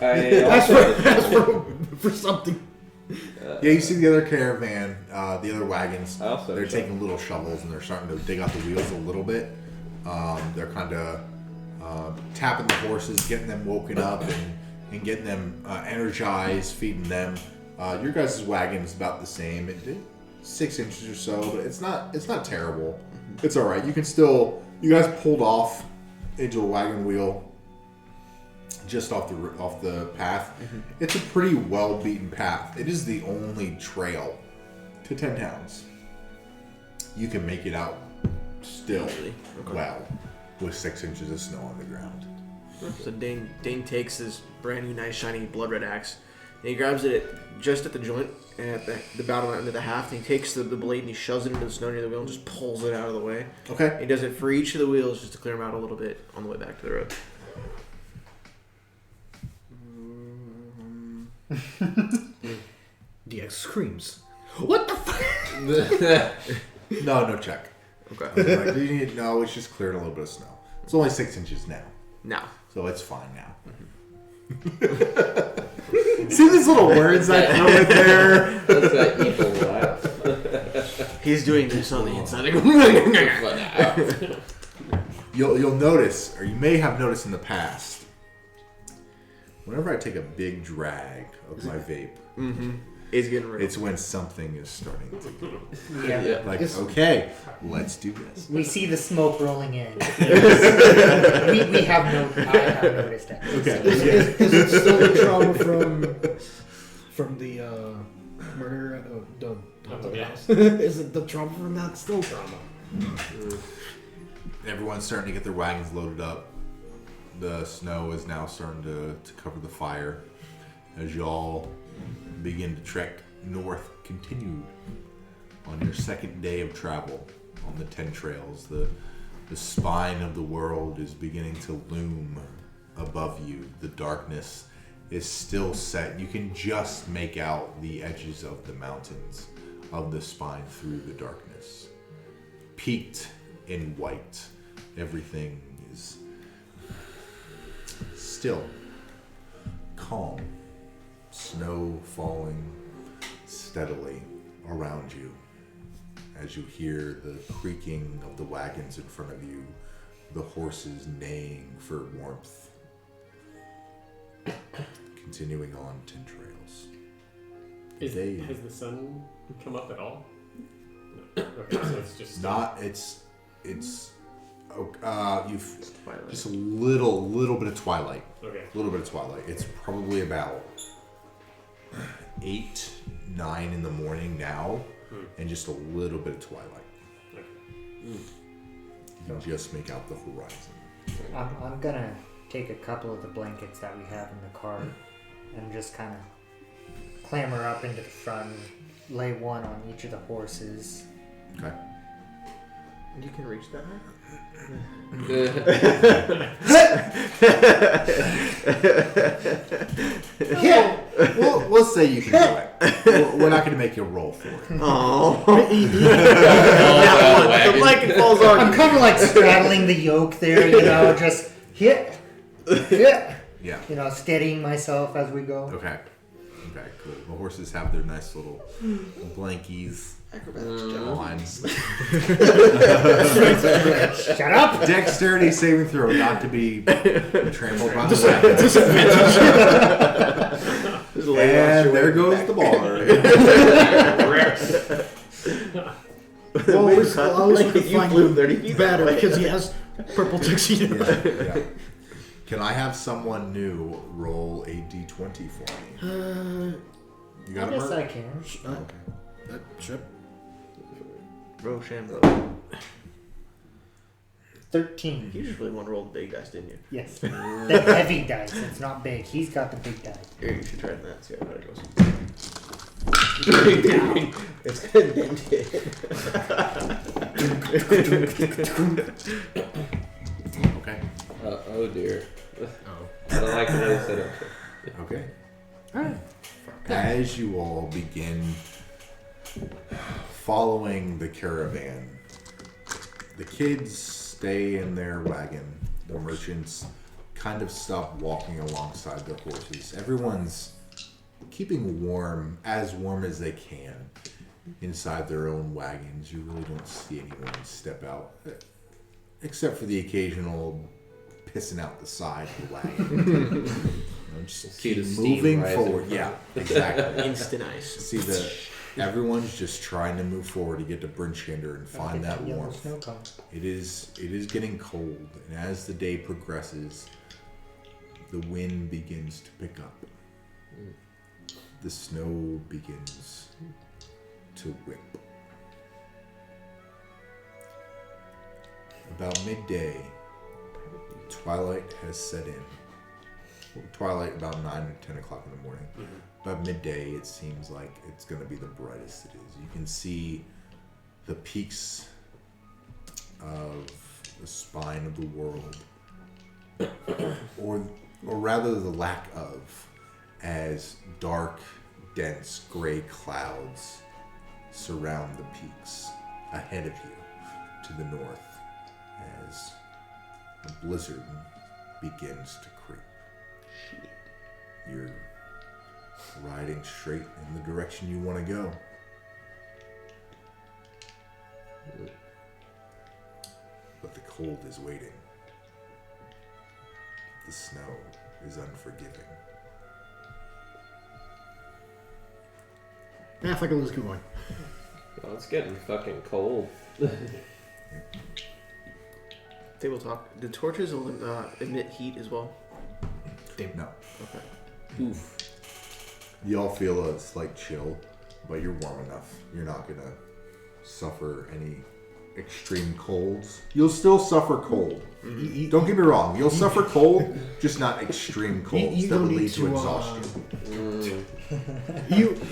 Ask for something. yeah, you see the other caravan, the other wagons. I also They're have taking little shovels and they're starting to dig out the wheels a little bit. They're kind of tapping the horses, getting them woken up and getting them energized, feeding them. Your guys' wagon is about the same. It 6 inches or so, but it's not terrible. It's all right. You guys pulled off into a wagon wheel just off the path. It's a pretty well beaten path. It is the only trail to 10 towns. You can make it out still well with 6 inches of snow on the ground. So Dane takes this brand new, nice, shiny blood red axe, and he grabs it just at the joint and at the bottom end of the haft. And he takes the blade and he shoves it into the snow near the wheel and just pulls it out of the way. Okay. He does it for each of the wheels just to clear them out a little bit on the way back to the road. The axe screams. What the fuck? No check. Okay. Like, no, it's just cleared a little bit of snow. It's only 6 inches now, Now. so it's fine now. See these little words I throw in there? That's that evil laugh. He's doing this on the inside. You'll notice, or you may have noticed in the past, whenever I take a big drag of my vape, He's getting real. it's when something is starting to go. Yeah. Like, okay, let's do this. We see the smoke rolling in. I have noticed it. Okay. Is it still the trauma from the murder at the yeah. house? Is it the trauma from that still trauma? Everyone's starting to get their wagons loaded up. The snow is now starting to cover the fire as y'all begin to trek north, continued on your second day of travel on the 10 trails. The spine of the world is beginning to loom above you. The darkness is still set. You can just make out the edges of the mountains of the spine through the darkness. Peaked in white. Everything is still, calm, snow falling steadily around you as you hear the creaking of the wagons in front of you, the horses neighing for warmth. Continuing on 10 trails. Has the sun come up at all? No. Okay, so it's just you've just a little bit of twilight. okay. A little bit of twilight. It's probably about 8, 9 in the morning now, and just a little bit of twilight. You can just make out the horizon. I'm gonna take a couple of the blankets that we have in the car and just kind of clamber up into the front and lay one on each of the horses. Okay. You can reach that high? Yeah. We'll let's say you can do it. We're not going to make you roll for it. Oh. The blanket falls on I'm you. kind of like straddling the yoke there, you know, just hit, Yeah. Steadying myself as we go. Okay, cool. The horses have their nice little blankies. Lines. Shut up! Dexterity saving throw, not to be trampled by the wagon. And there goes the bar. Always Like could you find flew 30 feet better that way. because he has purple tuxedo. Yeah. Can I have someone new roll a d20 for me? You got I it, guess Mark? I can. Sure. Roshan. 13. You just really want to roll the big dice, didn't you? Yes. The heavy dice. It's not big. He's got the big dice. Here, you should try that. See how it goes. It's gonna dent it. Okay. Oh dear. Oh. I don't like the way you said it. Okay. Alright. As you all begin following the caravan, the kids stay in their wagon. The merchants kind of stop walking alongside their horses. Everyone's keeping warm as they can inside their own wagons. You really don't see anyone step out, except for the occasional pissing out the side of the wagon. Just See the keep steam moving rising forward. from Yeah, exactly. Instant ice. See everyone's just trying to move forward to get to Bryn Shander and find that Yellow warmth. snow cone. It is getting cold, and as the day progresses, the wind begins to pick up. The snow begins to whip. About midday, twilight has set in. Well, twilight about 9 or 10 o'clock in the morning. About midday, it seems like it's going to be the brightest it is. You can see the peaks of the spine of the world, or rather the lack of, as dark, dense gray clouds surround the peaks ahead of you to the north as a blizzard begins to creep. You're riding straight in the direction you want to go. But the cold is waiting. The snow is unforgiving. Yeah, if I could lose good one. Well, it's getting fucking cold. Table talk. Do torches emit heat as well? No. Okay. Oof. Y'all feel a slight chill, but you're warm enough. You're not gonna suffer any extreme colds. You'll still suffer cold. Don't get me wrong. You'll suffer cold, just not extreme colds you that don't will lead need to to, exhaustion.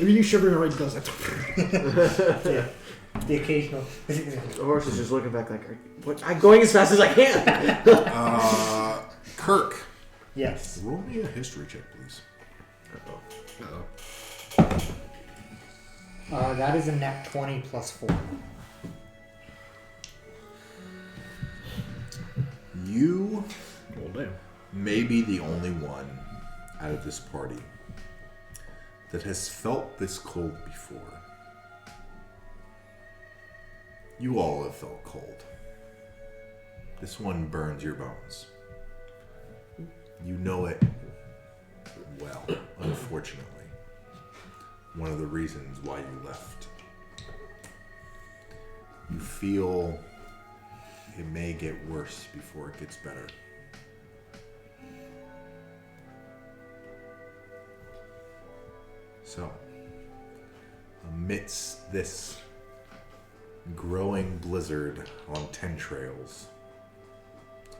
You shivering already does it. Yeah. The occasional. The horse is just looking back like, what? I'm going as fast as I can. Kirk, Yes. roll me a history check, please. That is a nat 20 plus 4. You Oh, damn. may be the only one out of this party that has felt this cold before. You all have felt cold. This one burns your bones. You know it well, unfortunately. One of the reasons why you left. You feel it may get worse before it gets better. So, amidst this growing blizzard on 10 trails,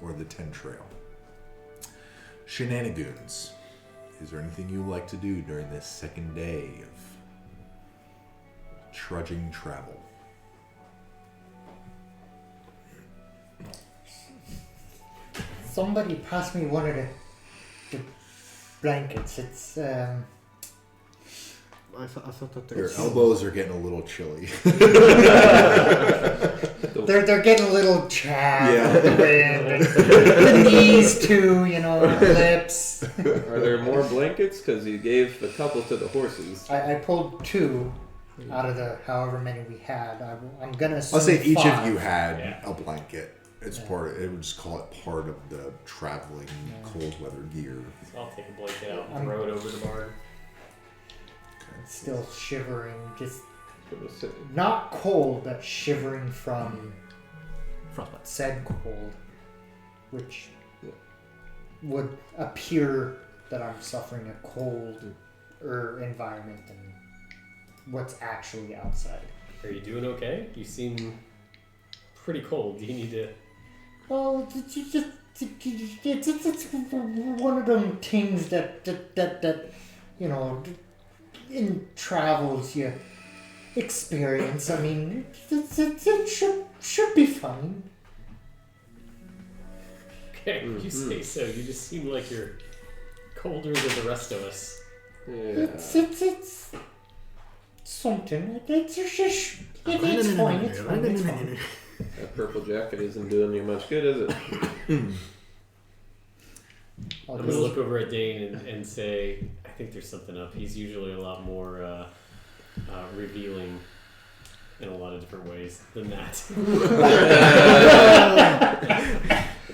or the 10 trail, Shenanigoons, is there anything you like to do during this second day of trudging travel? Somebody pass me one of the blankets. It's I thought that there Your was elbows are getting a little chilly. They're getting a little chapped Yeah. with the wind. The knees too, you know, the lips. Are there more blankets? Because you gave a couple to the horses. I pulled 2 out of the however many we had. I'm gonna assume Let's say each 5. of you had Yeah. a blanket. It's part of, it would just call it part of the traveling cold weather gear. So I'll take a blanket out and throw it over the barn. Still shivering, just For the city. not cold, but shivering from frostbite. said cold, which would appear that I'm suffering a colder environment than what's actually outside. Are you doing okay? You seem pretty cold. Do you need to... Oh, it's one of them things that you know, in travels you experience. I mean, it should be fine. Okay, you say so. You just seem like you're colder than the rest of us. Yeah. It's something. It's just it's fine. It's fine. It's fine. That purple jacket isn't doing you much good, is it? I'll I'm gonna just- look over at Dane and say, I think there's something up. He's usually a lot more revealing in a lot of different ways than that.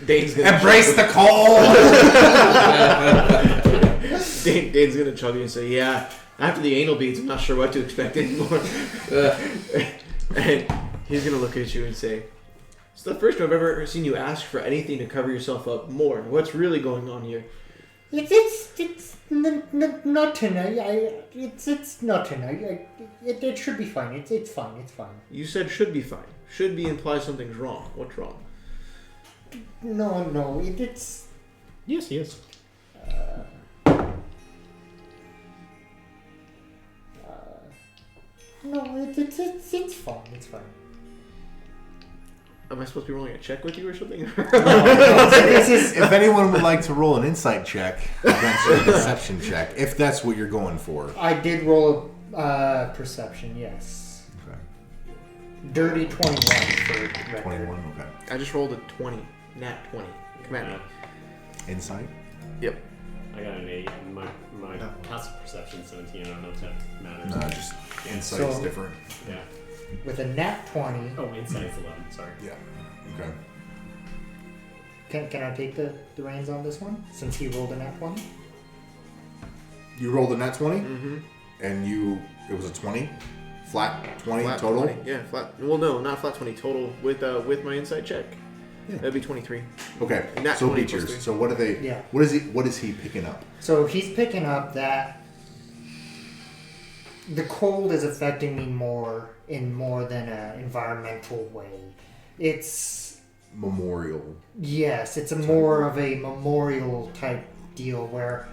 Dane's gonna Embrace the cold! Dane's gonna chug you and say, "Yeah, after the anal beads, I'm not sure what to expect anymore." And he's gonna look at you and say, "It's the first time I've ever seen you ask for anything to cover yourself up more. What's really going on here?" It's not tonight. It's not tonight. It should be fine. It's fine. It's fine. You said should be fine. Should be implies something's wrong. What's wrong? No. It's Yes, he is. no. It's fine. It's fine. Am I supposed to be rolling a check with you or something? This is If anyone would like to roll an insight check against your deception check, if that's what you're going for. I did roll a perception. Yes. Okay. Dirty 21 for record. 21, okay. I just rolled a 20. Nat 20. Come at me. Insight? Yep. I got an 8, and my passive perception 17. I don't know if that matters. No, just insight's So- different. Yeah. With a nat 20, Oh, insight's 11. Sorry. Yeah. Okay. can I take the reins on this one since he rolled a nat 20? You rolled a nat 20, Mm-hmm. and it was a 20? Flat 20 Flat total? 20. Yeah, flat. Well, no, not flat 20 total with my insight check. Yeah. That'd be 23. Okay. Nat So 20 beat plus yours. 3. So what are they? Yeah. What is he picking up? So he's picking up that the cold is affecting me in more than an environmental way. It's Memorial. yes, it's more of a memorial type deal where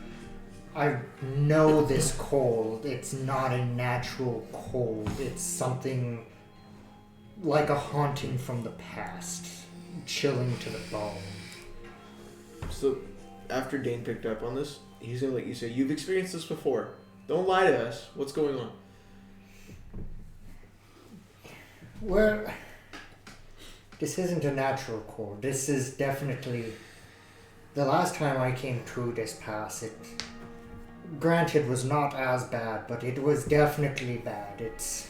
I know this cold. It's not a natural cold. It's something like a haunting from the past, chilling to the bone. So, after Dane picked up on this, he's gonna let you say, "You've experienced this before. Don't lie to us. What's going on?" Well, this isn't a natural cold. This is definitely the last time I came through this pass. It, granted, was not as bad, but it was definitely bad. It's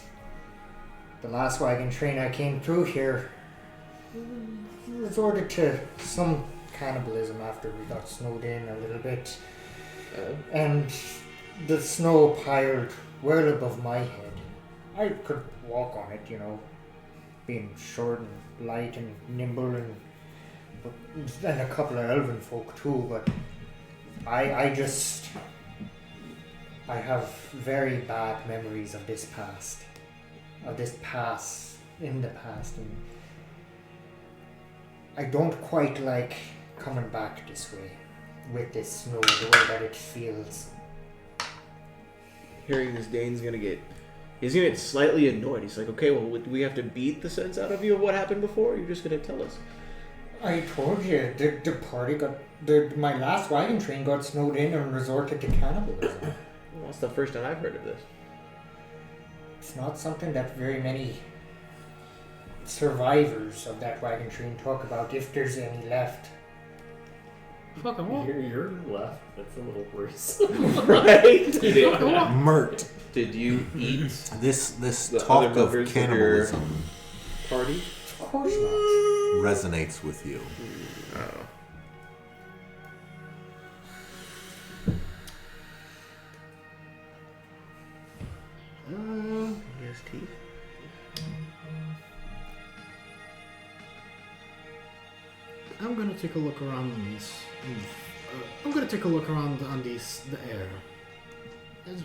the last wagon train I came through here resorted to some cannibalism after we got snowed in a little bit, and the snow piled well above my head. I could walk on it, you know, being short and light and nimble and a couple of elven folk too, but I have very bad memories of this past, in the past, and I don't quite like coming back this way with this snow, the way that it feels. Hearing this, Dane's gonna get slightly annoyed. He's like, "Okay, well, do we have to beat the sense out of you of what happened before? Or you're just gonna tell us?" I told you, the party my last wagon train got snowed in and resorted to cannibalism. Well, that's the first time I've heard of this. It's not something that very many survivors of that wagon train talk about, if there's any left. Fucking what? You're left. That's a little worse. Right? Mert. Did you eat This The talk other of members of cannibalism party? Of course not. resonates with you. Oh. Yes, teeth. I'm gonna take a look around these. I'm gonna take a look around on the air. As,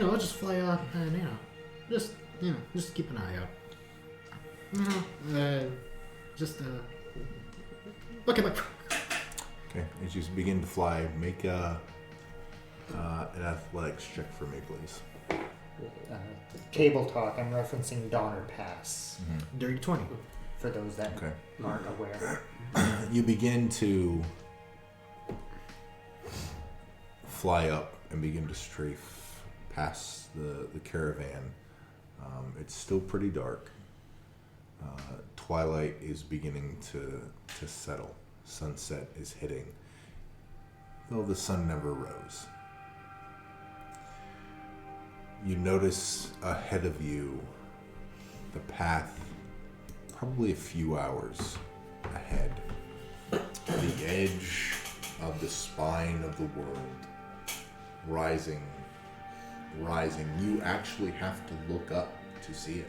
I'll just fly up and just keep an eye out. Look at my. Okay, as you begin to fly, make an athletics check for me, please. Table talk, I'm referencing Donner Pass, Dirty 20. for those that Okay. aren't aware. You begin to fly up and begin to strafe past the caravan. It's still pretty dark. Twilight is beginning to settle. Sunset is hitting, though the sun never rose. You notice ahead of you the path, probably a few hours ahead, the edge of the spine of the world, rising. You actually have to look up to see it.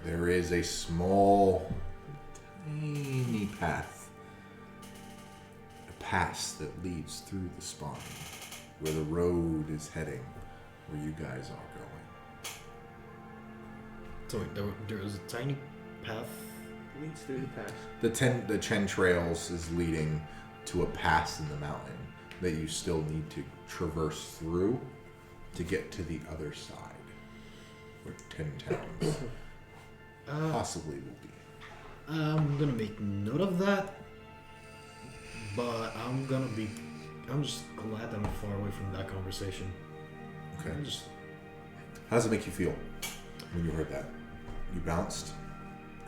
There is a small, tiny path, a pass that leads through the spine, where the road is heading, where you guys are going. So wait, there is a tiny path. Leads through the pass. The Chen Trails is leading to a pass in the mountain that you still need to traverse through to get to the other side, where 10 towns possibly will be. I'm gonna make note of that, but I'm just glad I'm far away from that conversation. Okay. I'm just How does it make you feel when you heard that? You bounced,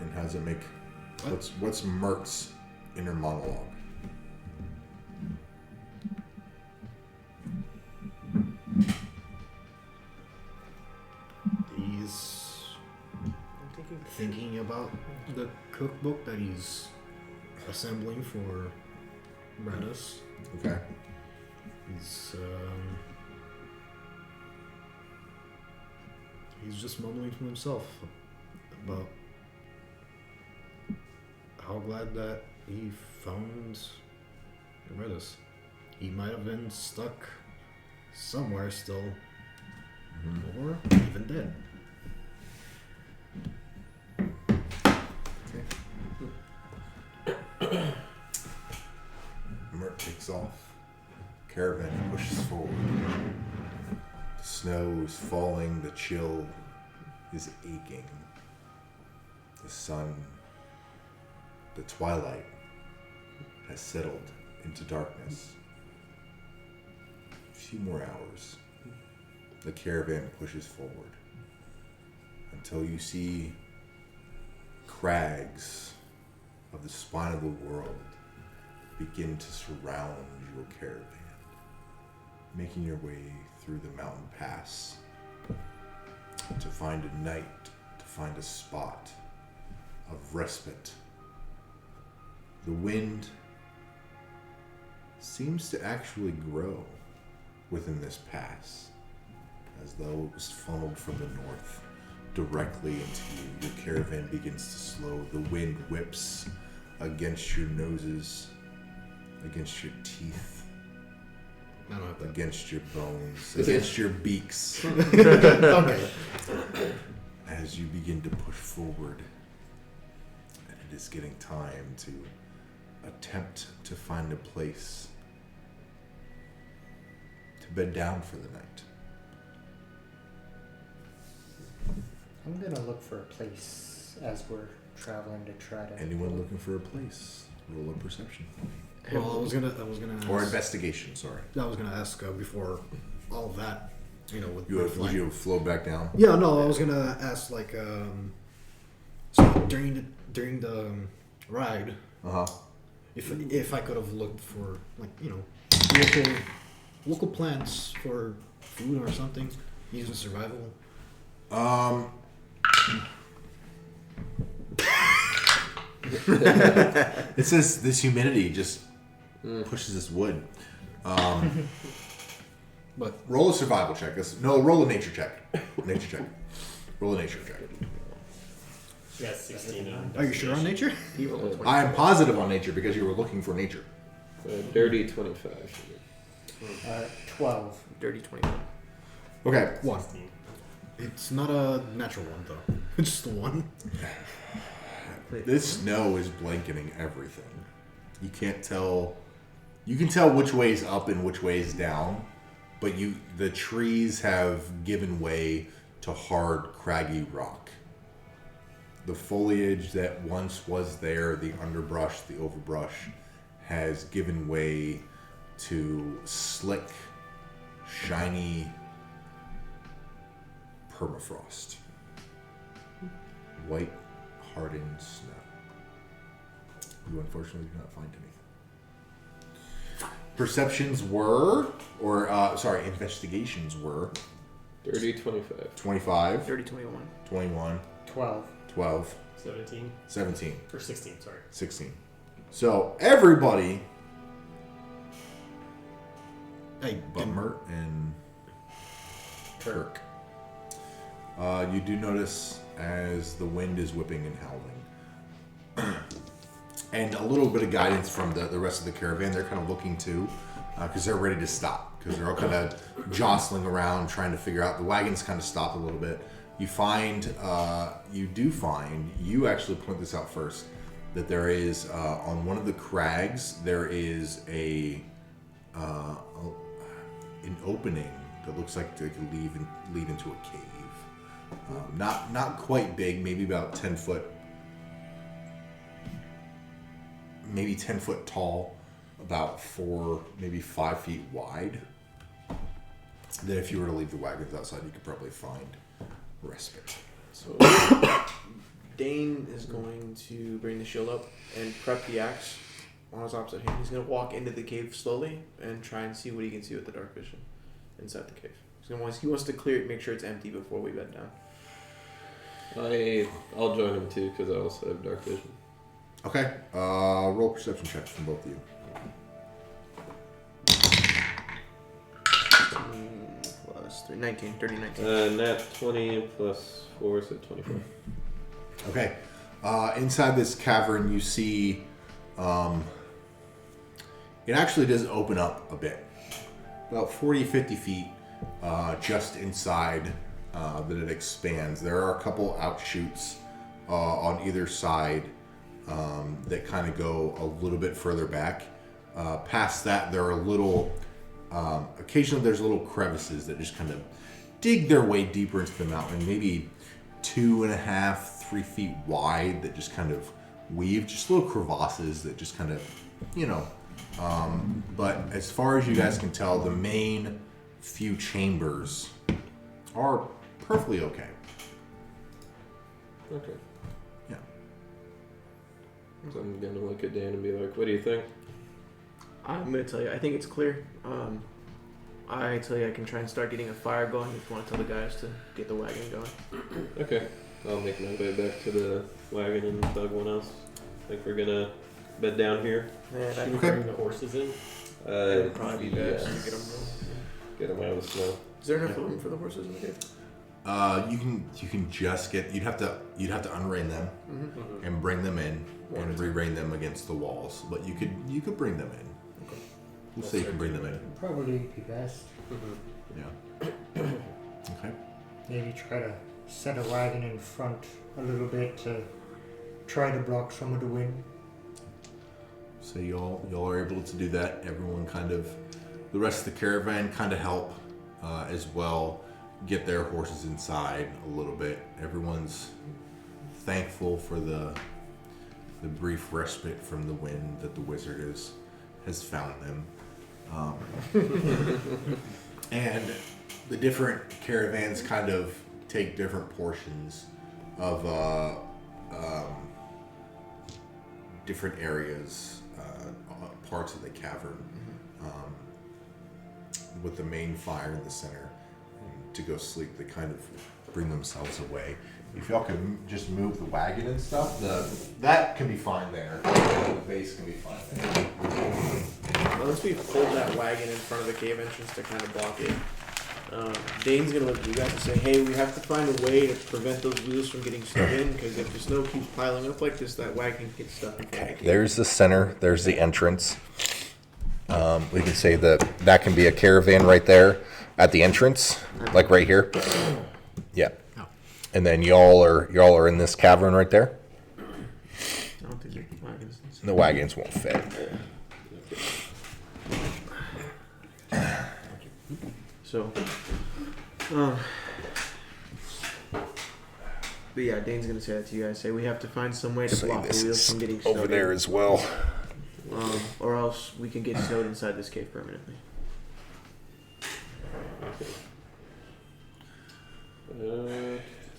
and how does it make? What's Mert's inner monologue? He's thinking about the cookbook that he's assembling for Branus. Okay. He's just mumbling to himself about how glad that he found Branus. He might have been stuck somewhere still, or even dead. Mert takes off. Caravan pushes forward. The snow is falling. The chill is aching. The sun, the twilight, has settled into darkness. A few more hours. The caravan pushes forward until you see crags of the spine of the world begin to surround your caravan, making your way through the mountain pass to find a night, to find a spot of respite. The wind seems to actually grow within this pass, as though it was funneled from the north directly into you. Your caravan begins to slow. The wind whips against your noses, against your teeth, I don't have that. against your bones, against your beaks, Okay. as you begin to push forward. And it is getting time to attempt to find a place to bed down for the night. I'm gonna look for a place as we're traveling to try to. Anyone looking for a place? Roll a perception. Well, I was gonna Or ask, investigation, sorry. I was gonna ask before all of that. with Would flying. you float back down? Yeah, no, I was gonna ask so during the ride, if I could have looked for local plants for food or something, using survival. It says this humidity just pushes this wood. But roll a survival check. Roll a nature check. Roll a nature check. You got 16 on. are you sure on nature? I am positive on nature because you were looking for nature. Dirty 25. 12. Dirty 21. Okay. 1. It's not a natural one though. It's just a 1. This snow is blanketing everything. You can't tell. You can tell which way is up and which way is down, but the trees have given way to hard, craggy rock. The foliage that once was there, the underbrush, the overbrush, has given way to slick, shiny permafrost. White, hardened snow. You unfortunately do not find anything. Perceptions were, investigations were Dirty 25. 25, Dirty 21. 21, 12. 12, 17 17, or 16. Sorry. 16. So everybody, Hey, but Mert and Kirk, you do notice as the wind is whipping and howling, and a little bit of guidance from the rest of the caravan. They're kind of looking too, because they're ready to stop, because they're all kind of jostling around trying to figure out. The wagons kind of stop a little bit. You actually point this out first, that there is on one of the crags there is an opening that looks like it could lead into a cave. Not quite big, maybe about 10 foot, maybe 10 foot tall, about 4, maybe 5 feet wide. That if you were to leave the wagons outside, you could probably find respite. So Dane is going to bring the shield up and prep the axe on his opposite hand. He's going to walk into the cave slowly and try and see what he can see with the dark vision inside the cave. He wants to clear it, make sure it's empty before we bed down. I'll join him too because I also have dark vision. Okay. Roll perception checks from both of you. Plus 3, 19, dirty 19. Nat 20 plus 4, so 24. Okay. Inside this cavern, you see it actually does open up a bit. About 40, 50 feet just inside that it expands. There are a couple outshoots on either side that kind of go a little bit further back. Past that, there are occasionally there's little crevices that just kind of dig their way deeper into the mountain, maybe 2.5, 3 feet wide, that just kind of weave, just little crevasses that just kind of, but as far as you guys can tell, the main few chambers are perfectly okay. Okay. Yeah. So I'm gonna look at Dan and be like, "What do you think?" I'm going to tell you, I think it's clear. I tell you I can try and start getting a fire going if you want to tell the guys to get the wagon going. Okay. I'll make my way back to the wagon and tell everyone else. Think we're gonna bed down here. And Should we Okay. bring the horses in? It'd probably be best to yes. get them going. Get them out of the snow. Is there enough room for the horses in the cave? You can just get. You'd have to unrein them Mm-hmm. and bring them in and re-rein them against the walls. But you could bring them in. Okay. We'll say you can bring them in. Probably be best. Yeah. Okay. Maybe try to set a wagon in front a little bit to try to block some of the wind. So y'all are able to do that. Everyone the rest of the caravan kind of help as well, get their horses inside a little bit. Everyone's thankful for the brief respite from the wind that the wizard has found them. And the different caravans kind of take different portions of different areas, parts of the cavern, with the main fire in the center. And to go sleep, they kind of bring themselves away. If y'all could just move the wagon and stuff, that can be fine there. The base can be fine there. Once we pulled that wagon in front of the cave entrance to kind of block it, Dane's gonna look at you guys and say, "Hey, we have to find a way to prevent those wheels from getting stuck in, because if the snow keeps piling up like this, that wagon gets stuck in front of the cave." There's the center. There's the entrance. We can say that can be a caravan right there at the entrance, like right here. Yeah. And then y'all are in this cavern right there. I don't think the wagons. The wagons won't fit. So, but yeah, Dane's gonna say that to you guys. Say we have to find some way to Say block the this wheels is from getting snowed over there in, as well. or else we can get snowed inside this cave permanently.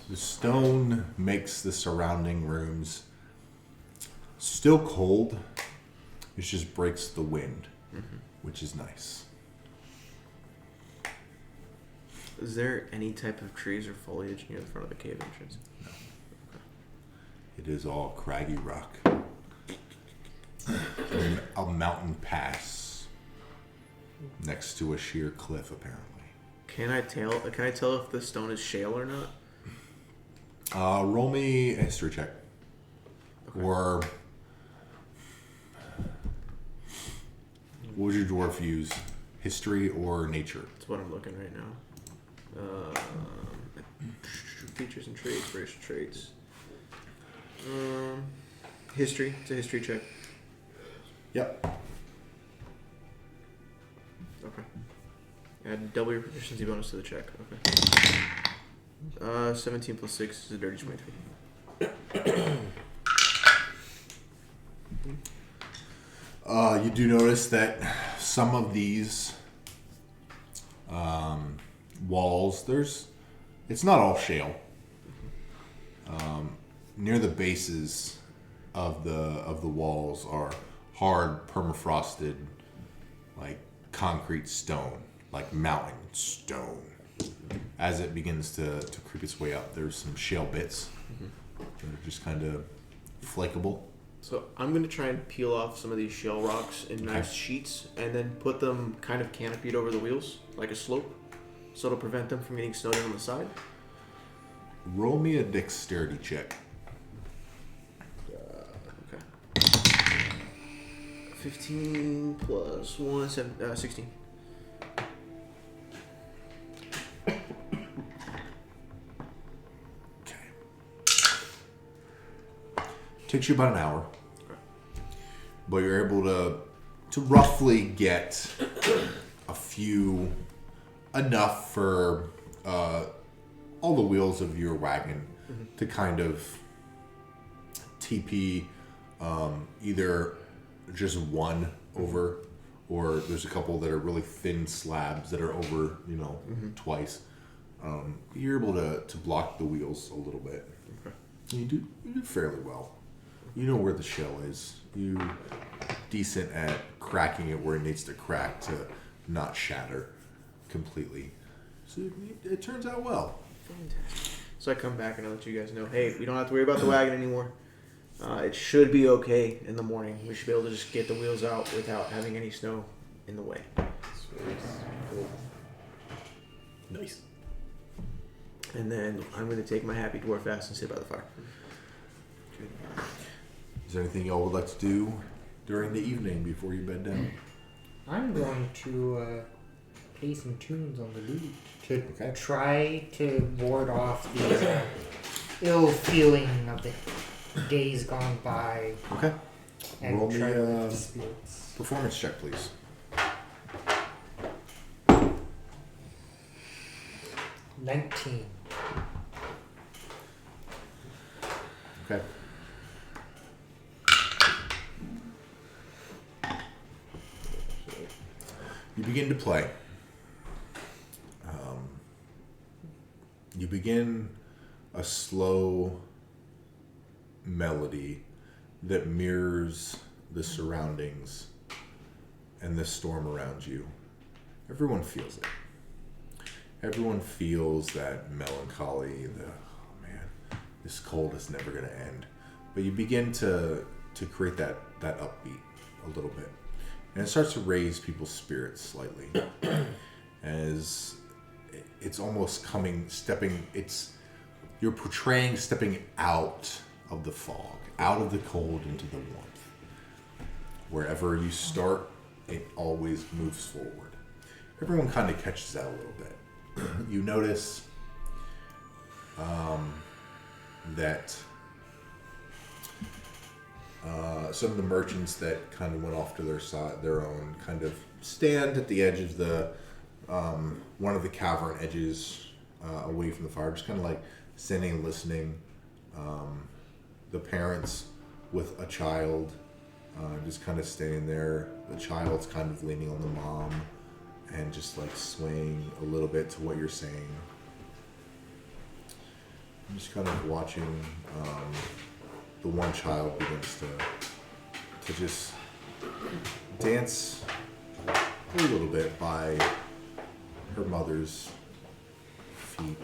The stone makes the surrounding rooms still cold. It just breaks the wind, which is nice. Is there any type of trees or foliage near the front of the cave entrance? No. It is all craggy rock. A mountain pass next to a sheer cliff, apparently. Can I tell if the stone is shale or not? Roll me a history check. Okay. Or what would your dwarf use? History or nature? That's what I'm looking right now. Features and traits, racial traits. History. It's a history check. Yep. Okay. Add double your proficiency bonus to the check. Okay. 17 plus 6 is a dirty 23. You do notice that some of these walls, it's not all shale. Near the bases of the walls are hard permafrosted, like concrete stone, like mountain stone. As it begins to creep its way up, there's some shale bits that are just kind of flakeable. So I'm going to try and peel off some of these shell rocks in nice sheets and then put them kind of canopied over the wheels, like a slope, so it'll prevent them from getting snowed in on the side. Roll me a dexterity check. Okay. 15 plus 1, 16. Okay. Takes you about an hour, but you're able to roughly get enough for all the wheels of your wagon to kind of TP either just one over, or there's a couple that are really thin slabs that are over, twice. You're able to block the wheels a little bit. Okay. You do fairly well. You know where the shell is. You decent at cracking it where it needs to crack to not shatter completely. So it turns out well. Fantastic. So I come back and I let you guys know, hey, we don't have to worry about the wagon anymore. It should be okay in the morning. We should be able to just get the wheels out without having any snow in the way. Cool. Nice. And then I'm going to take my happy dwarf ass and sit by the fire. Is there anything y'all would like to do during the evening before you bed down? I'm going to play some tunes on the lute to Okay. try to ward off the ill feeling of the days gone by Okay. and Roll me try to a lift the spirits. performance check, please. 19. Okay. You begin to play. you begin a slow melody that mirrors the surroundings and the storm around you. Everyone feels it. Everyone feels that melancholy, oh man, this cold is never going to end. But you begin to create that upbeat a little bit. And it starts to raise people's spirits slightly. As it's almost you're portraying stepping out of the fog, out of the cold into the warmth. Wherever you start, it always moves forward. Everyone kind of catches that a little bit. You notice that some of the merchants that kind of went off to their own kind of stand at the edge of the one of the cavern edges away from the fire, just kind of like standing and listening. The parents with a child just kind of standing there. The child's kind of leaning on the mom and just like swaying a little bit to what you're saying. I'm just kind of watching the one child begins to just dance a little bit by her mother's feet.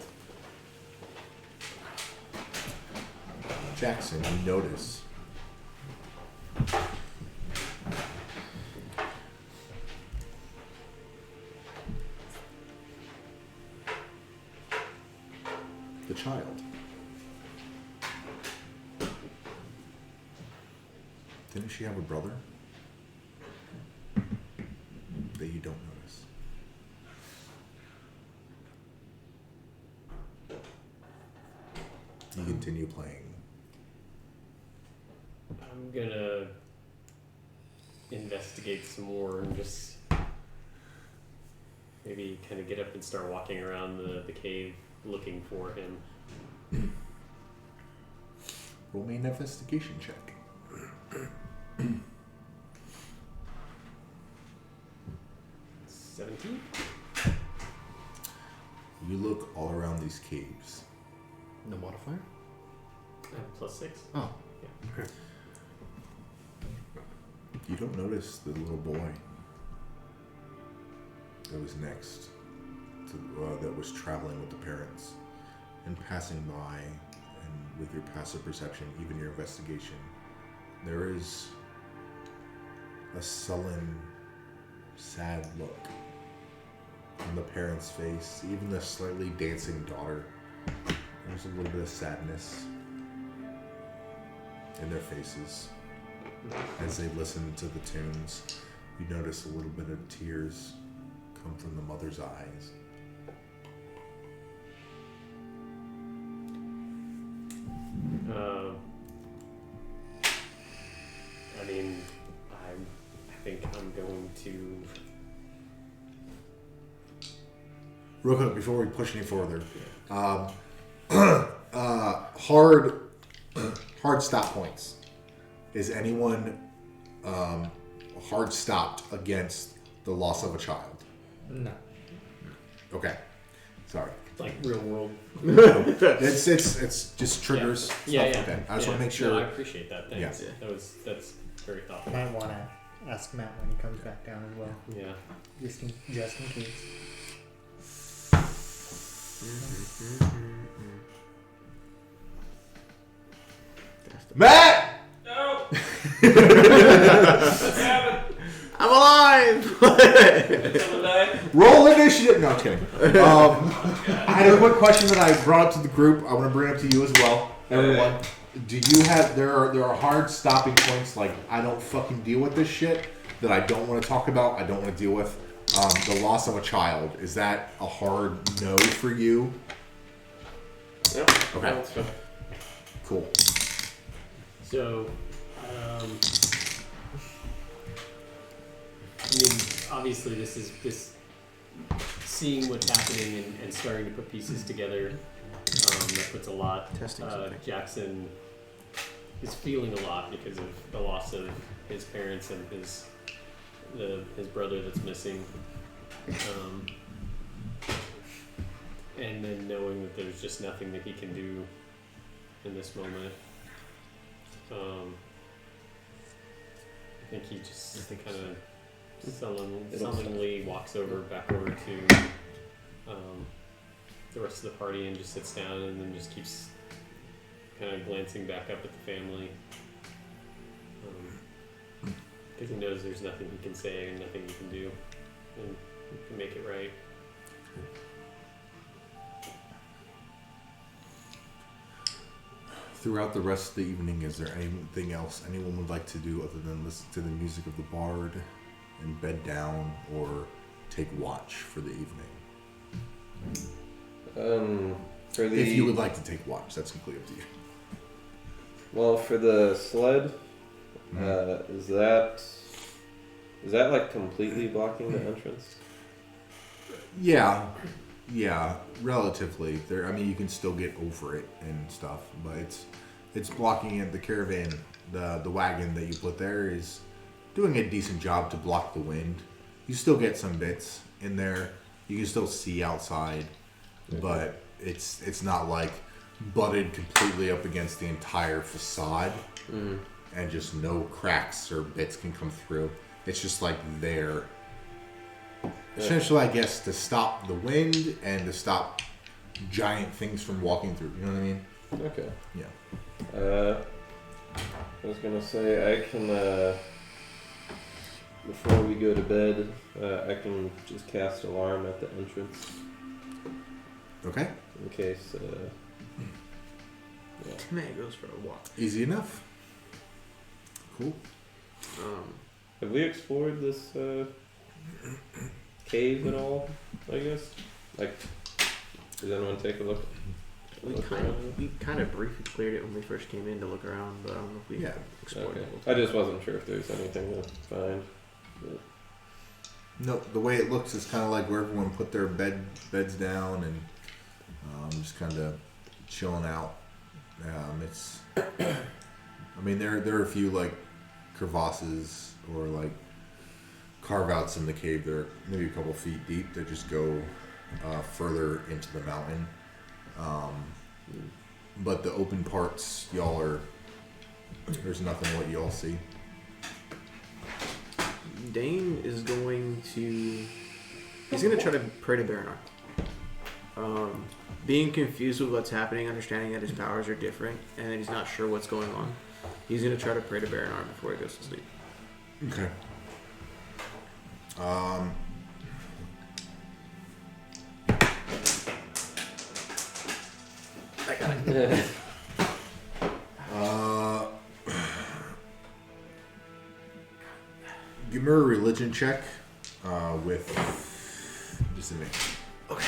Jackson, you notice the child. Didn't she have a brother that you don't notice? You continue playing. I'm gonna investigate some more and just maybe kind of get up and start walking around the cave looking for him. Roll me an investigation check. 17? You look all around these caves. No modifier? +6. Oh. Yeah. You don't notice the little boy that was next to that was traveling with the parents and passing by, and with your passive perception, even your investigation, there is a sullen, sad look on the parents' face, even the slightly dancing daughter. There's a little bit of sadness in their faces. As they listen to the tunes, you notice a little bit of tears come from the mother's eyes. I mean, I think I'm going to... Real quick, before we push any further, hard stop points. Is anyone hard stopped against the loss of a child? No. Okay, sorry. Like real world. It's just triggers. Yeah. Stuff. Okay. I just want to make sure. No, I appreciate that. Thanks. Yeah. That's very thoughtful. Might want to ask Matt when he comes back down as well. Yeah. Just in case. Matt! No! I'm alive! Roll initiative. No, I'm kidding. I had a quick question that I brought up to the group. I want to bring it up to you as well, everyone. Do you have there are hard stopping points, like I don't fucking deal with this shit, that I don't want to talk about, I don't want to deal with? The loss of a child, is that a hard no for you? Yep. Okay. That's fine. Cool. So, I mean, obviously this seeing what's happening and starting to put pieces together, that puts a lot. Testing something. Jackson is feeling a lot because of the loss of his parents and his brother that's missing. and then knowing that there's just nothing that he can do in this moment. I think he just kind of sullenly walks back over to the rest of the party and just sits down and then just keeps kind of glancing back up at the family. Because he knows there's nothing he can say and nothing he can do and he can make it right. Throughout the rest of the evening, is there anything else anyone would like to do other than listen to the music of the bard and bed down or take watch for the evening? If you would like to take watch, that's completely up to you. Well, for the sled, is that like completely blocking the entrance? Yeah, relatively. There, I mean, you can still get over it and stuff, but it's blocking it. The caravan, the wagon that you put there is doing a decent job to block the wind. You still get some bits in there. You can still see outside, but it's not like butted completely up against the entire facade, and just no cracks or bits can come through. It's just like there. Essentially, I guess, to stop the wind and to stop giant things from walking through. You know what I mean? Okay. Yeah. I was gonna say I can before we go to bed, I can just cast alarm at the entrance. Okay. In case. Timmy goes for a walk. Easy enough. Cool. Have we explored this cave at all? I guess. Like, does anyone take a look? We kind of briefly cleared it when we first came in to look around, but I don't know if we explored Okay. it. I just wasn't sure if there's anything to find. No, the way it looks is kind of like where everyone put their beds down and just kind of chilling out. It's, I mean, there are a few like crevasses or like carve outs in the cave. They're maybe a couple feet deep that just go further into the mountain. But the open parts, there's nothing what y'all see. Dane is going to try to pray to Baronar. Being confused with what's happening, understanding that his powers are different, and that he's not sure what's going on. He's going to try to pray to Baronar before he goes to sleep. Okay. I got it. Give me a religion check with just a minute. Okay.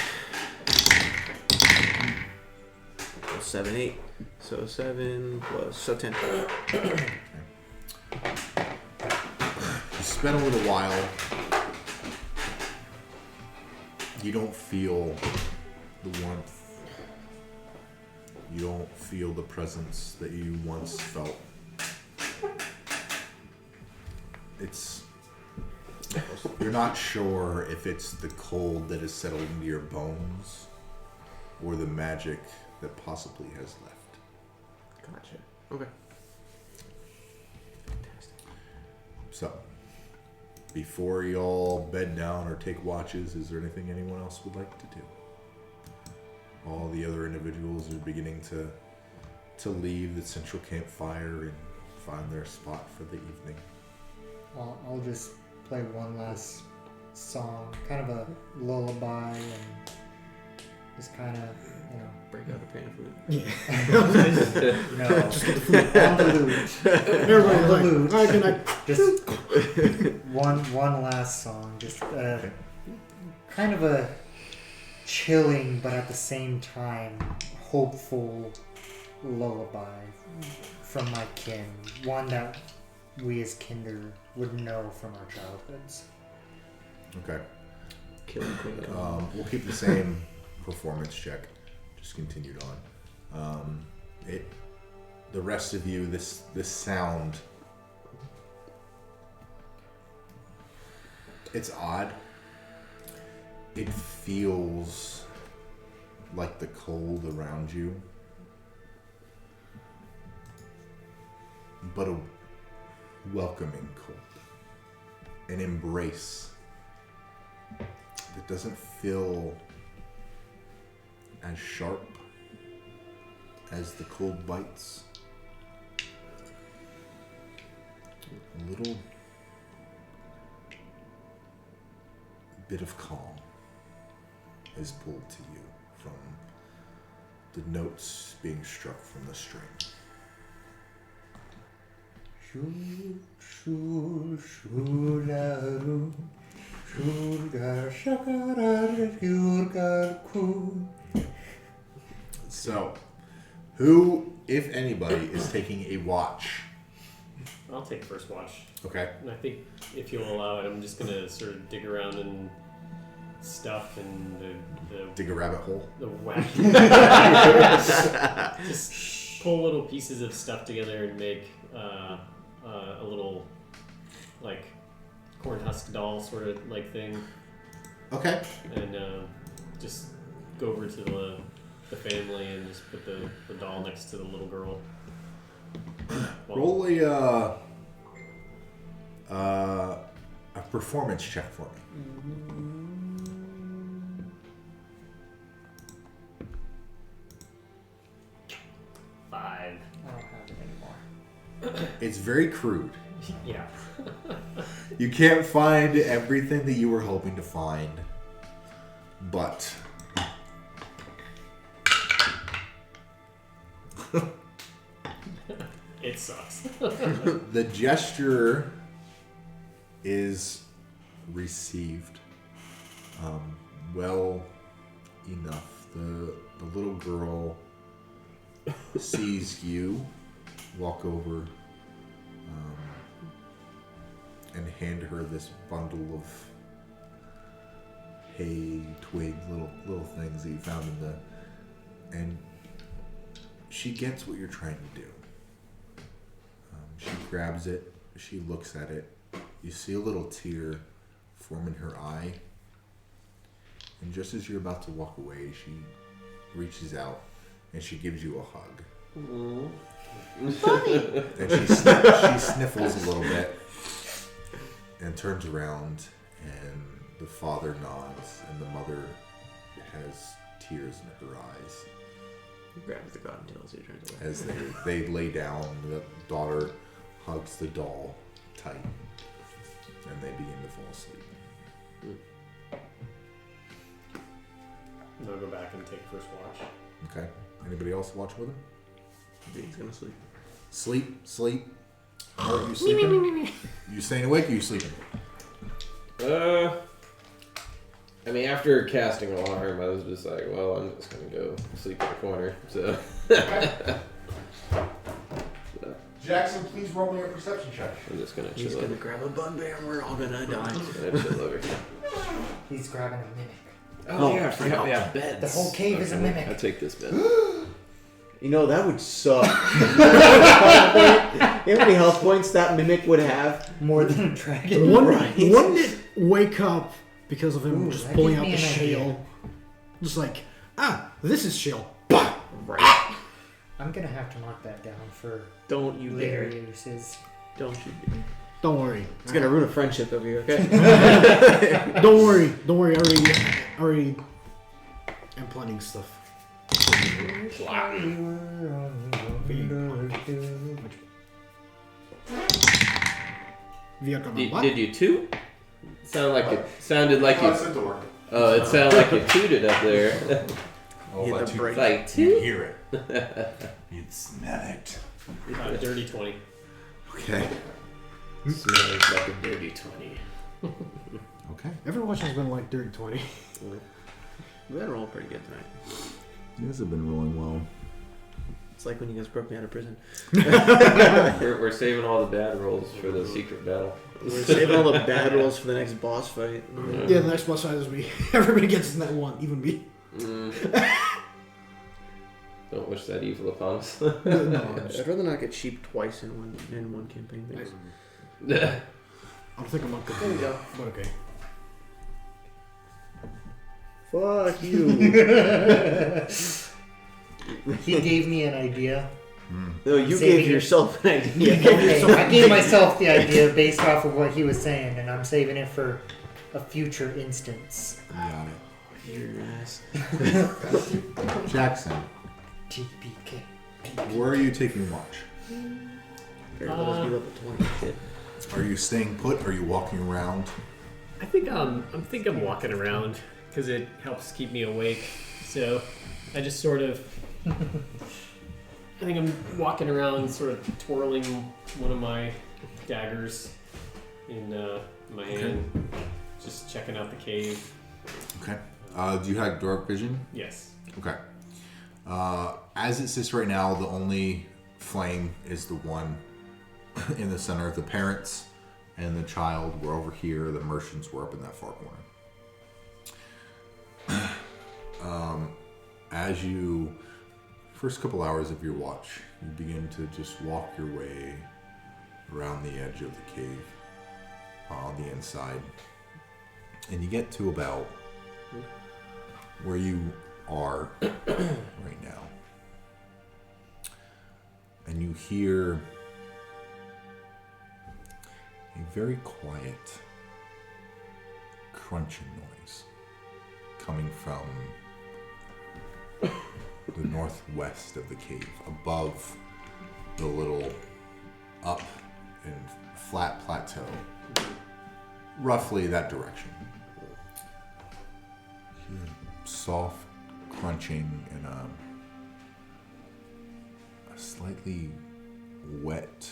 7, 8. So 7 plus 10. You spend a little while. You don't feel the warmth. You don't feel the presence that you once felt. You're not sure if it's the cold that has settled into your bones or the magic that possibly has left. Gotcha. Okay. Fantastic. So, before y'all bed down or take watches, is there anything anyone else would like to do? All the other individuals are beginning to leave the central campfire and find their spot for the evening. I'll just play one last song, kind of a lullaby, and just kind of, Break out the pan flute. No, on the lute. Everybody's like, lute. all right, good night. Just one last song, just kind of a chilling, but at the same time hopeful lullaby from my kin. One that we as kinder would know from our childhoods. Okay. Killing Queen. We'll keep the same performance check. Just continued on. The rest of you, this sound, it's odd. It feels like the cold around you, but a welcoming cold. An embrace that doesn't feel as sharp as the cold bites. A little bit of calm is pulled to you from the notes being struck from the string. So, who, if anybody, is taking a watch? I'll take first watch. Okay. And I think if you'll allow it, I'm just gonna sort of dig around in stuff and the Dig a rabbit hole. wacky. Just pull little pieces of stuff together and make a little like corn husk doll sort of like thing. Okay. And just go over to the family and just put the doll next to the little girl. Roll a performance check for me. 5. I don't have it anymore. It's very crude. Yeah. You can't find everything that you were hoping to find, but It sucks. the gesture is received well enough. The little girl sees you walk over and hand her this bundle of hay, twig, little things that you found in the, and she gets what you're trying to do. She grabs it, she looks at it, you see a little tear form in her eye, and just as you're about to walk away, she reaches out and she gives you a hug. And she sniffles a little bit and turns around, and the father nods and the mother has tears in her eyes. Grabs the cottontail as he turns away. As they lay down, the daughter hugs the doll tight, and they begin to fall asleep. And I'll go back and take first watch. Okay. Anybody else watch with him? He's gonna sleep. Sleep. Are you sleeping? You staying awake or you sleeping? I mean, after casting alarm, I was just like, well, I'm just gonna go sleep in the corner. So. Jackson, please roll me a perception check. I'm just gonna He's chill gonna over. grab a bun bear and we're all gonna die. I'm just gonna chill over here. He's grabbing a mimic. Oh yeah, I forgot we have beds. The whole cave is a mimic. I'll take this bed. You know, that would suck. You know how many health points that mimic would have? More than a dragon. Wouldn't it wake up because of him just that pulling gives out me the an idea. shield? Just like, this is shield. Right. I'm gonna have to mark that down for Don't you later dare. uses. Don't you dare. Don't worry. It's gonna ruin a friendship over here, okay? Don't worry. Don't worry. I already am planning stuff. Did you toot? Sounded like you. That's the door. Oh, it sounded like you tooted up there. Oh, Hit but the you, brake. Like you toot. hear it. You'd smell it. Dirty 20. Okay. Smells like a dirty 20. Okay. Every has been like dirty 20. We had a roll pretty good tonight. You guys have been rolling well. It's like when you guys broke me out of prison. We're saving all the bad rolls for the secret battle. We're saving all the bad rolls for the next boss fight. Yeah, the next boss fight is me. Everybody gets in that one, even me. Don't wish that evil upon us. No, I'd rather not get sheep twice in one campaign. Thanks. I'm thinking about There we go. But okay. Fuck you. He gave me an idea. No, you Saving gave it. yourself an idea. Okay, I gave myself the idea based off of what he was saying, and I'm saving it for a future instance. Got it. Your ass. Jackson, TPK. where are you taking watch? Careful, let's be level 20, kid. Are you staying put? Are you walking around? I think I'm walking around because it helps keep me awake. So I just sort of, I think I'm walking around, sort of twirling one of my daggers in my hand, just checking out the cave. Okay. Do you have dark vision? Yes. Okay. As it sits right now, the only flame is the one in the center. The parents and the child were over here. The merchants were up in that far corner. As you, first couple hours of your watch, you begin to just walk your way around the edge of the cave on the inside. And you get to about where you are right now. And you hear a very quiet crunching noise coming from the northwest of the cave, above the little up and flat plateau, roughly that direction. You hear soft crunching and a slightly wet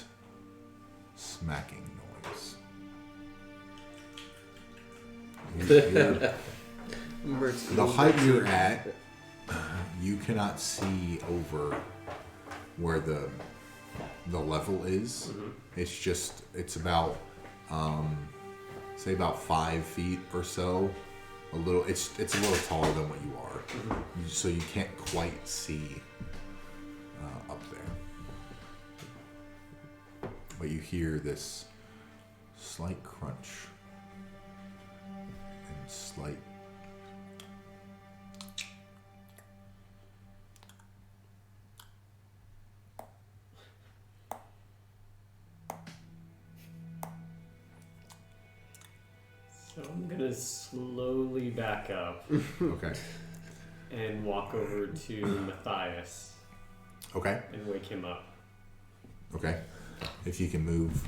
smacking noise. The height you're at, you cannot see over where the level is. It's about say about 5 feet or so. It's a little taller than what you are, so you can't quite see up there. But you hear this slight crunch and slight So I'm gonna slowly back up okay. and walk over to Matthias Okay. and wake him up. Okay. If you can move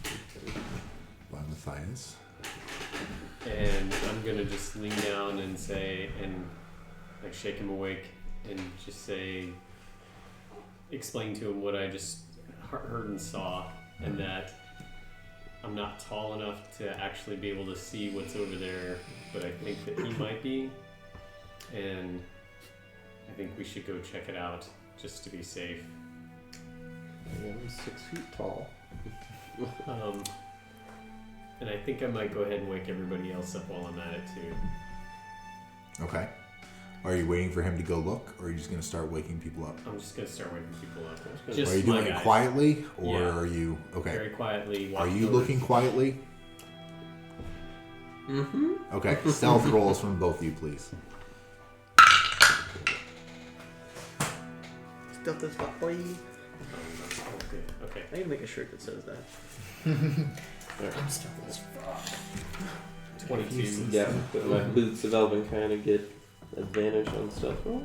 by Matthias. And I'm gonna just lean down and say, and like shake him awake and just say, explain to him what I just heard and saw, and that I'm not tall enough to actually be able to see what's over there, but I think that he might be, and I think we should go check it out just to be safe. I am 6 feet tall. And I think I might go ahead and wake everybody else up while I'm at it too. Okay. Are you waiting for him to go look, or are you just going to start waking people up? I'm just gonna start waking people up. Are Just you my doing it guys. quietly, or Yeah. are you okay? Very quietly. Are walking you over. looking quietly? Mm-hmm. Okay. Stealth rolls from both of you, please. Stuff this fuck boy. Okay. I need to make a shirt that says that. I'm stuck with this frog. 22. Yeah, but my boots of Elven kind of get advantage on stuff. Oh.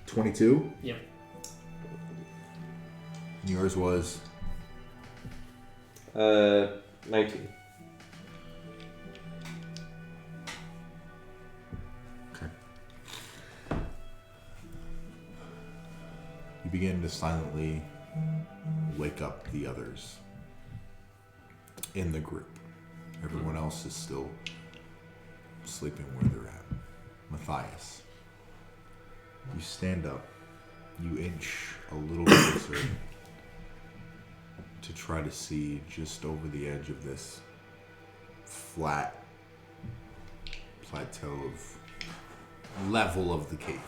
22. Yep. And yours was 19. okay. You begin to silently wake up the others in the group. Everyone else is still sleeping where they're at. Matthias, you stand up. You inch a little closer to try to see just over the edge of this flat plateau of level of the cave.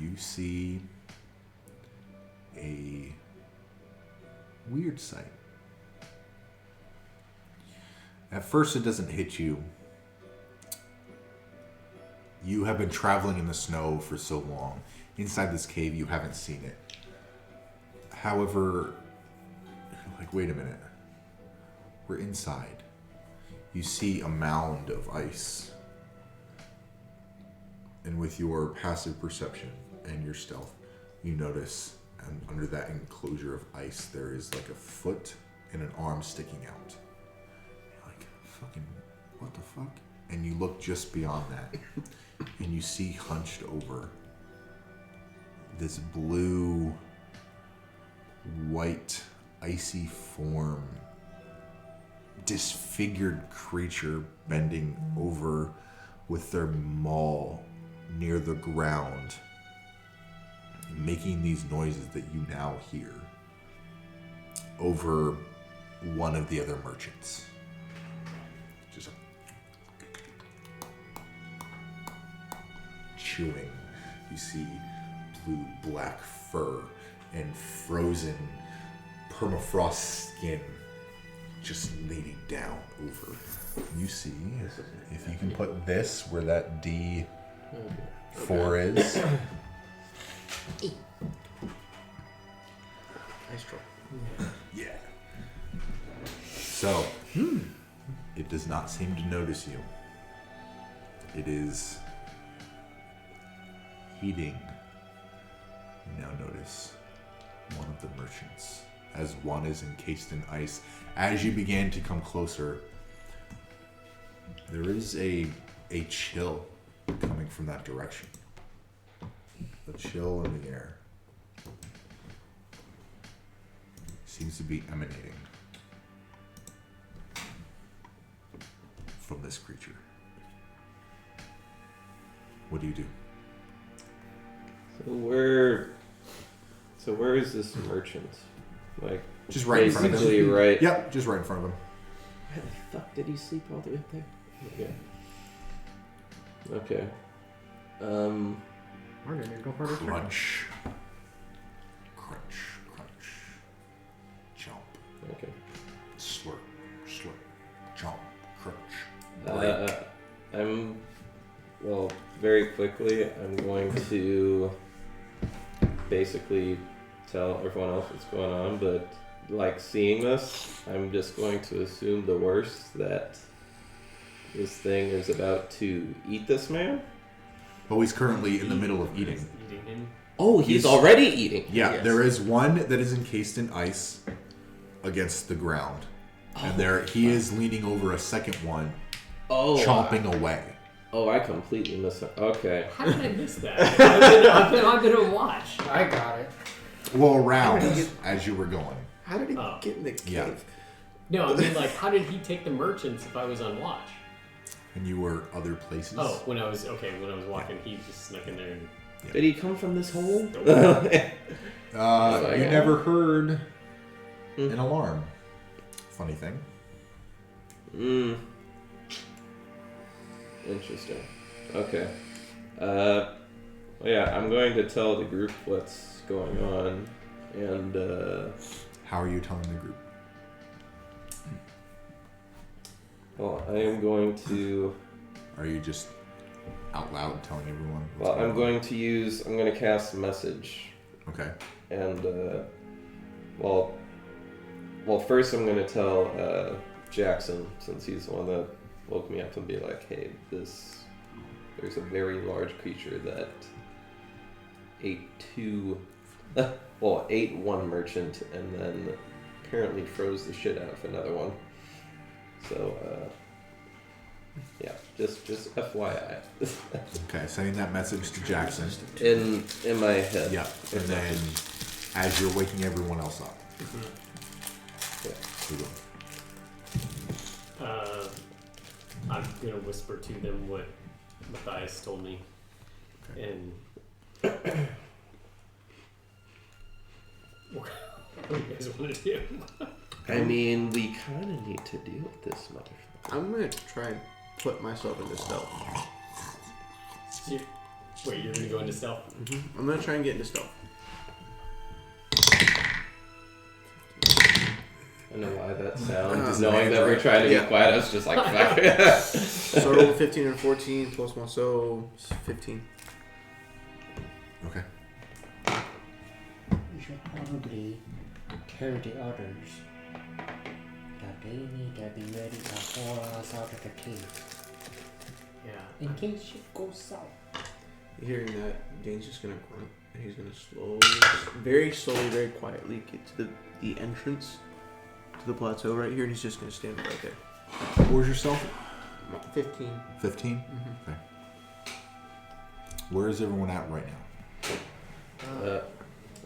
You see a weird sight. At first, it doesn't hit you. You have been traveling in the snow for so long. Inside this cave, you haven't seen it. However, like, wait a minute. We're inside. You see a mound of ice. And with your passive perception and your stealth, you notice under that enclosure of ice, there is like a foot and an arm sticking out. You're like, fucking, what the fuck? And you look just beyond that, and you see hunched over this blue, white, icy form, disfigured creature bending over with their maw near the ground, making these noises that you now hear over one of the other merchants. Just chewing. You see blue black fur and frozen permafrost skin just leaning down over. You see, if you can put this where that D4 is. Nice try. Yeah. So, it does not seem to notice you. It is eating. You now notice one of the merchants, as one is encased in ice. As you begin to come closer, there is a chill coming from that direction. A chill in the air seems to be emanating from this creature. What do you do? So where is this merchant? Like, Just right in front of him. basically right. Yep, just right in front of him. Where the fuck did he sleep all the way up there? Okay. We're gonna go for the turn. Crunch. Crunch. Crunch. Jump. Okay. Slurp. Slurp. Jump. Crunch. Well, very quickly, I'm going to basically tell everyone else what's going on, but like seeing this, I'm just going to assume the worst, that this thing is about to eat this man. Oh, he's currently in the middle of eating. Oh, he's already eating. Yeah, Yes. there is one that is encased in ice against the ground. And there he is leaning over a second one, chomping away. Oh, I completely missed it. Okay. How did I miss that? I've been on watch. I got it. Well, around as you were going. How did he get in the cave? Yeah. No, I mean, like, how did he take the merchants if I was on watch? And you were other places. Oh, when I was walking, he just snuck in there and. Did he come from this hole? You never heard an alarm. Funny thing. Interesting. Okay. Well, yeah, I'm going to tell the group what's going on, and How are you telling the group? well, I am going to. Are you just out loud telling everyone? what's Well, going I'm on? going to cast a message, Okay. and well, first I'm going to tell Jackson, since he's the one that woke me up, and be like, hey, there's a very large creature that ate one merchant and then apparently froze the shit out of another one. So, yeah, just FYI. Okay, sending that message to Jackson. in my head. Yeah, and then as you're waking everyone else up. Yeah. You go. I'm gonna whisper to them what Matthias told me, and what do you guys want to do? I mean, we kind of need to deal with this motherfucker. I'm gonna try and put myself into stealth. Wait, you're gonna go into stealth? I'm gonna try and get into stealth. I know why by that sound, Just knowing that we're trying to be quiet. I was just like, fuck. So roll 15 or 14 plus 1, so 15. Okay. We should probably tell the others that they need to be ready to haul us out of the cave Yeah. in case shit goes south. Hearing that, Dane's just gonna grunt, and he's gonna very slowly, very quietly get to the entrance to the plateau right here, and he's just gonna stand right there. Where's yourself? 15. 15? Mm-hmm. Okay. Where is everyone at right now?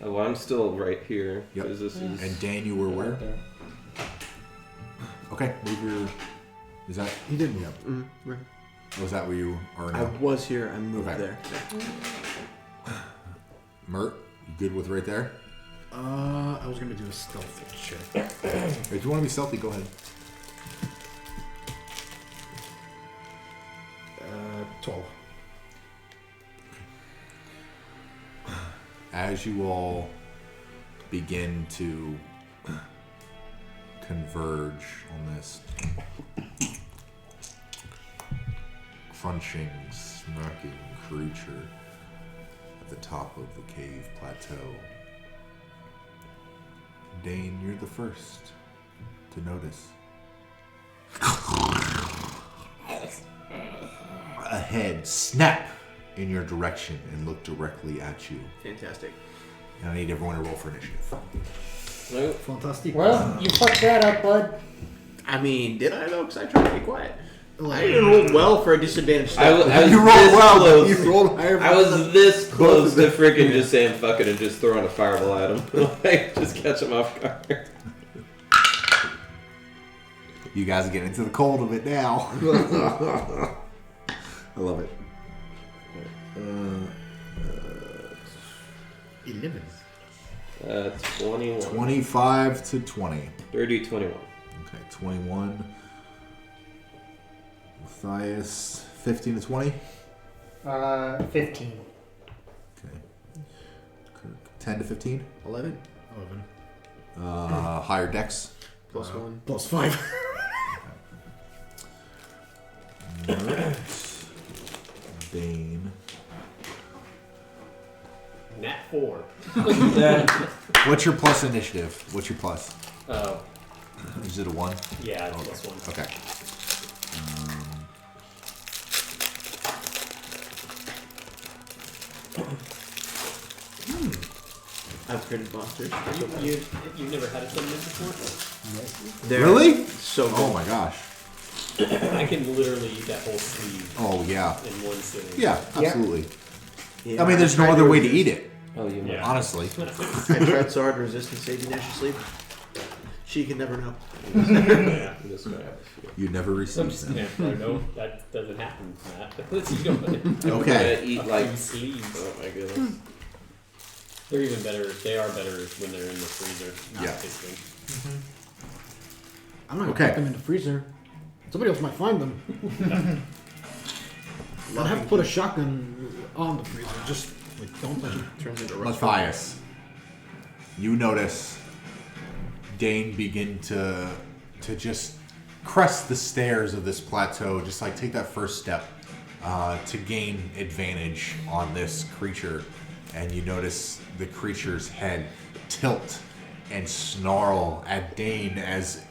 Well, I'm still right here. Yep. 'Cause this is... And Dan, you were where? Okay, move your... Is that... He didn't yet. Right. Was that where you are I now? was here, I moved Okay. there. Mert, you good with right there? I was gonna do a stealth check. If you want to be stealthy, go ahead. 12. As you all begin to converge on this crunching, smacking creature at the top of the cave plateau, Dane, you're the first to notice. A head snap in your direction and look directly at you. Fantastic. And I need everyone to roll for initiative. Nope. Fantastic. Well, you fucked that up, bud. I mean, did I though? Because I tried to be quiet. I 11. didn't roll well for a disadvantage. I was You rolled this well, but close. you rolled higher. I was this close to freaking just saying fuck it and just throwing a fireball at him. Like, just catch him off guard. You guys are getting into the cold of it now. I love it. 11. 21. 25 to 20. Dirty 21. Okay, 21. Matthias, 15 to 20. 15. Okay. Kirk, 10 to 15. 11 11. Higher dex. plus 1. Plus 5. Dane. Nat 4. What's your plus initiative? What's your plus? Oh, Is it a 1? yeah, it's plus 1. Okay. I've created monsters. You've never had a tournament before? They're Really? So good. Oh my gosh. I can literally eat that whole sleeve Oh yeah. in one sitting. Yeah, absolutely. Yeah, I mean, there's no tried other way to resist- eat it, Oh, you know. Yeah. honestly. I tried so hard to resist and save Dinesh sleep. She can never know. Yeah. This guy has a few. You never I'm received just, them. yeah, no, that doesn't happen, Matt. You don't Okay. I'm gonna eat like. sleeves. Oh my goodness. They're even better. They are better when they're in the freezer. Not Yeah. tasting. I'm not gonna Okay. put them in the freezer. Somebody else might find them. I'd have to put a shotgun on the freezer. Just like don't touch it. Turns into rust. Matthias, you notice Dane begin to just crest the stairs of this plateau, just like take that first step to gain advantage on this creature, and you notice the creature's head tilt and snarl at Dane as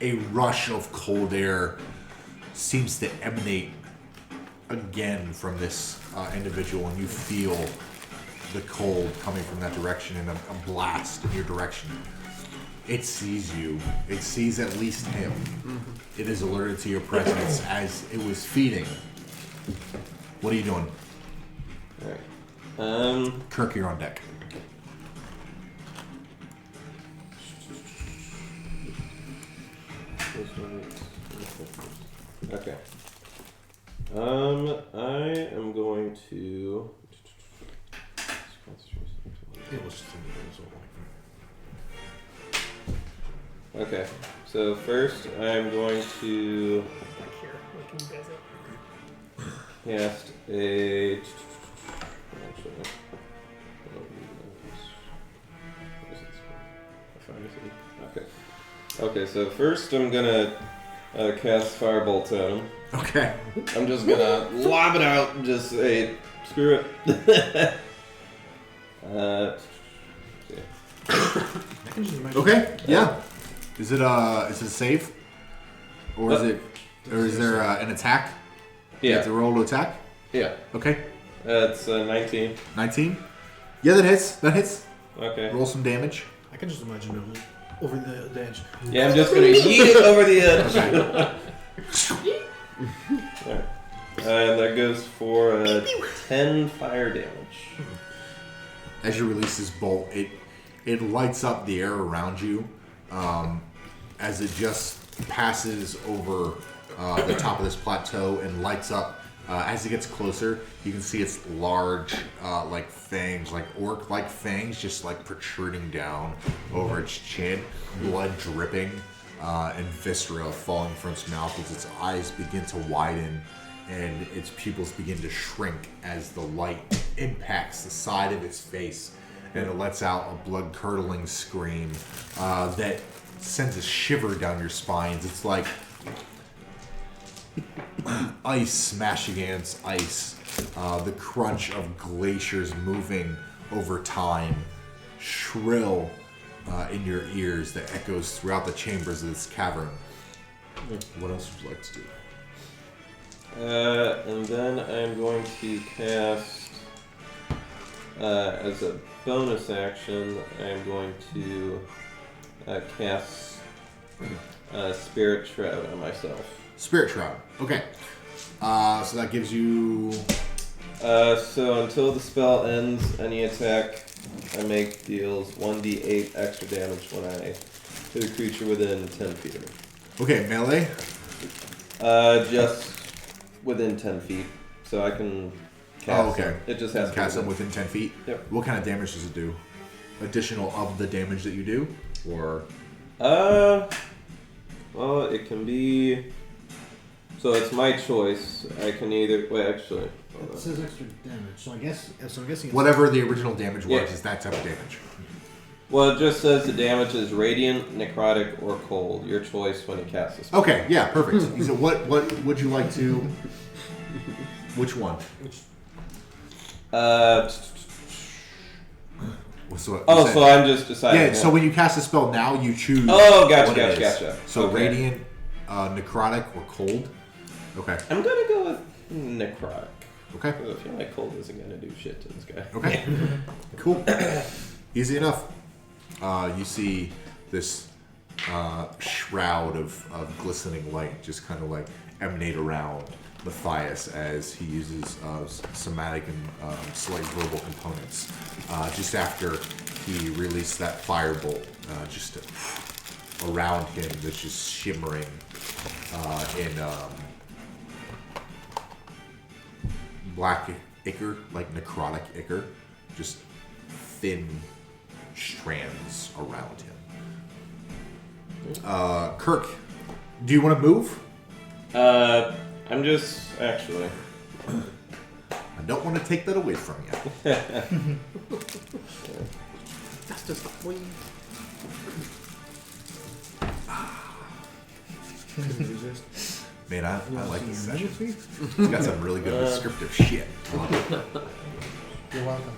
a rush of cold air seems to emanate again from this individual, and you feel the cold coming from that direction and a blast in your direction. It sees you. It sees at least him. It is alerted to your presence as it was feeding. What are you doing? Alright. Kirk, you're on deck. Okay. I am going to. It was just Okay, so first I'm going to Like here, like you guys up. cast a. Actually, what is this? Okay. Okay, so first I'm gonna cast Firebolt at him. Okay. I'm just gonna lob it out and just say, screw it. I can just imagine. Okay. Yeah. Is it a save, or is there an attack? You have to roll to attack. Yeah. Okay. That's 19. 19. Yeah, that hits. That hits. Okay. Roll some damage. I can just imagine him over the edge. Yeah, I'm just gonna yeet it over the edge. Alright. And that goes for 10 fire damage. As you release this bolt, it lights up the air around you as it just passes over the top of this plateau and lights up. As it gets closer, you can see its large, like fangs, like orc-like fangs, just like protruding down over its chin, blood dripping, and viscera falling from its mouth as its eyes begin to widen and its pupils begin to shrink as the light impacts the side of its face, and it lets out a blood-curdling scream that sends a shiver down your spines. It's like ice smashing against ice, the crunch of glaciers moving over time, shrill in your ears that echoes throughout the chambers of this cavern. What else would you like to do? And then I'm going to cast, as a bonus action, I'm going to cast Spirit Shroud on myself. Spirit Shroud. Okay. So that gives you... So until the spell ends, any attack I make deals 1d8 extra damage when I hit a creature within 10 feet of me. Okay, melee? Just within 10 feet. So I can cast okay. It just has to cast be them within 10 feet? Yep. What kind of damage does it do? Additional of the damage that you do? Or... Well, it can be... So it's my choice. I can either... Wait, actually... hold It on. says extra damage, so I'm guessing it's whatever the original damage was, Yeah. is that type of damage. Well, it just says the damage is radiant, necrotic, or cold. Your choice when you cast this. Okay, yeah, perfect. So what would you like to... Which one? So I'm just deciding. Yeah, so when you cast a spell now, you choose. Oh, gotcha, what it is. gotcha. So Okay. radiant, necrotic, or cold. Okay. I'm gonna go with necrotic. Okay. Because I feel like cold isn't gonna do shit to this guy. Okay. Cool. Easy enough. You see this shroud of glistening light just kind of like emanate around Matthias as he uses somatic and slight verbal components. Just after he released that firebolt, just around him, that's just shimmering in black ichor, like necrotic ichor, just thin strands around him. Kirk, do you want to move? I'm just actually. I don't want to take that away from you. That's just the point. Man, I like this session. It's got some really good descriptive shit. You're welcome.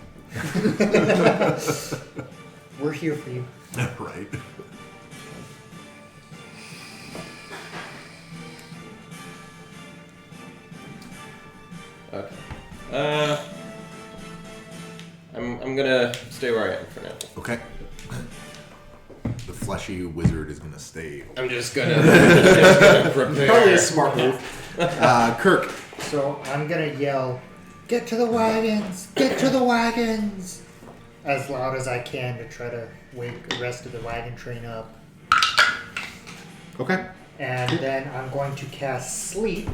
We're here for you. Right. Okay. I'm gonna stay where I am for now. Okay. The fleshy wizard is going to stay. I'm just gonna Probably a prepare. smart move. Kirk. So I'm gonna yell, "Get to the wagons! Get to the wagons!" as loud as I can to try to wake the rest of the wagon train up. Okay. And then I'm going to cast sleep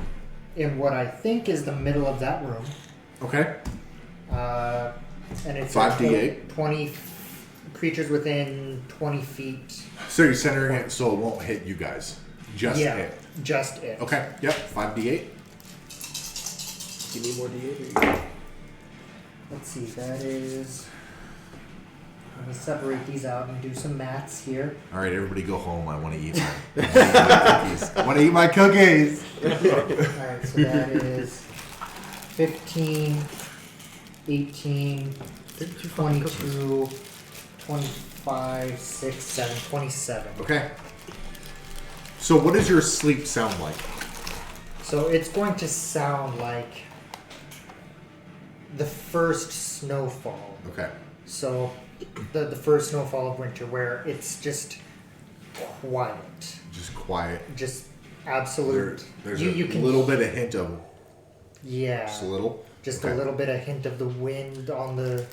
in what I think is the middle of that room. Okay. And it's 5d8. 20 creatures within 20 feet. So you're centering it so it won't hit you guys. Just it. Just it. Okay. Yep. 5d8. You need more D8 or you Let's see, that is Let me separate these out and do some maths here. All right, everybody go home. I want to eat my cookies. I want to eat my cookies. Alright, so that is 15, 18, 22, 25, 6, 7, 27. Okay. So what does your sleep sound like? So it's going to sound like the first snowfall. Okay. So the first snowfall of winter where it's just quiet. Just quiet. Just absolute. There's you a can, little bit of hint of. Yeah. Just a little. Just Okay. a little bit of hint of the wind on the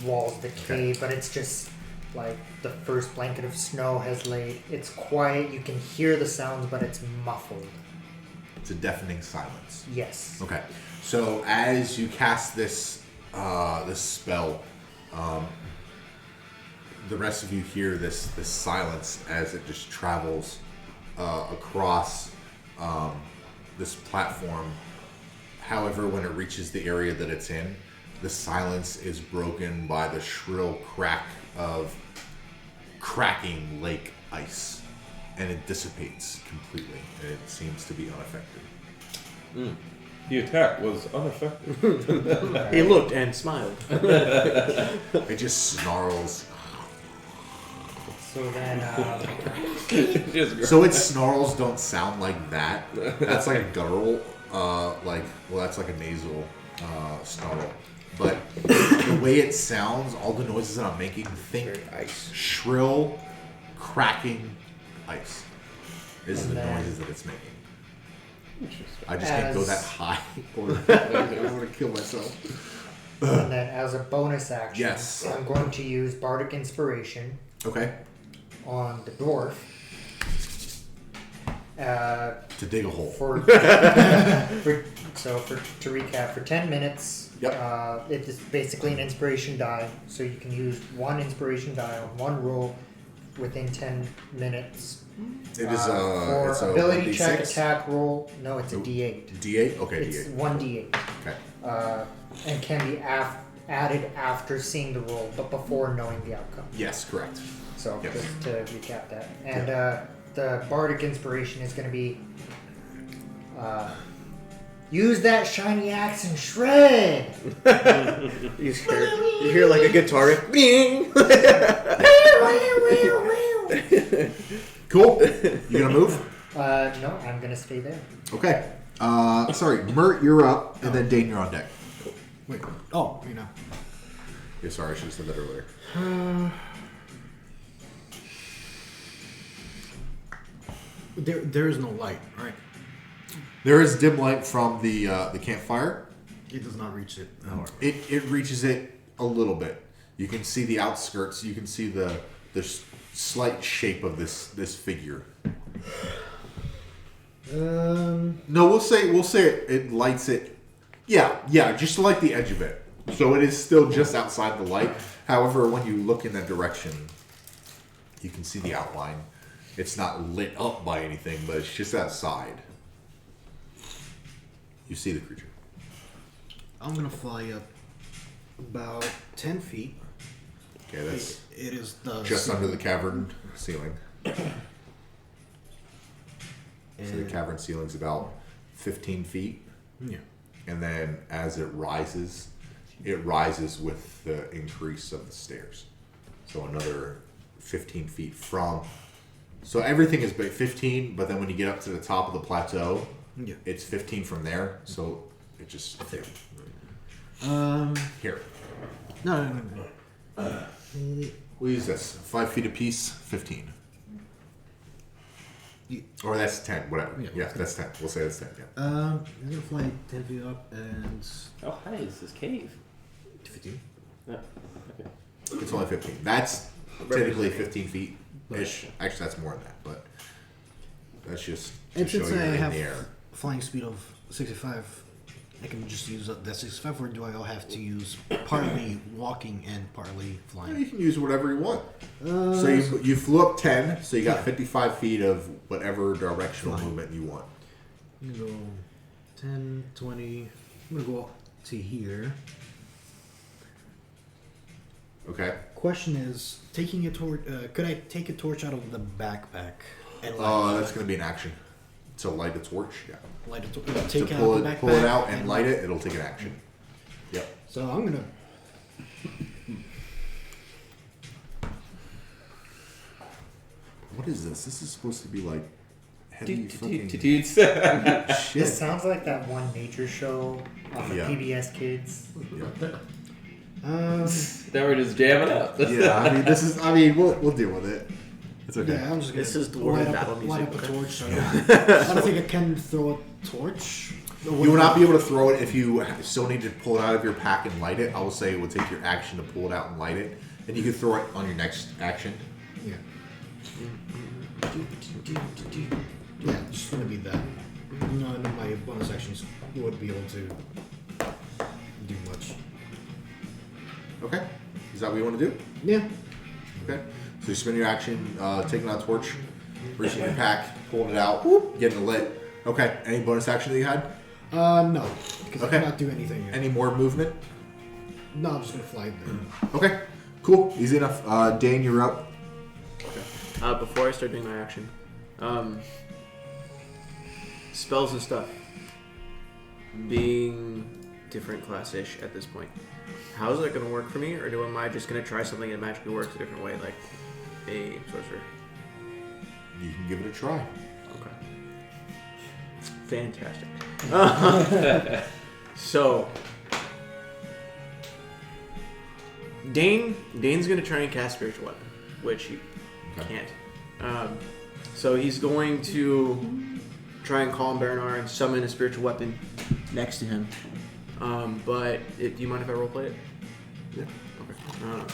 walls of the cave, but it's just like the first blanket of snow has laid. It's quiet. You can hear the sounds, but it's muffled. It's a deafening silence. Yes. Okay. So as you cast this this spell, the rest of you hear this silence as it just travels across this platform. However, when it reaches the area that it's in, the silence is broken by the shrill crack of cracking lake ice, and it dissipates completely, and it seems to be unaffected. The attack was unaffected. He looked and smiled. It just snarls. So then, So its snarls don't sound like that. That's like a guttural, that's like a nasal snarl. But the way it sounds, all the noises that I'm making, think Ice. shrill, cracking ice is And the then- noises that it's making. I just can't go As- that high, or I'm going to kill myself. and then as a bonus action, Yes. I'm going to use Bardic Inspiration Okay. on the dwarf. To dig a hole. To recap, for 10 minutes, Yep. it is basically an inspiration die. So you can use one inspiration die on one roll within 10 minutes. It is for it's a ability 1d6? check, attack roll. No, it's a Nope. D8. D8? Okay, It's D8. 1d8. Okay. And can be added after seeing the roll, but before knowing the outcome. Yes, correct. So Yes. just to recap that, and the bardic inspiration is going to be use that shiny axe and shred. You hear like a guitar. Bing! Cool. You gonna move? No, I'm going to stay there. Okay. Sorry, Mert, you're up, and then Dane, you're on deck. Wait. Oh, you know. Yeah, sorry, I should have said that earlier. There is no light, right? There is dim light from the campfire. It does not reach it. However. It reaches it a little bit. You can see the outskirts. You can see the slight shape of this figure. No, we'll say it lights it. Yeah, just like the edge of it. So it is still just outside the light. However, when you look in that direction, you can see the outline. It's not lit up by anything, but it's just outside. You see the creature. I'm gonna fly up about 10 feet. Okay, that's It is the just under the cavern ceiling. So the and- cavern ceiling's about 15 feet. Yeah. And then as it rises with the increase of the stairs. So another 15 feet from. So everything is 15, but then when you get up to the top of the plateau, Yeah. it's 15 from there. So it just here. No. We'll use this 5 feet apiece, 15. Or that's 10, whatever. Yeah. Yeah, that's 10. We'll say that's 10. Yeah. I'm gonna fly 10 feet up and How high is this cave? 15. Yeah. Okay. It's only 15. That's typically 15 feet ish. Actually, that's more than that, but that's just to And show since you I in have the air. flying speed of 65, I can just use that 65, or do I all have to use partly walking and partly You flying? can use whatever you want. So you flew up 10, so you got 55 feet of whatever directional Fine. movement you want. I'm gonna go 10, 20. I'm gonna go up to here. Okay. Question is, taking a torch. Could I take a torch out of the backpack and That's going to be an action. So light a torch. Yeah. light a torch? To Take out pull the it, backpack pull it out and light it. It'll take an action. Yep. So I'm gonna. What is this? This is supposed to be like heavy fucking Dudes. This shit. sounds like that one nature show off of Yeah. PBS Kids. Yeah. Now we're just jamming up. Yeah, I mean, this is. I mean, we'll deal with it. It's okay. Yeah, I'm just gonna This is the light Dwarven up, battle light music. up a torch. So I don't think I can throw a torch. You will not be able to throw it if you still need to pull it out of your pack and light it. I will say it would take your action to pull it out and light it, and you can throw it on your next action. Yeah. Yeah, it's just gonna be that. None of my bonus actions would be able to do much. Okay. Is that what you want to do? Yeah. Okay. So you spend your action taking out a torch, reaching your pack, pulling it out, whoop, getting it lit. Okay. Any bonus action that you had? No, because Okay. I cannot do anything yet. Any more movement? No, I'm just gonna fly there. Okay. Cool. Easy enough. Dane, you're up. Before I start doing my action, spells and stuff being different class-ish at this point. How is that going to work for me, or am I just going to try something that magically works a different way, like a sorcerer? You can give it a try. Okay. Fantastic. So, Dane's going to try and cast Spiritual Weapon, which he can't. So he's going to try and calm Baranar and summon a spiritual weapon next to him. Do you mind if I roleplay it? Yeah. Okay.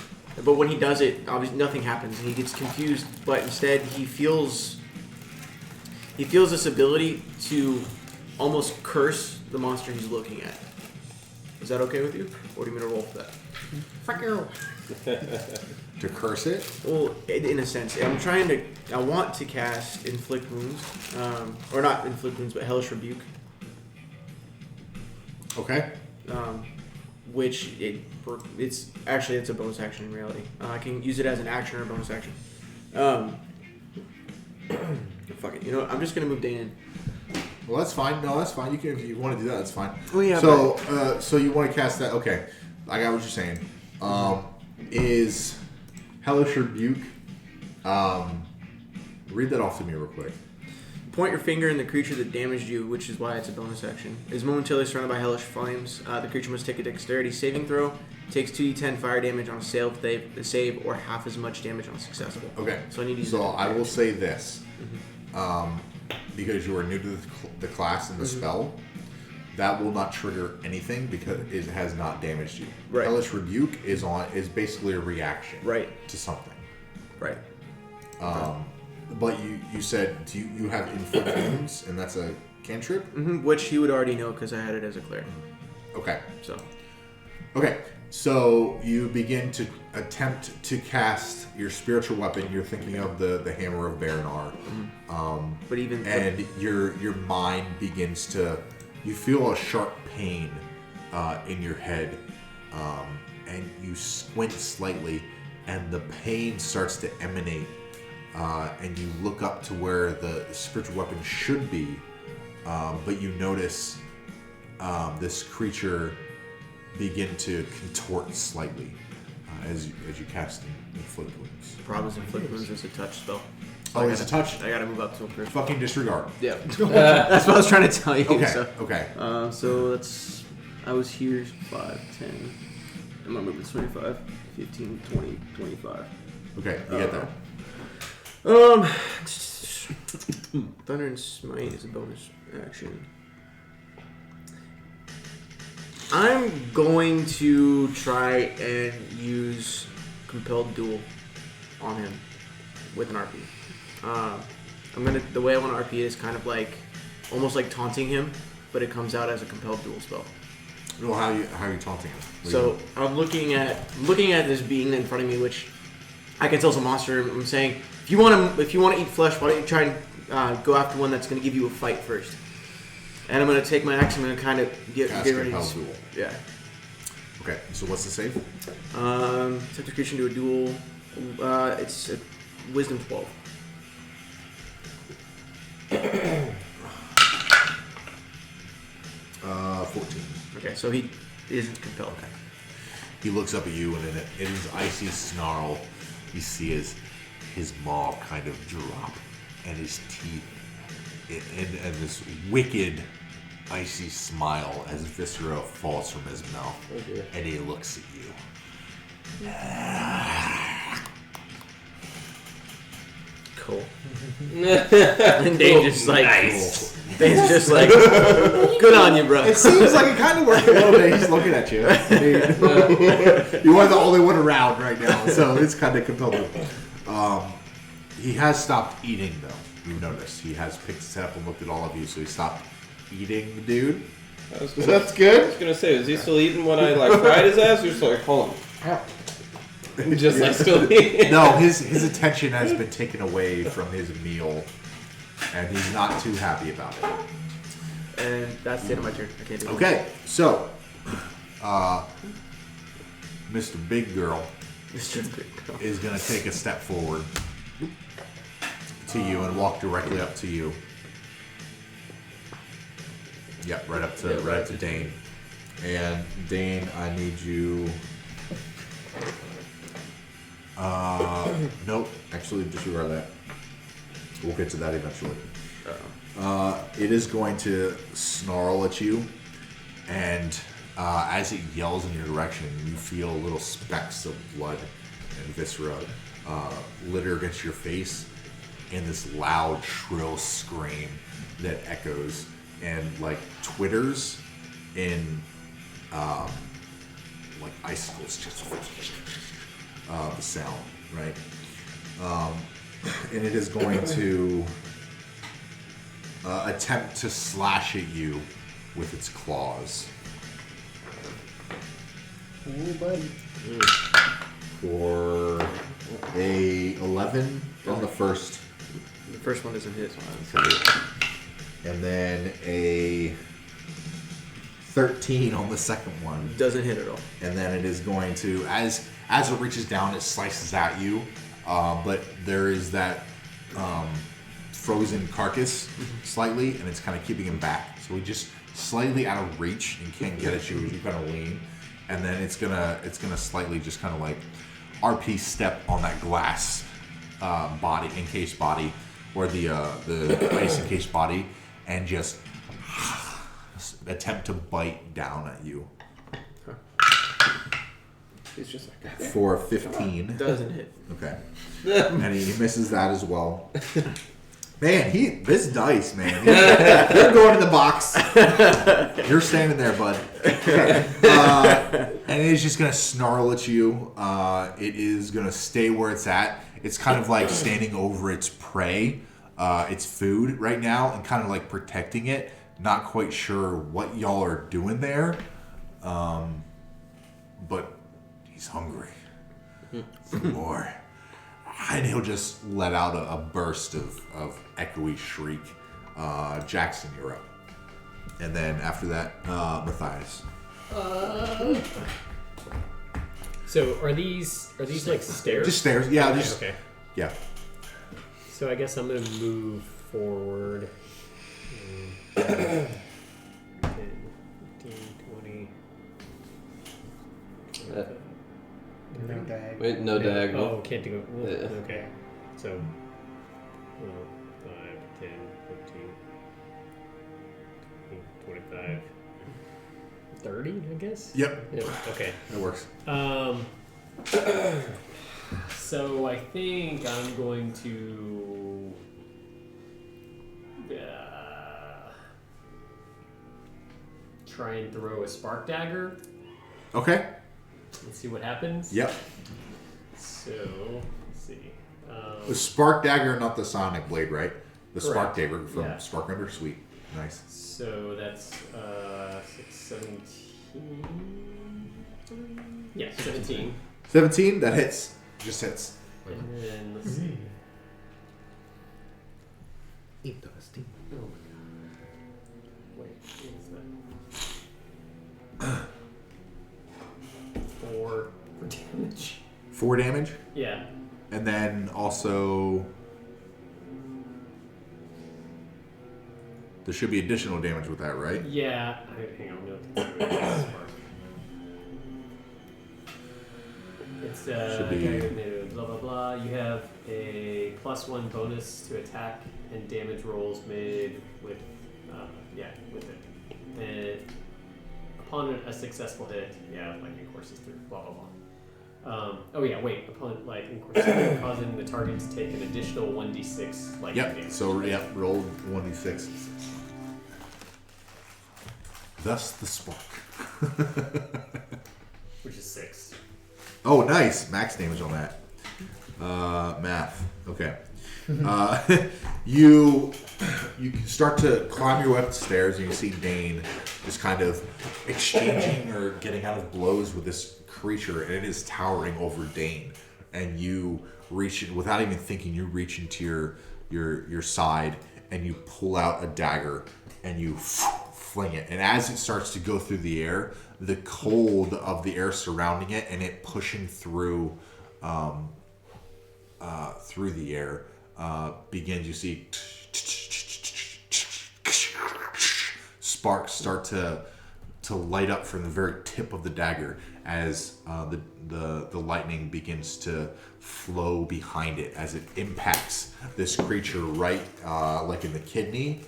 But when he does it, obviously nothing happens, and he gets confused. But instead, he feels this ability to almost curse the monster he's looking at. Is that okay with you, or do you want me to roll for that? Fuck you. To curse it? Well, in a sense, I want to cast Inflict Wounds, or not Inflict Wounds, but Hellish Rebuke. Okay. Which it's a bonus action in reality. I can use it as an action or a bonus action. Fuck it. You know what? I'm just gonna move Dane in. Well, that's fine. No, that's fine. You can if you want to do that. That's fine. Oh yeah. So you want to cast that? Okay. I got what you're saying. Is Hellish Rebuke? Read that off to me real quick. Point your finger in the creature that damaged you, which is why it's a bonus action. Is momentarily surrounded by hellish flames. The creature must take a dexterity saving throw. Takes 2d10 fire damage on a save, or half as much damage on a successful. Okay. So I need to use So it. I will say this, because you are new to the class and the spell, that will not trigger anything because it has not damaged you. Right. Hellish Rebuke is basically a reaction. Right. To something. Right. But you said you have Inflict Wounds, and that's a cantrip? Which he would already know because I had it as a cleric. Okay. So You begin to attempt to cast your spiritual weapon. You're thinking of the Hammer of Baranar. And your mind begins to... You feel a sharp pain in your head, and you squint slightly, and the pain starts to emanate. And you look up to where the spiritual weapon should be, but you notice this creature begin to contort slightly as you cast Inflict Wounds. the problem is Inflict Wounds is a touch spell. Oh, it's a touch? I gotta move up to him first. Fucking disregard. Yeah. That's what I was trying to tell you. Okay, So. okay. So that's... I was here 5, 10... I'm gonna move to 25, 15, 20, 25. Okay, you get that. Thunder and Smite is a bonus action. I'm going to try and use Compelled Duel on him with an RP. The way I want to RP it is kind of like almost like taunting him, but it comes out as a Compelled Duel spell. Well, how are you taunting him? So I'm looking at this being in front of me, which I can tell it's a monster. I'm saying, if you want to eat flesh, why don't you try and go after one that's going to give you a fight first? And I'm going to take my action. I'm going to kind of get ready. Compelled Duel. Yeah. Okay, so what's the save? Subject creature to a duel. It's a wisdom 12. 14. Okay, so he isn't compelled. He looks up at you, and in his icy snarl, you see his maw kind of drop, and his teeth, and this wicked, icy smile as viscera falls from his mouth, and he looks at you. Cool. And Dane just like, nice. Dane's just like, good on you, bro. It seems like it kind of worked a little bit. He's looking at you. I mean, you are the only one around right now, so it's kind of compelling. He has stopped eating, though. You've noticed. He has picked his head up and looked at all of you, so he stopped eating the dude. That's good. I was gonna say, is he still eating when I like fried his ass, or just like, hold on? Just like still eating? No, his attention has been taken away from his meal, and he's not too happy about it. And that's the end of my turn. I can't do it. Okay, so, Mr. Big Girl is going to take a step forward to you and walk directly up to you. Yep, right up to Dane. And Dane, I need you. Nope. Actually, disregard that. We'll get to that eventually. It is going to snarl at you, and as it yells in your direction, you feel little specks of blood and viscera litter against your face, and this loud, shrill scream that echoes and like twitters in like icicles, just the sound, right? And it is going to attempt to slash at you with its claws. Ooh, buddy. For a 11 on the first. The first one doesn't hit. And then a 13 on the second one. Doesn't hit at all. And then it is going to, as it reaches down, it slices at you. But there is that frozen carcass slightly, and it's kind of keeping him back. So he just slightly out of reach and can't get at you as you kind of lean. And then it's gonna slightly just kind of like RP step on that glass body, encased body, or the ice encased body, and just attempt to bite down at you. He's just like that. For 15. Doesn't hit. Okay. And he misses that as well. Man, this dice, man. You're going to the box. You're standing there, bud. Okay. And it is just going to snarl at you. It is going to stay where it's at. It's kind of like standing over its prey, its food right now, and kind of like protecting it. Not quite sure what y'all are doing there. But he's hungry for more. And he'll just let out a burst of echoey shriek. Jackson, you're up. And then after that, Matthias. So are these like stairs? Just stairs, yeah. Okay. Yeah. So I guess I'm gonna move forward. 10, 15, 20. No dag. Wait, no diagonal. Oh, can't do it. Well, Yeah. okay. So 5, 10, 15, 25, 30, I guess? Yep. Yeah. Okay. That works. So I think I'm going to try and throw a spark dagger. Okay. Let's see what happens. Yep. So, let's see. The spark dagger, not the sonic blade, right? The Correct. spark dagger from Yeah. Spark Under. Sweet. Nice. So that's 6, 17. Yeah, 17. 17, that hits. Just hits. And then let's see. Interesting. Oh my god. Wait, what is that? 4 damage. Yeah. And then also, there should be additional damage with that, right? Yeah. Hang on, I'm going to look at it's Should be. blah blah blah. You have a +1 bonus to attack and damage rolls made with with it. And upon a successful hit, lightning courses through. Blah blah blah. Upon lightning courses through, causing the target to take an additional 1d6 lightning damage. So roll 1d6. Thus the spark. Which is 6. Oh, nice. Max damage on that. Math. Okay. You start to climb your way up the stairs, and you see Dane just kind of exchanging or getting out of blows with this creature, and it is towering over Dane. And you reach, without even thinking, you reach into your side, and you pull out a dagger, and you fling it. And as it starts to go through the air, the cold of the air surrounding it and it pushing through through the air begins. You see sparks start to light up from the very tip of the dagger as the lightning begins to flow behind it as it impacts this creature right like in the kidney,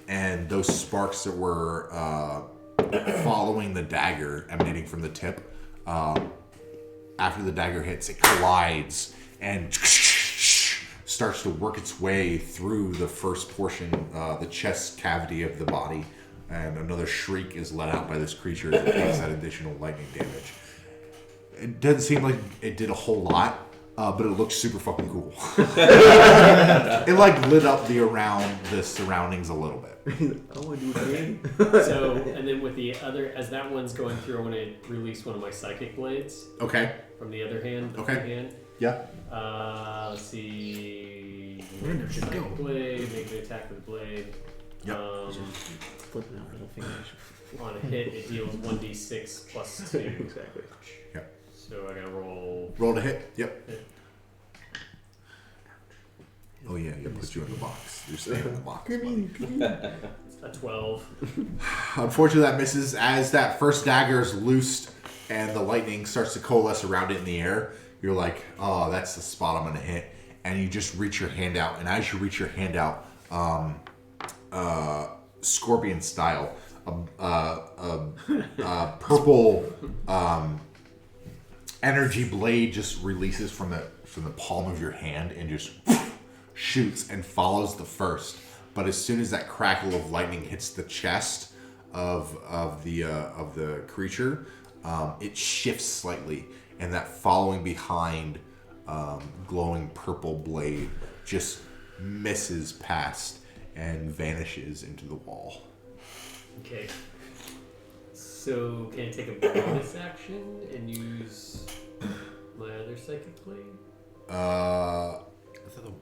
and those sparks that were following the dagger emanating from the tip, after the dagger hits, it collides and starts to work its way through the first portion, the chest cavity of the body, and another shriek is let out by this creature as it takes that additional lightning damage. It doesn't seem like it did a whole lot, but it looks super fucking cool. It lit up the surroundings a little bit. Oh, I do it again. So, and then with the other, as that one's going through, I want to release one of my psychic blades. Okay. From the other hand. Okay. Hand. Yeah. Let's see. Where should Psychic go? blade. Make an attack with the blade. Yep. Flipping out little fingers. On a hit, it deals 1d6 plus 2. Exactly. Yep. So I gotta roll. Roll to hit. Yep. Hit. Oh yeah, you put you in the box. You're staying in the box. A 12. Unfortunately, that misses as that first dagger is loosed and the lightning starts to coalesce around it in the air. You're like, oh, that's the spot I'm going to hit. And you just reach your hand out. And as you reach your hand out, scorpion style, purple energy blade just releases from the palm of your hand and just shoots and follows the first. But as soon as that crackle of lightning hits the chest of the creature, it shifts slightly, and that following behind glowing purple blade just misses past and vanishes into the wall. Okay. So can I take a bonus action and use my other psychic blade?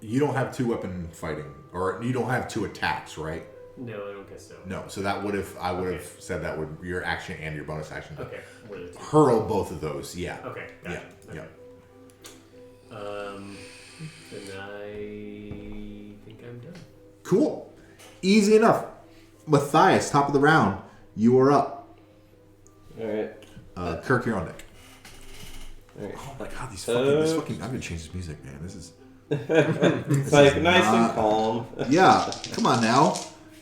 You don't have 2-weapon fighting, or you don't have 2 attacks, right? No, I don't guess so. No, so that would have said that would your action and your bonus action. Okay. What are the 2? Hurl both of those, yeah. Okay. Gotcha. Yeah. Okay. Then I think I'm done. Cool. Easy enough. Matthias, top of the round. You are up. Alright. Kirk, you're on deck. Alright. Oh my god, this fucking I'm gonna change this music, man. This is It's like nice and calm. yeah. Come on now.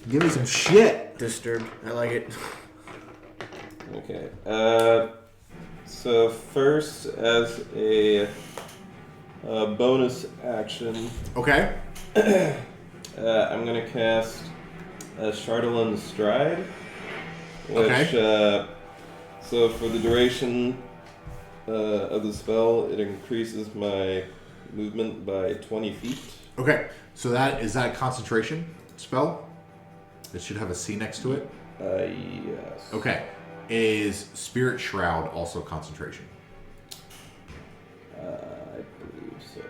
Give me some shit. Disturbed. I like it. Okay. So first, as a bonus action, Okay. I'm gonna cast Chardelin's Stride, which so for the duration of the spell, it increases my movement by 20 feet. Okay. So is that a concentration spell? It should have a C next to it. Yes. Okay. Is Spirit Shroud also concentration? I believe so.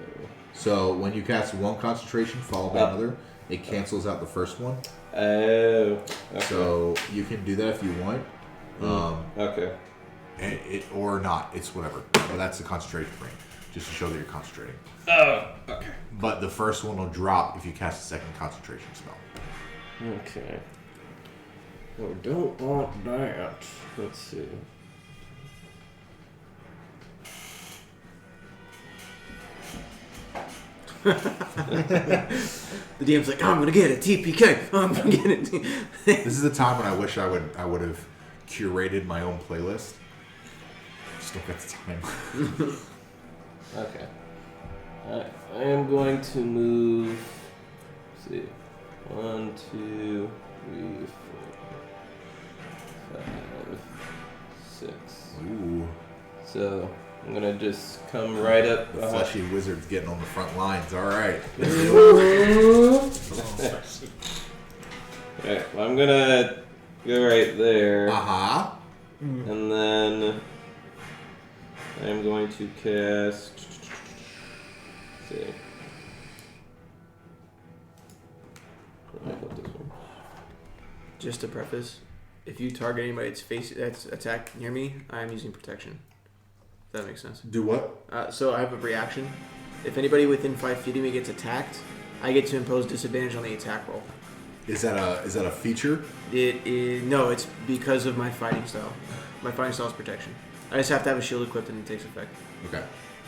So when you cast one concentration followed by another, it cancels out the first one. Oh. Okay. So you can do that if you want. Okay. And it or not. It's whatever. But that's the concentration ring. just to show that you're concentrating. Oh, okay. But the first one will drop if you cast a second concentration spell. Okay. Oh, don't want that. Let's see. The DM's like, oh, I'm gonna get a TPK. I'm gonna get it. This is the time when I wish I would have curated my own playlist. Just don't got the time. Okay. I am going to move. Let's see. 1, 2, 3, 4, 5, 6. Ooh, So I'm gonna just come right up. fleshy wizard's getting on the front lines. All right. Alright, well, I'm gonna go right there. Uh-huh. And then I'm going to cast. Let's see. I got this one. Just to preface, if you target anybody that's attacked near me, I am using protection. If that makes sense. Do what? So I have a reaction. If anybody within 5 feet of me gets attacked, I get to impose disadvantage on the attack roll. Is that a feature? It is no, it's because of my fighting style. My fighting style is protection. I just have to have a shield equipped and it takes effect. Okay.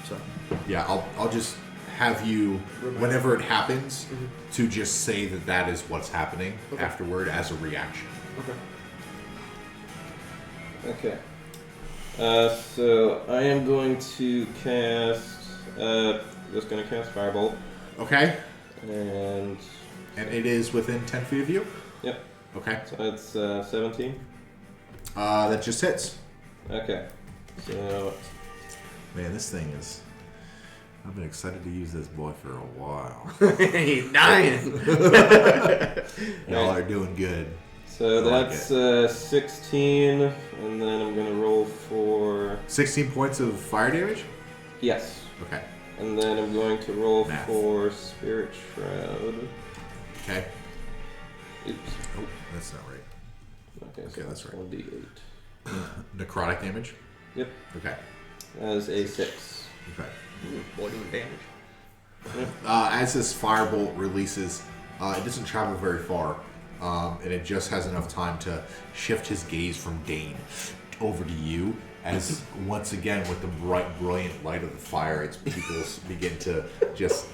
So Yeah, I'll just have you, whenever it happens, to just say that is what's happening afterward as a reaction. okay. Okay. So I am going to cast. Just gonna cast Firebolt. Okay. And it is within 10 feet of you? Yep. Okay. So that's 17. That just hits. Okay. So Man, this thing is... I've been excited to use this boy for a while. He's dying. Y'all are doing good. So that's 16, and then I'm gonna roll for 16 points of fire damage? yes, Okay. and then I'm going to roll Math. for Spirit Shroud. Okay. Oops. Oh, that's not right. Okay, Okay, that's right. 1d8. Necrotic damage? Yep. Okay. As a 6. Okay. Boy doing damage. As this firebolt releases, it doesn't travel very far, and it just has enough time to shift his gaze from Dane over to you. As once again, with the bright, brilliant light of the fire, its pupils begin to just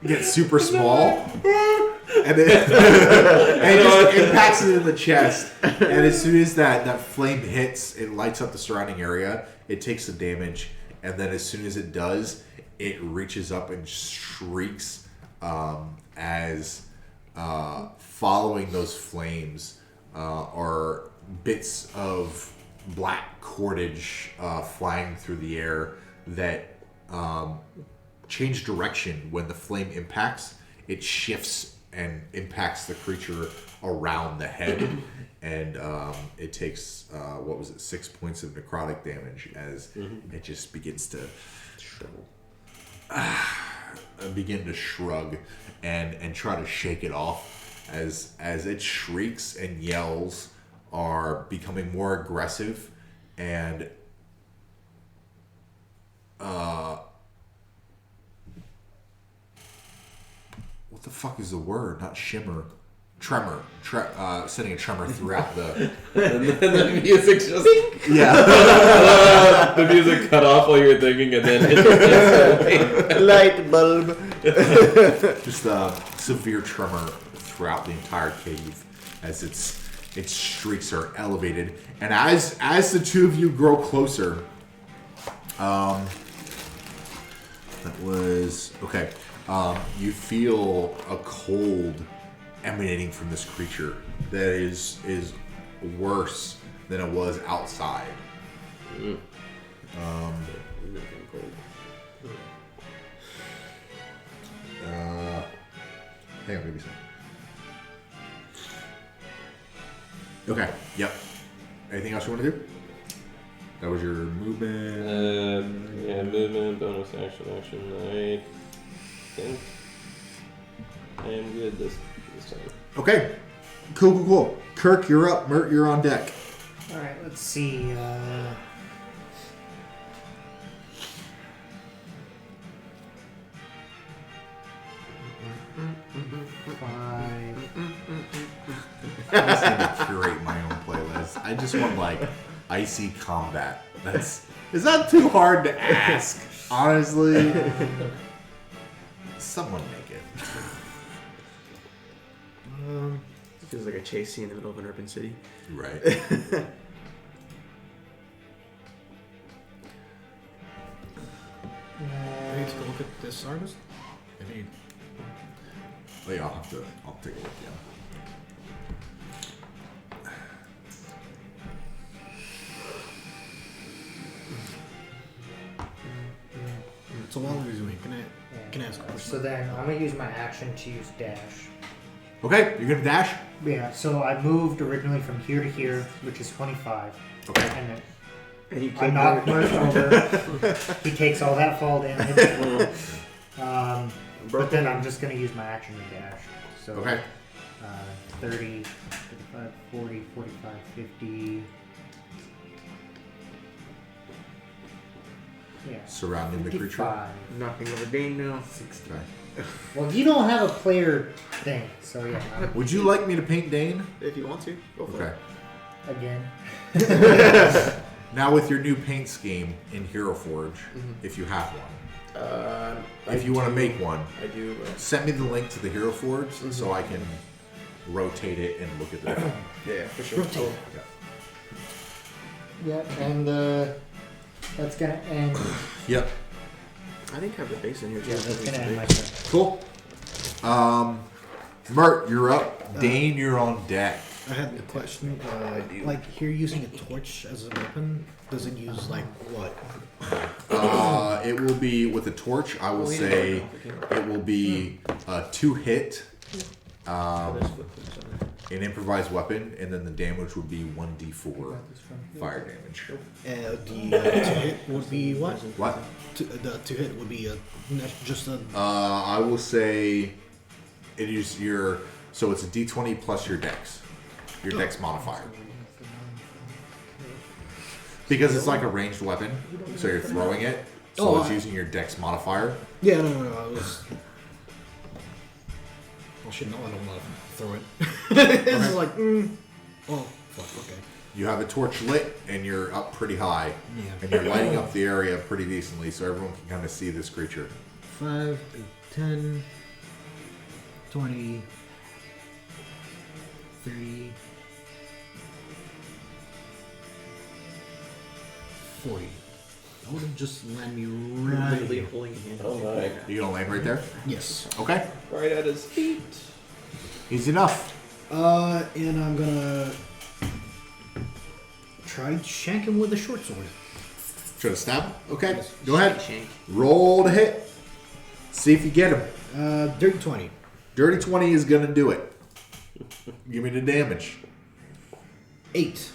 get super small, and it just impacts it in the chest. And as soon as that flame hits, it lights up the surrounding area. It takes the damage. And then as soon as it does, it reaches up and shrieks as following those flames are bits of black cordage flying through the air that change direction when the flame impacts. It shifts and impacts the creature around the head. And it takes, 6 points of necrotic damage as it just begins to begin to shrug and try to shake it off as its shrieks and yells are becoming more aggressive and what the fuck is the word? Not shimmer. Tremor, sending a tremor throughout the. And then the music just. Yeah. The music cut off while you were thinking, and then it just. Light bulb. Just a severe tremor throughout the entire cave as its shrieks are elevated, and as the two of you grow closer, that was okay. You feel a cold emanating from this creature that is worse than it was outside. Hang on, give me some. Okay, yep. Anything else you want to do? That was your movement. Yeah, movement, bonus action. I think I am good this time. Okay, cool. Kirk, you're up. Mert, you're on deck. All right, let's see. 5. I just need to curate my own playlist. I just want like icy combat. Is that too hard to ask? Honestly, someone make it. It feels like a chase scene in the middle of an urban city. Right. Maybe take a look at this artist. Maybe. Oh, yeah, I'll take a look. Yeah. So while we're doing, can I ask a question? So then I'm gonna use my action to use dash. Okay, you're gonna dash. Yeah. So I moved originally from here to here, which is 25. Okay. And then And you I killed knocked her. Mert over. He takes all that fall damage. But then I'm just gonna use my action to dash. So Okay. 30, 35, 40, 45, 50. Yeah. Surrounding the creature. 55. Knocking over Dane now. 60. Okay. Well, you don't have a player thing, so yeah. Would you like me to paint Dane? If you want to, go for Okay. Again. Now with your new paint scheme in Hero Forge, if you have one, it. if you want to make one, I do. send me the link to the Hero Forge so I can rotate it and look at that. Yeah, for sure. Rotate. Okay. Yeah, and that's gonna end. Yep. I think I have the base in here too. Yeah, that's gonna end my turn. Cool. Mert, you're up. Dane, you're on deck. I had a question. Like here, using a torch as a weapon, does it use like what? It will be with a torch. I will say it will be a 2-hit, an improvised weapon, and then the damage would be 1d4 fire damage. The to hit would be what? What? The to hit would be just a. I will say it is your. So it's a d20 plus your dex. Your dex modifier. Because it's like a ranged weapon, so you're throwing it. So it's using your dex modifier. Yeah, no. I was. Well, shit, no, I don't want to throw it. It's like, oh, fuck, okay. You have a torch lit, and you're up pretty high. Yeah. And you're lighting up the area pretty decently, so everyone can kind of see this creature. 5, 10, 20, 30, 40. That would have just land me right Literally here. holding your hand. Oh my. You gonna land right there? Yes. Okay. Right at his feet. Easy enough. And I'm gonna try shank him with a short sword. Try to stab him? Okay. Go ahead. Shank. Roll to hit. See if you get him. Dirty 20. Dirty 20 is gonna do it. Give me the damage. 8.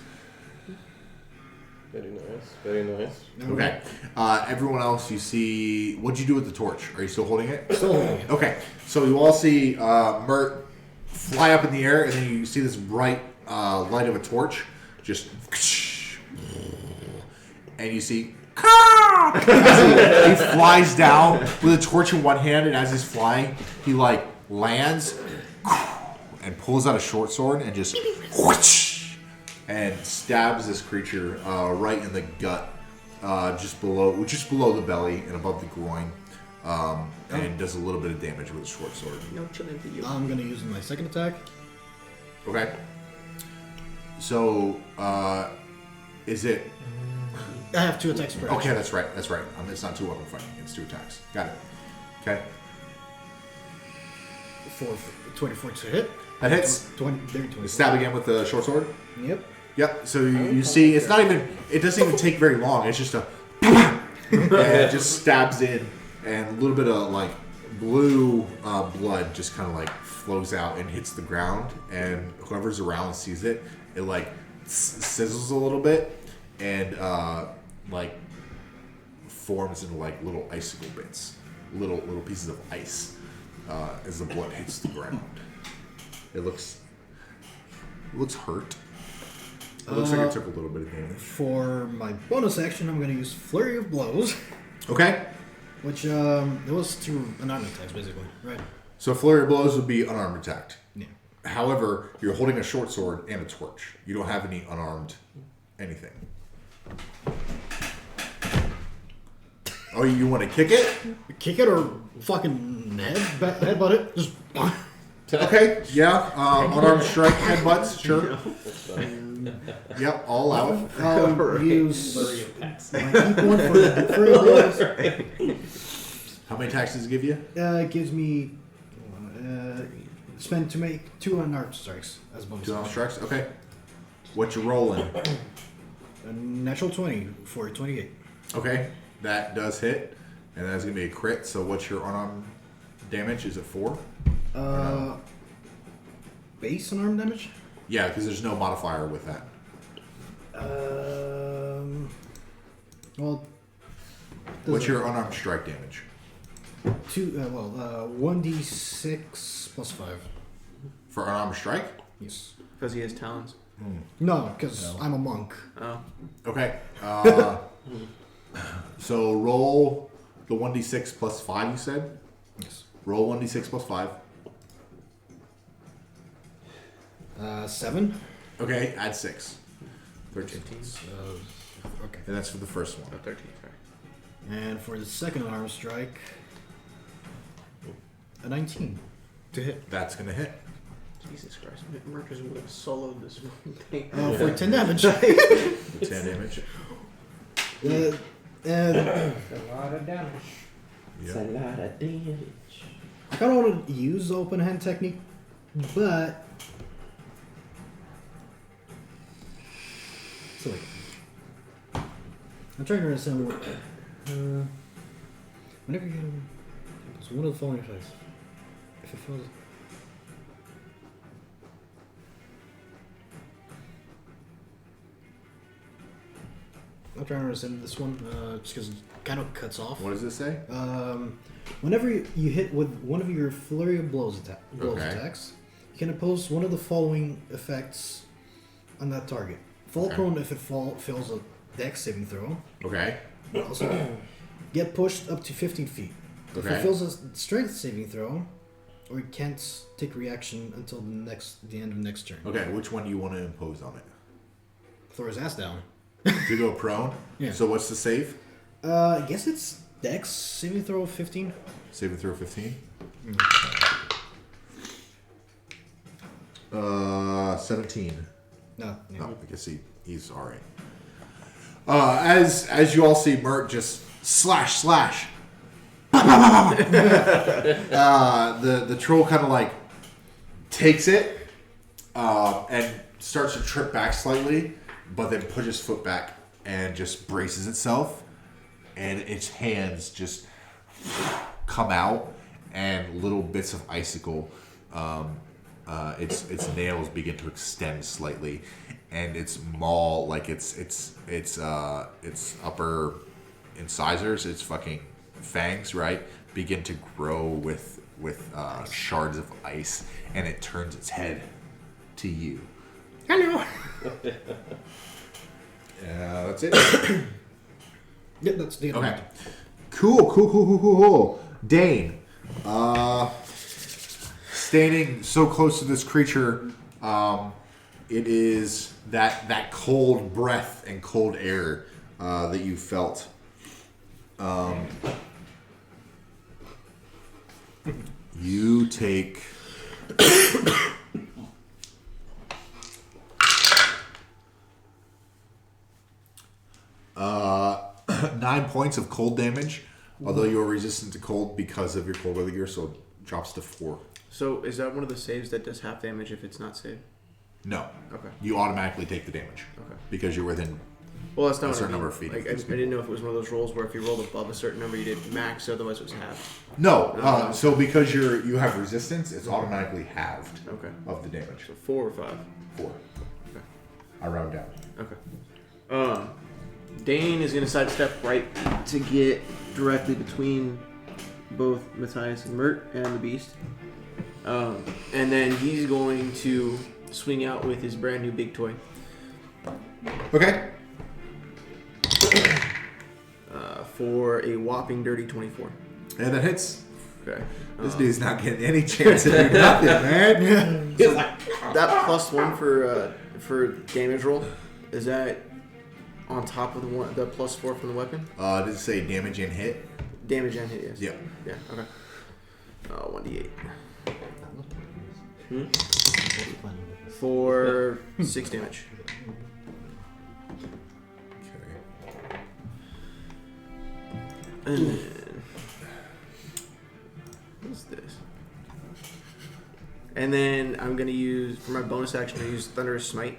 Very nice. Very nice. Okay. Everyone else, you see. What'd you do with the torch? Are you still holding it? Still holding it. Okay. So you all see Mert fly up in the air, and then you see this bright light of a torch, just, and you see. He flies down with a torch in one hand, and as he's flying, he like lands and pulls out a short sword and just and stabs this creature right in the gut, just below the belly and above the groin, and does a little bit of damage with a short sword. No chilling for you. I'm gonna use my second attack. Okay. So, is it? I have 2 attacks per Okay, that's right. That's right. It's not 2 weapon fighting. It's 2 attacks. Got it. Okay. For 24 to hit. That hits. 20. Stab again with the short sword. Yep. Yep. So you see, it's not even. It doesn't even take very long. It's just a. And it just stabs in, and a little bit of like blue blood just kind of like flows out and hits the ground, and whoever's around sees it. It like sizzles a little bit, and like forms into like little icicle bits, little pieces of ice as the blood hits the ground. It looks hurt. It looks like it took a little bit of damage. For my bonus action, I'm gonna use Flurry of Blows. Okay. Which it was to unarmed attacks basically, right? So flurry of blows would be unarmed attack. Yeah. However, you're holding a short sword and a torch. You don't have any unarmed anything. Oh, you want to kick it? Kick it or fucking headbutt it. Just. Okay, yeah. Unarmed strike, headbutts, sure. Yep, I'll allow it. I'll use Flurry of packs. my key point for blows. How many attacks does it give you? It gives me spend to make 2 unarmed strikes as bonus. 2 unarmed strikes? Okay. What you rolling? A natural 20 for 28. Okay, that does hit. And that's going to be a crit. So what's your unarmed damage? Is it 4? Base unarmed damage? Yeah, because there's no modifier with that. Well, What's your unarmed strike damage? 1d6 plus 5. For unarmed strike? Yes. Because he has talons. No, because I'm a monk. Oh. Okay. So roll the 1d6 plus 5, you said? Yes. Roll 1d6 plus 5. 7. Okay, add 6. 13. Okay. And that's for the first one. 13, sorry. And for the second unarmed strike, a 19 to hit. That's going to hit. Jesus Christ. Merchants would have soloed this one thing. For 10 damage. For 10 damage. A And lot of damage. It's a lot of damage. I kind of want to use the open hand technique, but so wait. I'm trying to understand what. Whenever you it's one of the following effects. If it fails. I'm trying to understand this one, just because it kind of cuts off. What does it say? Whenever you hit with one of your flurry of blows, Okay. attacks, you can impose one of the following effects on that target. Fall Okay. prone if it fails a dex saving throw. Okay. Also, get pushed up to 15 feet. If Okay. it fails a strength saving throw, or it can't take reaction until the end of next turn. Okay, which one do you want to impose on it? Throw his ass down. To go prone? Yeah. So what's the save? I guess it's dex saving throw 15. Save it throw 15? 17. No, yeah. No, I guess he's alright. As you all see, Mert just slash. The troll kind of like takes it and starts to trip back slightly, but then puts his foot back and just braces itself, and its hands just come out, and little bits of icicle. Its nails begin to extend slightly, and its maw, like its upper incisors, its fucking fangs, right, begin to grow with shards of ice, and it turns its head to you. Hello. That's it. Yeah, that's the end. Okay. Cool. Dane, standing so close to this creature, it is that cold breath and cold air that you felt. You take 9 points of cold damage, although you are resistant to cold because of your cold weather gear, so it drops to 4. So is that one of the saves that does half damage if it's not saved? No. Okay. You automatically take the damage. Okay. Because you're within Well, that's not a what I certain mean. number of feet. Like, I didn't know if it was one of those rolls where if you rolled above a certain number, you did max, otherwise it was half. No. So because you have resistance, it's automatically halved Okay. of the damage. So 4 or 5. 4. Okay. I round down. Okay. Dane is going to sidestep right to get directly between both Matthias and Mert and the beast. And then he's going to swing out with his brand new big toy. for a whopping dirty 24. And that hits. Okay. This dude's not getting any chance to do nothing, man. So that +1 for damage roll, is that on top of the +4 from the weapon? Did it say damage and hit? Damage and hit, yes. Yep. Yeah, okay. 1d8. For 6 damage. Okay. And then... What's this? And then I'm going to use, for my bonus action, I use Thunderous Smite.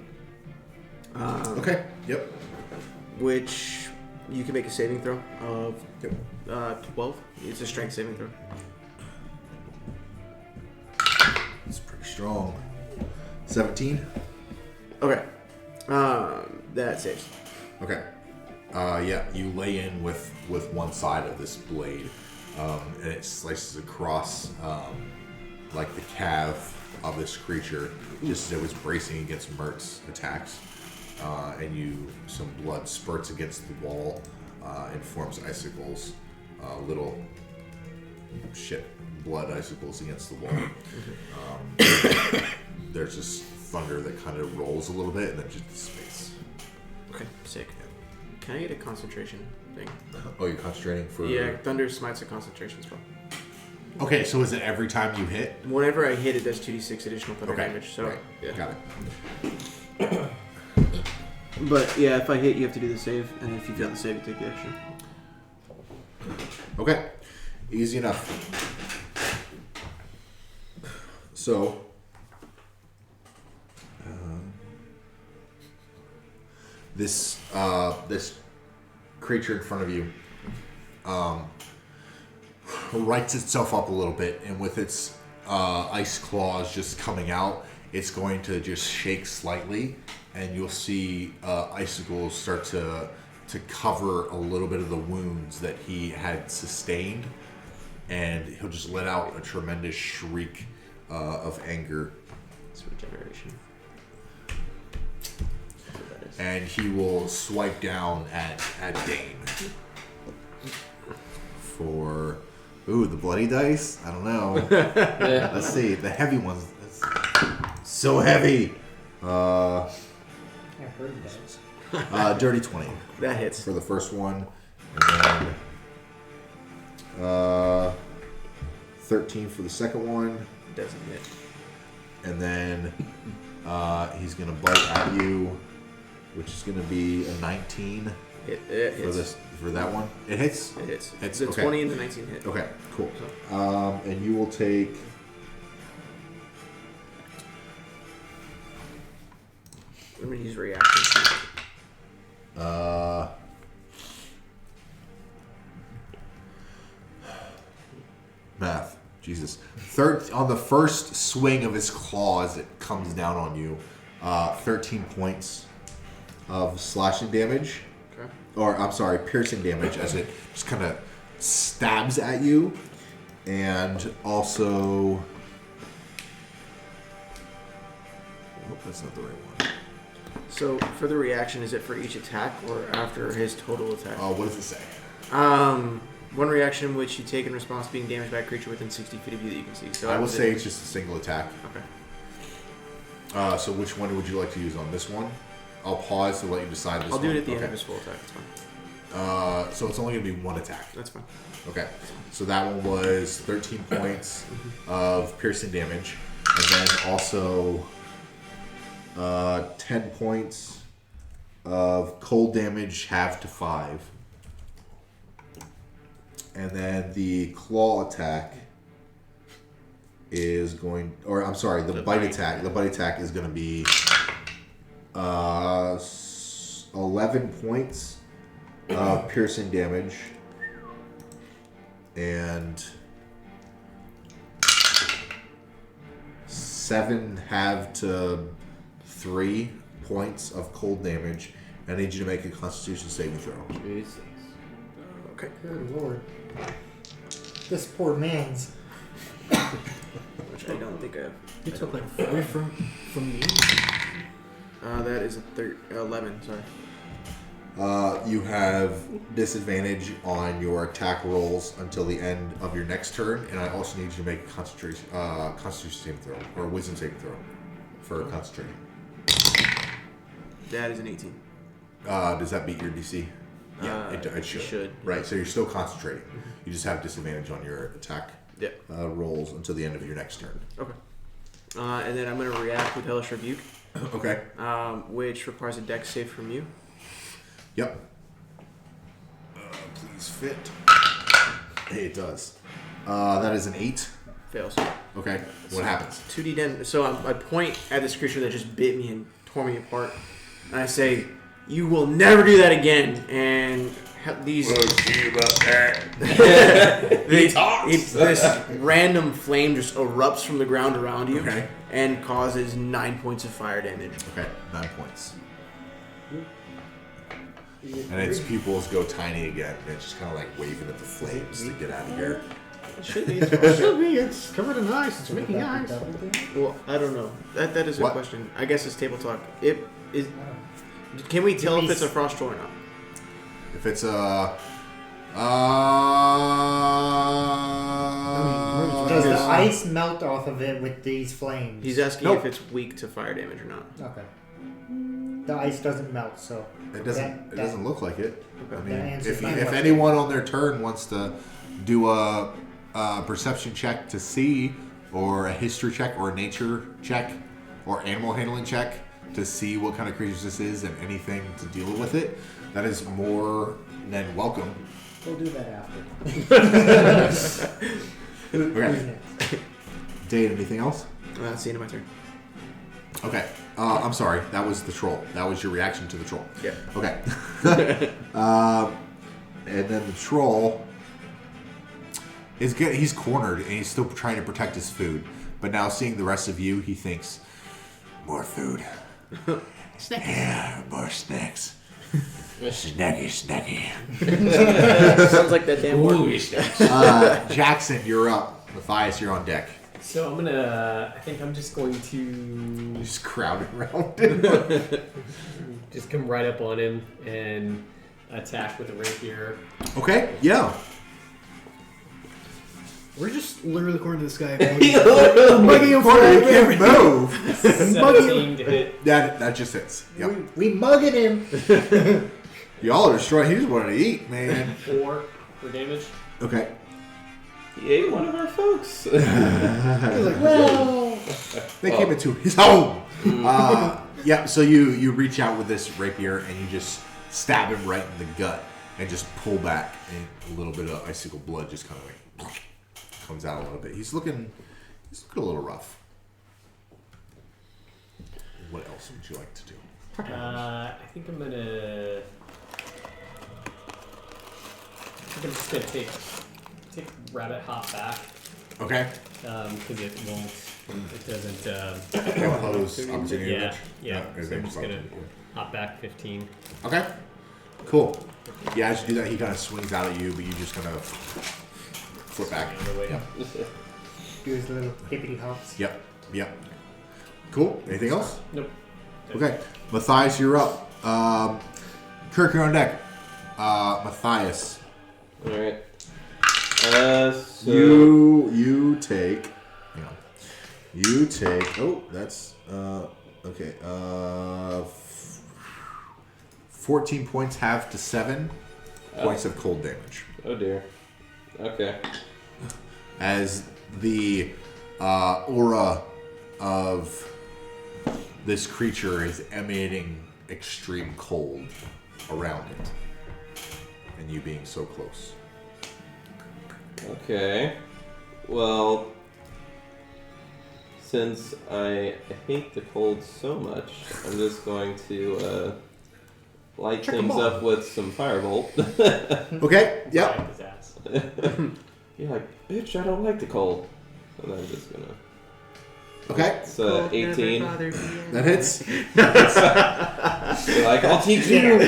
Okay. Yep. Which you can make a saving throw of 12. It's a strength saving throw. It's pretty strong. 17. Okay. That saves. Okay. Yeah, you lay in with one side of this blade, and it slices across like the calf of this creature, just as it was bracing against Mert's attacks. And some blood spurts against the wall and forms icicles, little blood icicles against the wall. There's this thunder that kind of rolls a little bit and then just dissipates. Okay, sick. Can I get a concentration thing? Oh, you're concentrating for... Yeah, Thunder Smite's a concentration spell. Okay, so is it every time you hit? Whenever I hit, it does 2d6 additional thunder Okay, damage. So, right. yeah. Got it. But yeah, if I hit, you have to do the save, and if you fail the save, you take the extra. Okay, easy enough. So, this creature in front of you rights itself up a little bit, and with its ice claws just coming out, it's going to just shake slightly, and you'll see icicles start to cover a little bit of the wounds that he had sustained, and he'll just let out a tremendous shriek of anger. It's regeneration. And he will swipe down at Dane for the bloody dice. I don't know. Let's see the heavy ones. That's so heavy. I heard that. Dirty 20 That hits. for the first one, and then 13 for the second one, Doesn't hit. and then he's gonna bite at you, which is gonna be a 19 It for hits. for that one. It hits. It hits. Hits, The okay. 20 and the 19 hit. Okay, cool. And you will take. I'm going to use reaction. Math. Jesus. On the first swing of his claws, it comes down on you. 13 points of slashing damage. Okay. Or, I'm sorry, piercing damage as it just kind of stabs at you. And also... Oh, that's not the right one. So, for the reaction, is it for each attack or after his total attack? What does it say? One reaction which you take in response to being damaged by a creature within 60 feet of you that you can see. So I will say it's just a single attack. Okay. So which one would you like to use on this one? I'll pause to let you decide this I'll one. do it at the end Okay. of his full attack. It's fine. So it's only going to be one attack. That's fine. Okay. So that one was 13 points of piercing damage. And then also 10 points of cold damage, halved to 5. And then the claw attack is going... Or, I'm sorry, the bite attack. The bite attack is going to be 11 points of piercing damage. And 7 halved to 3 points of cold damage. I need you to make a Constitution saving throw. Jesus. Okay. Good lord. This poor man's. Which I don't think I have. You took like 4 from me. That is a 11, sorry. You have disadvantage on your attack rolls until the end of your next turn, and I also need you to make a constitution saving throw or a wisdom saving throw for concentrating. That is an 18. Does that beat your DC? Yeah, it should. Right, so you're still concentrating. You just have disadvantage on your attack rolls until the end of your next turn. Okay. And then I'm going to react with Hellish Rebuke. Okay. Which requires a dex save from you. Yep. Please fit. Hey, it does. That is an 8. Fails. Okay. What happens? 2d10. So I point at this creature that just bit me and tore me apart. And I say, "You will never do that again." And these... This random flame just erupts from the ground around you and causes 9 points of fire damage. Okay, 9 points. And its pupils go tiny again, and it's just kind of like waving at the flames to get out of here. It should be. It's covered in ice. It's making ice. Well, I don't know. That is a question. I guess it's table talk. Can we tell if it's a frost troll or not? If it's a... does the ice melt off of it with these flames? He's asking if it's weak to fire damage or not. Okay. The ice doesn't melt, so... It doesn't look like it. Okay. I mean, if anyone on their turn wants to do a perception check to see, or a history check, or a nature check, or animal handling check to see what kind of creatures this is and anything to deal with it, that is more than welcome. We'll do that after. Okay. Dave, anything else? That's the end of my turn. Okay. I'm sorry. That was the troll. That was your reaction to the troll. Yeah. Okay. And then the troll is good. He's cornered and he's still trying to protect his food. But now seeing the rest of you, he thinks, more food. Snacks. Yeah, more snacks. Snacky. Sounds like that damn word. Jackson, you're up. Matthias, you're on deck. So I think I'm just going to Just crowded around him. just come right up on him and attack with a rapier. Okay, yeah. We're just literally cornered this guy. Mugging him for it. Can't move. 17 to hit. That just hits. Yep. We mugging him. Y'all are destroying. He just wanted to eat, man. 4 for damage. Okay. He ate one of our folks. Well, They came into his home. Yeah. So you reach out with this rapier and you just stab him right in the gut and just pull back, and a little bit of icicle blood just kind of like comes out a little bit. He's looking a little rough. What else would you like to do? I think I'm just gonna take rabbit hop back. Okay. Because it doesn't. Oppose opportunity. Yeah. So I'm just gonna hop back 15. Okay. Cool. Yeah, as you do that, he kind of swings out at you, but you just kind of flip back. Yep. do his little hippity hops. Yep. Cool. Anything else? Nope. Okay. Matthias, you're up. Kirk, you're on deck. Matthias. Alright. So You take. Hang on. You take. Oh, that's. Okay. 14 points, half to 7 points of cold damage. Oh dear. Okay. As the aura of this creature is emanating extreme cold around it, and you being so close. Okay. Well, since I hate the cold so much, I'm just going to light things up with some firebolt. Okay. Yep. Wipe his ass. You're like, bitch, I don't like the cold. And I'm just gonna. Okay. It's 18. That hits. You're like, I'll teach you.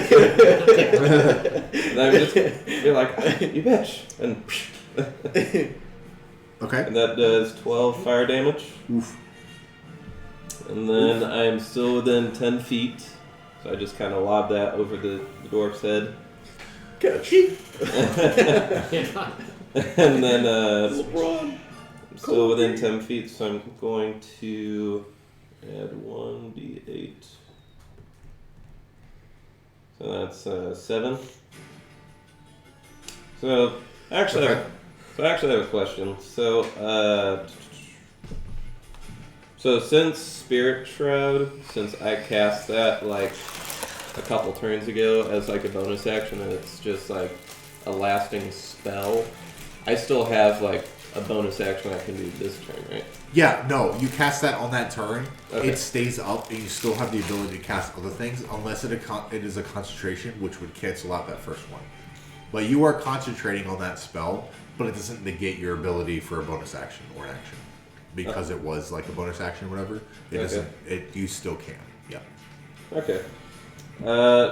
And I'm just, you're like, you bitch. And Okay. and that does 12 fire damage. Oof. And then I am still within 10 feet. So I just kind of lob that over the dwarf's head. Catch. And then I'm still within 10 feet, so I'm going to add 1d8. So that's 7. So actually, I have a question. So since Spirit Shroud, since I cast that like a couple turns ago as like a bonus action, and it's just like a lasting spell, I still have like a bonus action I can do this turn, right? Yeah, no, you cast that on that turn. Okay. It stays up, and you still have the ability to cast other things, unless it is a concentration, which would cancel out that first one. But you are concentrating on that spell, but it doesn't negate your ability for a bonus action or an action, because it was like a bonus action or whatever. It doesn't. You still can. Yeah. Okay.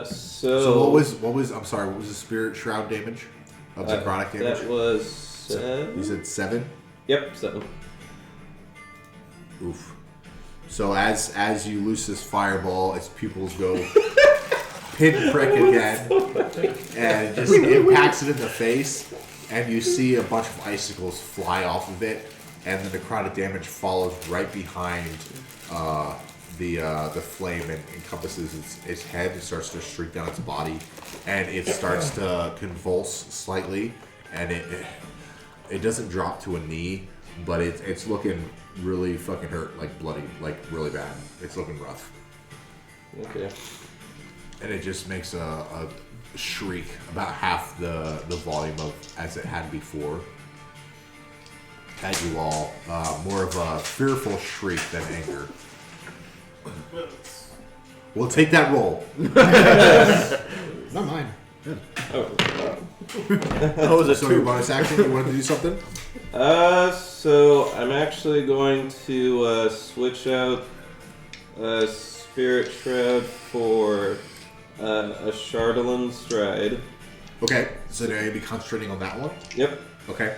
So what was? I'm sorry. What was the Spirit Shroud damage? Of the chronic damage. That was 7. You said 7. Yep, 7. Oof. So as you loose this fireball, its pupils go pinprick again, and it just impacts it in the face, and you see a bunch of icicles fly off of it, and the necrotic damage follows right behind the flame and encompasses its head. It starts to streak down its body, and it starts to convulse slightly, and it doesn't drop to a knee, but it's looking really fucking hurt, like bloody, like really bad. It's looking rough. Okay. And it just makes a shriek about half the volume of as it had before. At you all, more of a fearful shriek than anger. We'll take that roll. Not mine. Good. Oh. That was a So your 2. bonus action, you wanted to do something? So I'm actually going to switch out Spirit Shroud for a Chardelin Stride. Okay, so now you'll be concentrating on that one. Yep. Okay.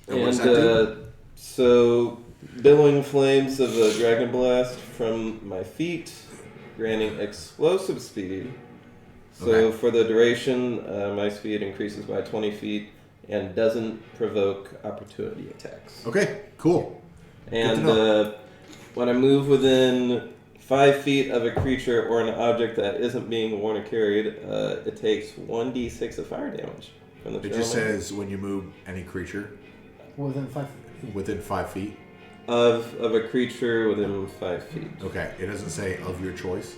And what does And that do? so billowing flames of the Dragon Blast from my feet, granting explosive speed. So Okay. for the duration, my speed increases by 20 feet and doesn't provoke opportunity attacks. Okay, cool. And know. when I move within 5 feet of a creature or an object that isn't being worn or carried, it takes 1d6 of fire damage from the It just gentleman. says when you move any creature Within 5 feet. within 5 feet. Of a creature within 5 feet. Okay, it doesn't say of your choice.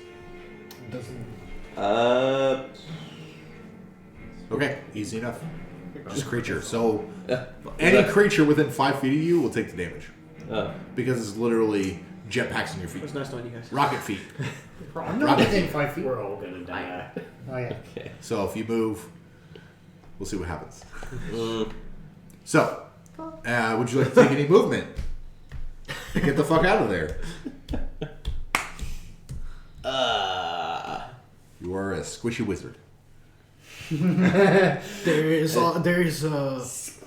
Doesn't. Okay, easy enough. Just creature. So any creature within 5 feet of you will take the damage because it's literally jetpacks on your feet. It was nice knowing you guys. Rocket feet. I'm not within 5 feet. We're all gonna die. Oh yeah. Okay. So if you move, we'll see what happens. So, would you like to take any movement? Get the fuck out of there. You are a squishy wizard. There is a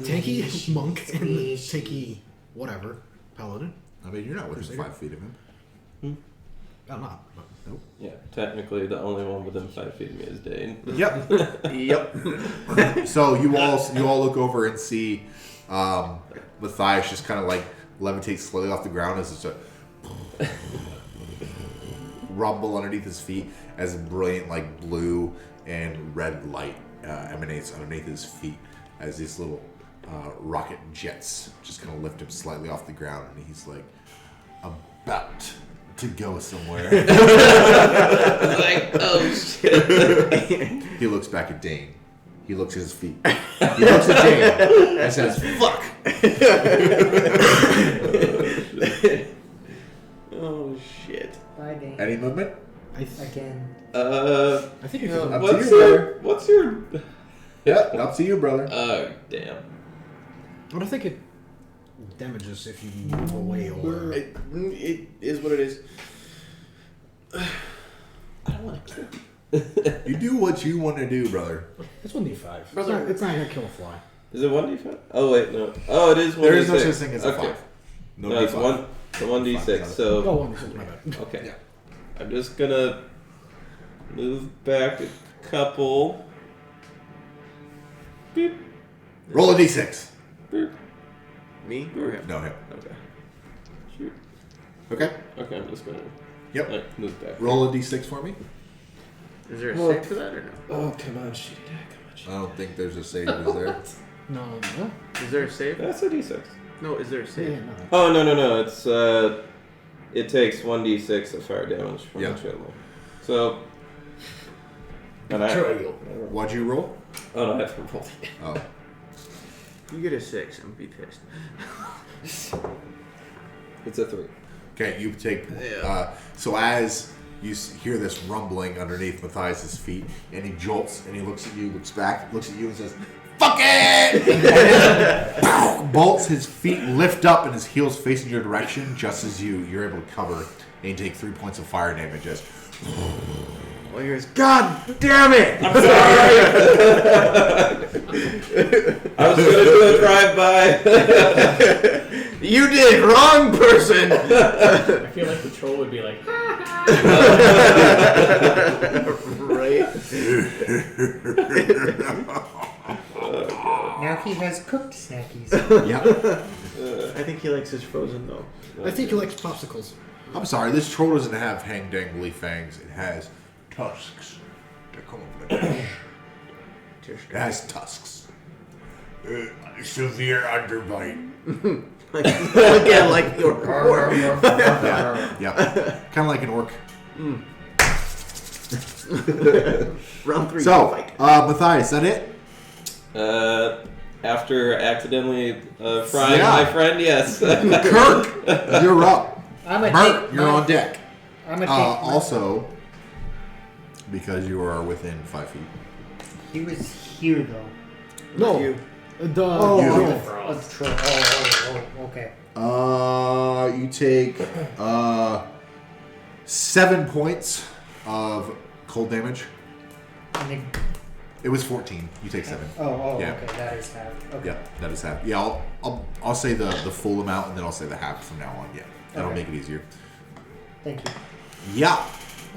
tanky monk and tanky whatever paladin. I mean, you're not within 5 feet of him. I'm not. But Nope. Yeah, technically the only one within 5 feet of me is Dane. Yep. Yep. So you all look over and see Matthias just kind of like levitate slowly off the ground as it's a rumble underneath his feet as a brilliant like blue and red light emanates underneath his feet as these little rocket jets just kind of lift him slightly off the ground, and he's like about to go somewhere. Like, oh shit. He looks back at Dane. He looks at his feet. He looks at Dane and says, "Fuck." Oh shit. Bye, Dane. Any movement? Again. I think you can. Up to What's you, brother. your? What's your? Yeah, up to you, brother. Oh damn. I don't think it damages if you move away or. It is what it is. I don't want to kill you. You do what you want to do, brother. It's 1d5. Brother. It's not gonna kill a fly. Is it 1d5? Oh wait, no. Oh, it is 1d6. There is no such thing as a okay. 5. No, it's D5. the 1d6. So Oh, 1d6, my bad. okay. Yeah. I'm just gonna Move back a couple. Beep. Roll a d6. Beep. Me or him? No, him. Okay. Shoot. Okay. Okay, I'm just gonna Yep. move back. Roll a d6 for me. Is there a save for that or no? Oh, come on, shitty dad. I don't think there's a save, is there? No. Is there a save? That's a d6. No, is there a save? Yeah, no. Oh, no. It's, it takes 1d6 of fire damage from Yeah. each animal. So. And What'd you roll? Oh, no, I have to roll it. Oh. You get a 6, I'm gonna be pissed. It's a 3. Okay, you take. So as you hear this rumbling underneath Matthias's feet, and he jolts, and he looks at you, looks back, looks at you, and says, "Fuck it!" And then, bolts. His feet lift up, and his heels facing your direction, just as you're able to cover, and you take 3 points of fire damage. As Well, here's God damn it! I'm sorry. I was gonna do a drive-by. You did wrong, person. I feel like the troll would be like, Right. Now he has cooked snackies. yeah. I think he likes his frozen though. I think he likes popsicles. I'm sorry, this troll doesn't have hang dangly fangs. It has tusks. They come over the dash. It has tusks. Severe underbite. Again, like your orc. Yeah. Kind of like an orc. Round 3. So, fight. Matthias, is that it? After accidentally frying my friend, yes. Kirk, you're up. I'm a Bert, you're on deck. I'm a take Also, because you are within 5 feet. He was here though. No. You. The Oh, You. the troll. Oh, okay. You take 7 points of cold damage. And then, It was 14. You take 7. Yeah. Okay, that is half. Okay. Yeah, that is half. Yeah, I'll say the full amount, and then I'll say the half from now on. Yeah, that'll Okay. make it easier. Thank you. Yeah.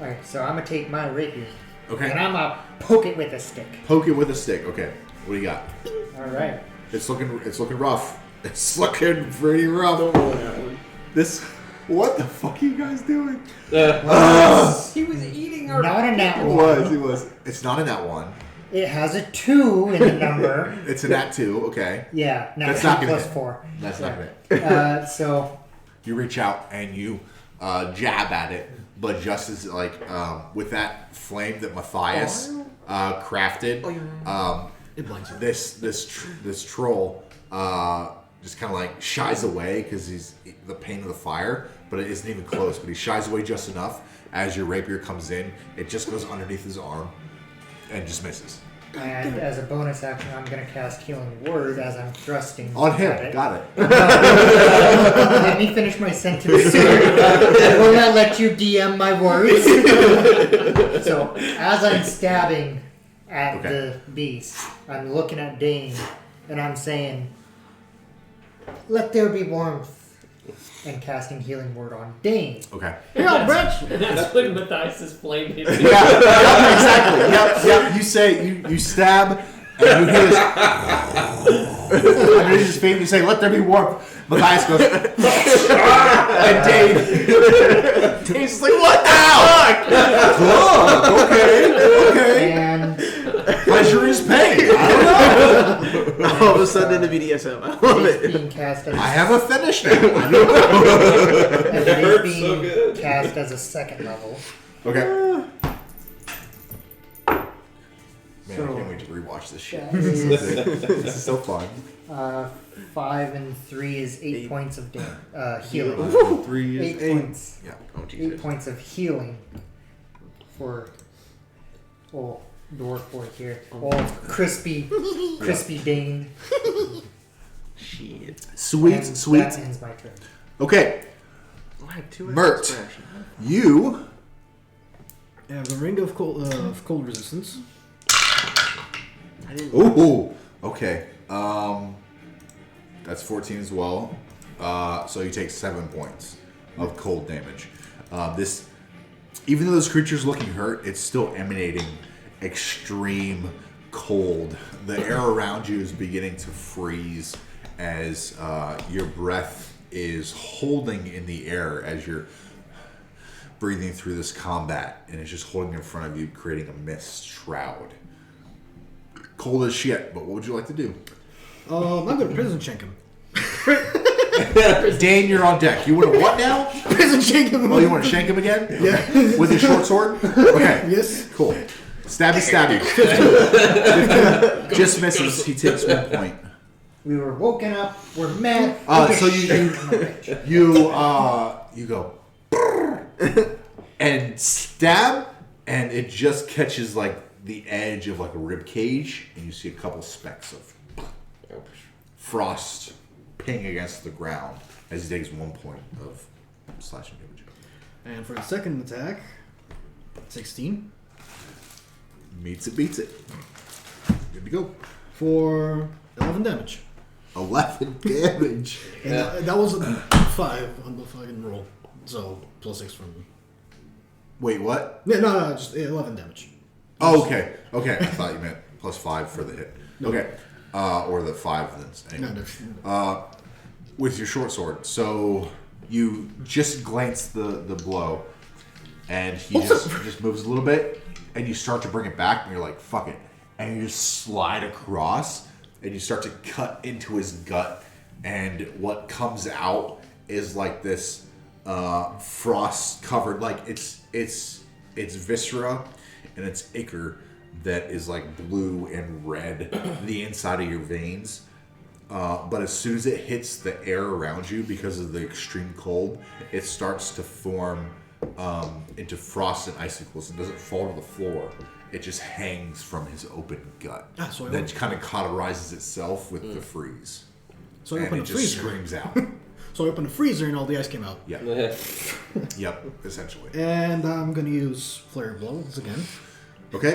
Alright, so I'm gonna take my rapier. Okay. And I'm gonna poke it with a stick. Poke it with a stick. Okay. What do you got? Alright. It's looking rough. It's looking pretty rough. Don't roll that one. This. What the fuck are you guys doing? He was eating our. Not in that It one. was. It's not in that one. It has a 2 in the number. It's in that 2. Okay. Yeah, now That's 2 not gonna plus hit. 4. That's not it. So You reach out and you jab at it, but just as with that flame that Matthias crafted, It blinds you. this troll just kind of like shies away because he's the pain of the fire, but it isn't even close. But he shies away just enough. As your rapier comes in, it just goes underneath his arm and just misses. and as a bonus action, I'm gonna cast Healing Word as I'm thrusting On at him, it. got it. Let me finish my sentence. I will not let you DM my words. So, as I'm stabbing at Okay. the beast, I'm looking at Dane, and I'm saying, "Let there be warmth," and casting Healing Word on Dane. Okay. Yeah, bitch! and that's when Matthias' flame hits you. Yeah, exactly. Yep. You say you stab, and you hear this. Underneath his feet, you say, "Let there be warmth." Matthias goes, and Dave's just like, "What the fuck?" Oh, okay. And Pleasure is pain. I don't know. All of a sudden in the BDSM. I love it's it. being cast as I have a finish now. I know. and it is hurts being so good. cast as a second level. Okay. Man, I So- can't wait to rewatch this shit. That is, This is so fun. 5 and 3 is 8 points of healing. 3 is 8 points. Yeah. Oh, 8 Jesus. points of healing for dwarf boy here. Crispy Dane. Shit. Sweet, And sweet. That ends my turn. Okay, Oh, I have 2 Mert. expression. you. I have the ring of cold resistance. I didn't. Ooh. Okay. That's 14 as well. So you take 7 points of cold damage. This Even though this creature's looking hurt, it's still emanating extreme cold. The air around you is beginning to freeze as your breath is holding in the air as you're breathing through this combat, and it's just holding in front of you, creating a mist shroud. Cold as shit, but what would you like to do? I'm gonna prison shank him. Dan, you're on deck. You want to what now? Prison shank him. Oh, you want to shank him again? Yeah. With your short sword? Okay. Yes. Cool. Stabby. Just misses. He takes 1 point. We were woken up. We're mad. So you go and stab, and it just catches like the edge of like a rib cage, and you see a couple specks of frost ping against the ground as he takes 1 point of slashing damage. And for the second attack, 16 Meets it, beats it. Good to go. for 11 damage. 11 damage. And that was a 5 on the fucking roll. So plus 6 from me. Wait, what? Yeah, no, just 11 damage. Oh, okay. Okay, I thought you meant plus 5 for the hit. Okay. Or the 5 then. Anyway. No. With your short sword. So you just glance the blow, and he just moves a little bit, and you start to bring it back, and you're like, fuck it. And you just slide across, and you start to cut into his gut, and what comes out is like this frost covered, like it's viscera and it's ichor that is like blue and red, the inside of your veins. But as soon as it hits the air around you, because of the extreme cold, it starts to form into frost and icicles. It doesn't fall to the floor. It just hangs from his open gut. So that kind of cauterizes itself with the freeze. So I and opened it the just freezer. screams out. So I opened the freezer and all the ice came out. Yeah. Yep, essentially. And I'm gonna use Flare Blows again. Okay.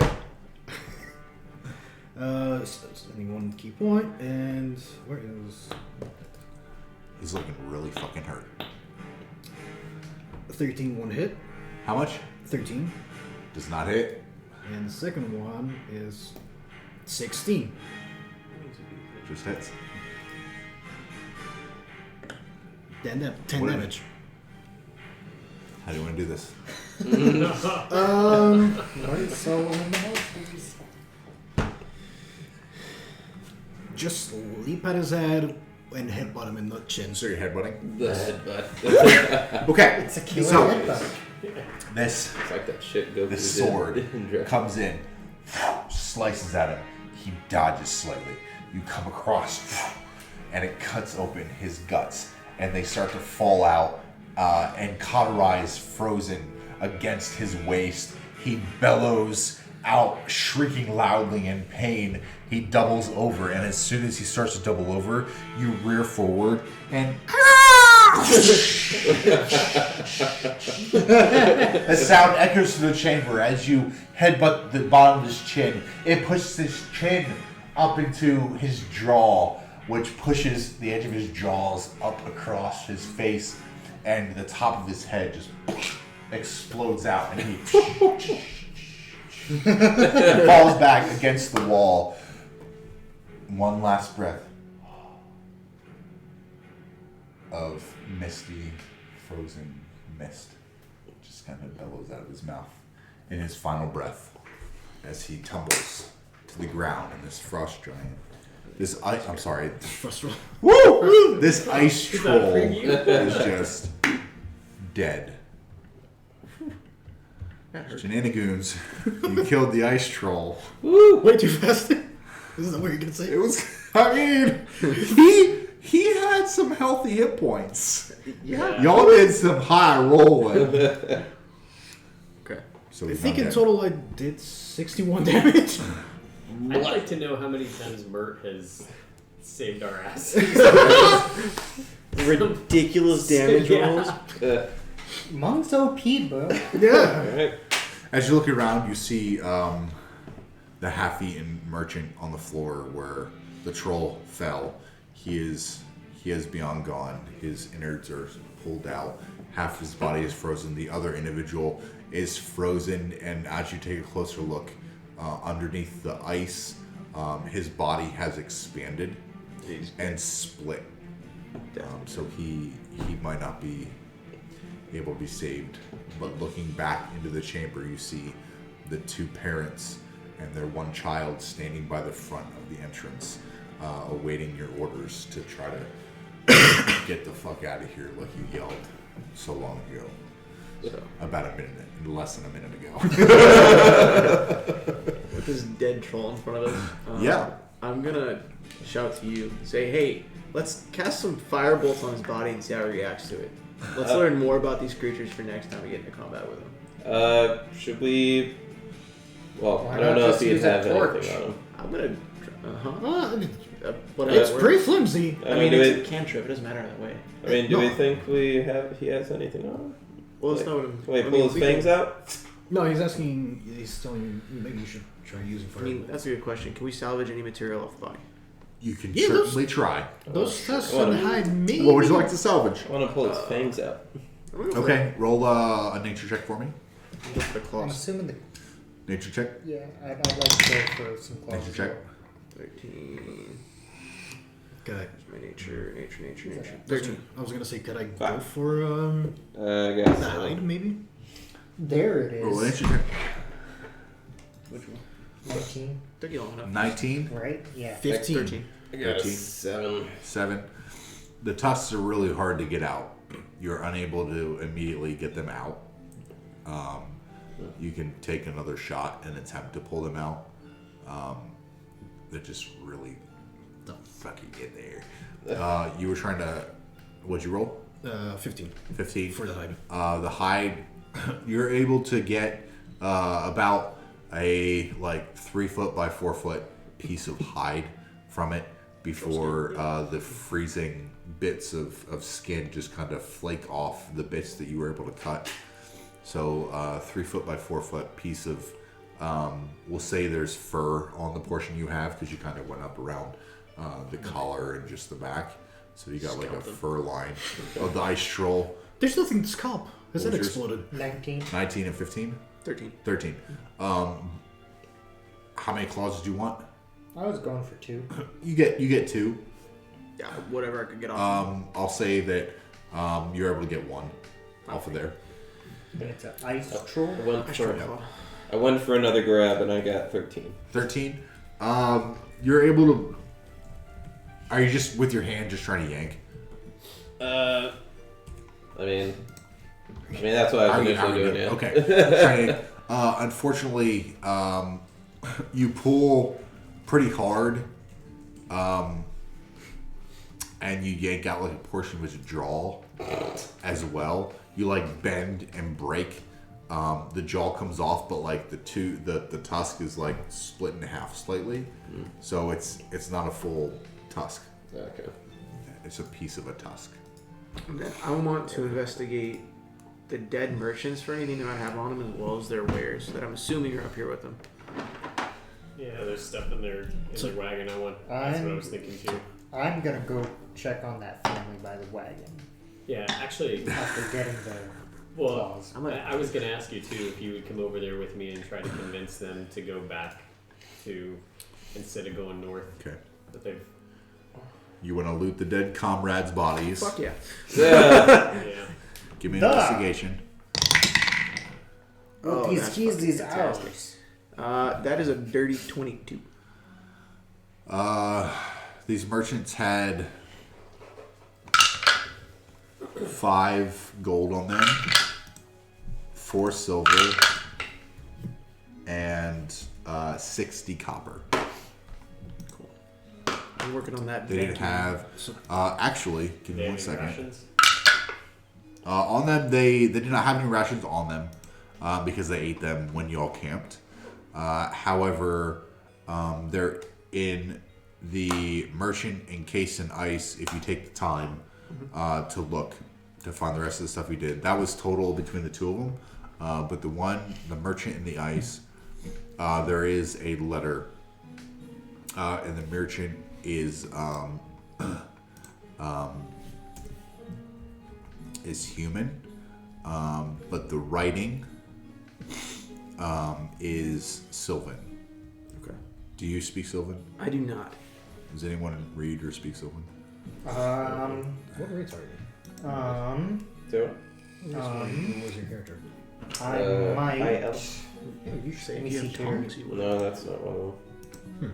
Spending 1 key point, and where is... He's looking really fucking hurt. 13 one hit. How much? 13. Does not hit. And the second one is 16. Just hits. 10 What? damage. How do you want to do this? Just leap at his head and headbutt him in the chin. So you're headbutting? The headbutt. Okay. It's a killer So headbutt. this It's like that shit Goku this did sword in Dragon comes in, slices at him. He dodges slightly. You come across, and it cuts open his guts, and they start to fall out and cauterize, frozen against his waist. He bellows out, shrieking loudly in pain. He doubles over, and as soon as he starts to double over, you rear forward and a sound echoes through the chamber as you headbutt the bottom of his chin. It pushes his chin up into his jaw, which pushes the edge of his jaws up across his face, and the top of his head just explodes out, and he falls back against the wall. One last breath of misty, frozen mist just kind of bellows out of his mouth in his final breath as he tumbles to the ground in this frost giant. This ice, I'm sorry. Woo! This ice troll is just dead. Shenanigoons, you killed the ice troll. Woo! Way too fast. Is that what you're gonna say? It was, I mean, he had some healthy hit points. Yeah. Y'all did some high rolling. Okay. So I he's think not in dead. total I did 61 damage. I'd like to know how many times Mert has saved our ass. Ridiculous damage rolls. Monk's OP, bro. Yeah. Alright. As you look around, you see the half-eaten merchant on the floor where the troll fell. He is beyond gone. His innards are pulled out. half of his body is frozen. The other individual is frozen, and as you take a closer look underneath the ice, his body has expanded and split. So he might not be able to be saved. But looking back into the chamber, you see the two parents and their one child standing by the front of the entrance, awaiting your orders to try to get the fuck out of here like you yelled so long ago. So, about less than a minute ago. With this dead troll in front of us. Yeah. I'm gonna shout to you, say, hey, let's cast some firebolts on his body and see how he reacts to it. Let's learn more about these creatures for next time we get into combat with them. Should we? Well, Why I don't not know if just he'd use a have torch? anything on him. I'm gonna. It's pretty flimsy. I mean, it's a cantrip. It doesn't matter that way. I mean, do we think he has anything on him? Well, it's Like, not what I'm. Wait, pull his fangs out? No, he's asking. He's telling you maybe you should try using I fire. mean, that's a good question. Can we salvage any material off the body? You can Yeah, those- certainly try. Those tusks Well, and hide me. What would you like to salvage? I want to pull his fangs out. Okay, roll a nature check for me. Go for the I'm claws. assuming Nature check. yeah, I'd like to go for some claws. Nature check. 13. Okay. My nature. 13. I was gonna say, could I go Five. for I guess. the hide maybe? There it Roll a is. nature check. Which one? 19, Took you long enough. 19. right? Yeah. 15. 13. I got a 13. 7. 7. The tusks are really hard to get out. You're unable to immediately get them out. You can take another shot and attempt to pull them out. They're just really fucking get there. You were trying to. What'd you roll? 15 15. for the hide. The hide, you're able to get about a 3 foot by 4 foot piece of hide from it before the freezing bits of skin just kind of flake off the bits that you were able to cut. So 3 foot by 4 foot piece of, we'll say there's fur on the portion you have because you kind of went up around the collar and just the back. So you got like a fur line of the ice troll. There's nothing to scalp. His What head was yours? exploded. 19. 19 and 15? 13. 13. How many claws did you want? I was going for 2. You get 2. Yeah, whatever I could get off. I'll say that you're able to get 1 off of there. And it's an ice troll. I went for another grab and I got 13. 13. You're able to. Are you just with your hand just trying to yank? I mean that's what I was initially doing. Yeah. Okay. Trying to yank. Unfortunately, you pull pretty hard, and you yank out like a portion of his jaw as well. You bend and break. The jaw comes off, but the tusk is split in half slightly, so it's not a full tusk. Okay. It's a piece of a tusk. I want to investigate the dead merchants for anything they might have on them, as well as their wares that I'm assuming are up here with them. Yeah, there's stuff in their wagon. That's what I was thinking too. I'm gonna go check on that family by the wagon Yeah, actually, after getting the claws. I was gonna ask you too if you would come over there with me and try to convince them to go back to instead of going north. Okay. That they've You want to loot the dead comrades' bodies? Fuck yeah. yeah. Give me an investigation. Oh, These that's keys, fucking these fantastic. hours. That is a dirty 22. These merchants had 5 gold on them, 4 silver, and 60 copper. Cool. I'm working on that. They didn't have. Actually, give me They 1 have any second. rations? On them, they did not have any rations on them because they ate them when you all camped. However, they're in the merchant encased in ice. If you take the time to look to find the rest of the stuff we did, that was total between the 2 of them. But the merchant in the ice, there is a letter, and the merchant is human. but the writing is Sylvan. Okay. Do you speak Sylvan? I do not. Does anyone read or speak Sylvan? What rates are you? So, What was your character? I might. Yeah, you should say If if you you have have tongues, you would. no, that's not one of them.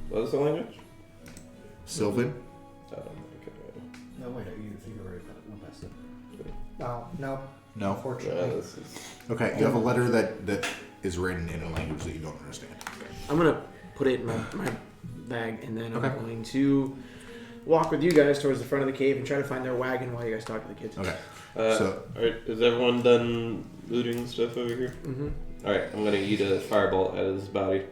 What is the language? Sylvan? I don't think I know. No, wait, you already went past it. Oh, no. No. Unfortunately. This is Okay, you have a letter that is written in a language that you don't understand. I'm gonna put it in my bag, and then Okay. I'm going to walk with you guys towards the front of the cave and try to find their wagon while you guys talk to the kids. Okay. So, alright, is everyone done looting stuff over here? Mm-hmm. Alright, I'm gonna eat a firebolt out of his body.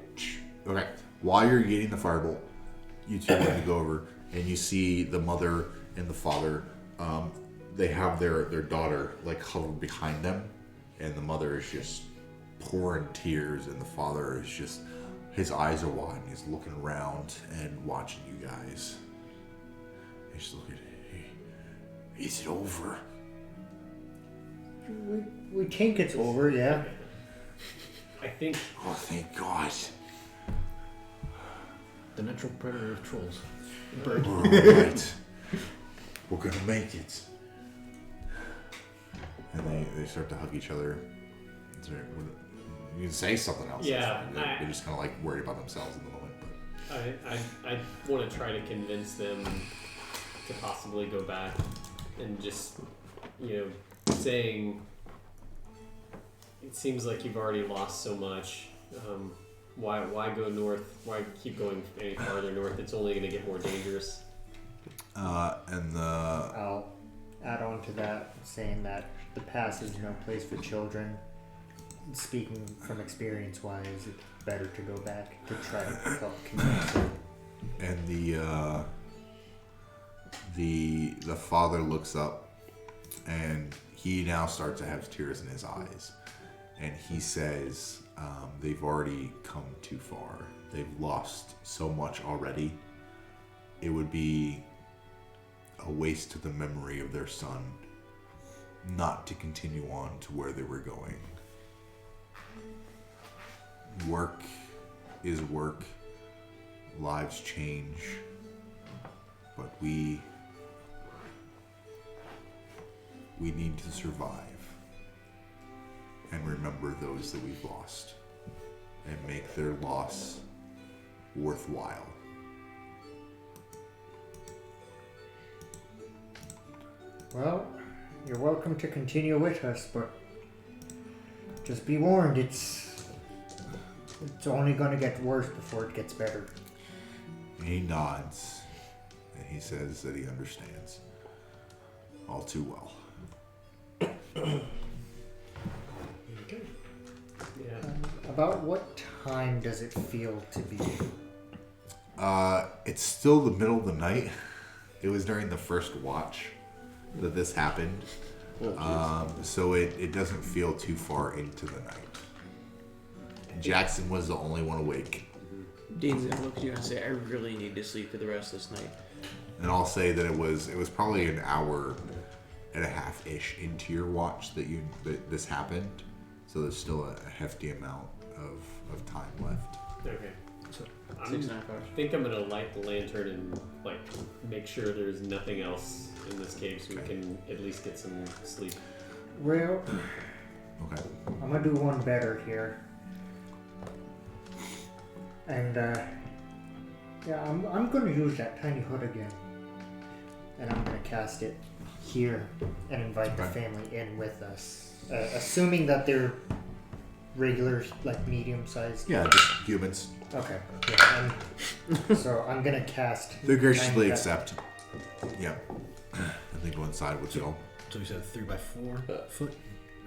Okay. While you're getting the firebolt, you two are going to go over, and you see the mother and the father. They have their daughter like hovered behind them, and the mother is just pouring tears, and the father is just, his eyes are wide, and he's looking around and watching you guys. He's looking. Is it over? We think it's over, yeah. I think Oh, thank God. The natural predator of trolls. We're alright. We're gonna make it. And they start to hug each other. You can say something else. Yeah, They're just kind of like worried about themselves in the moment. But I want to try to convince them to possibly go back and just, saying it seems like you've already lost so much. Why go north? Why keep going any farther north? It's only going to get more dangerous. I'll add on to that, saying that the past is no place for children. Speaking from experience-wise, it's better to go back to try to help convince them. And the father looks up, and he now starts to have tears in his eyes, and he says, they've already come too far. They've lost so much already. It would be a waste to the memory of their son not to continue on to where they were going. Work is work. Lives change. But we need to survive and remember those that we've lost and make their loss worthwhile. Well, you're welcome to continue with us, but just be warned, it's only going to get worse before it gets better. And he nods and he says that he understands all too well. Okay. Yeah. About what time does it feel to be? It's still the middle of the night. It was during the first watch that this happened. So it doesn't feel too far into the night. Jackson was the only one awake. Dean's gonna look at you and say, "I really need to sleep for the rest of this night." And I'll say that it was probably an hour and a half ish into your watch that this happened. So there's still a hefty amount of time left. Okay. So, I 6, 9 hours. think I'm gonna light the lantern and make sure there's nothing else in this cave, so we can at least get some sleep. Well, Okay. I'm going to do one better here. And, I'm going to use that tiny hood again. And I'm going to cast it here and invite the family in with us. Assuming that they're regular, medium-sized. Yeah, just humans. Okay. Yeah, and so I'm going to cast... They graciously tiny- accept. Yeah. And they go inside with you all. So you said 3x4 foot?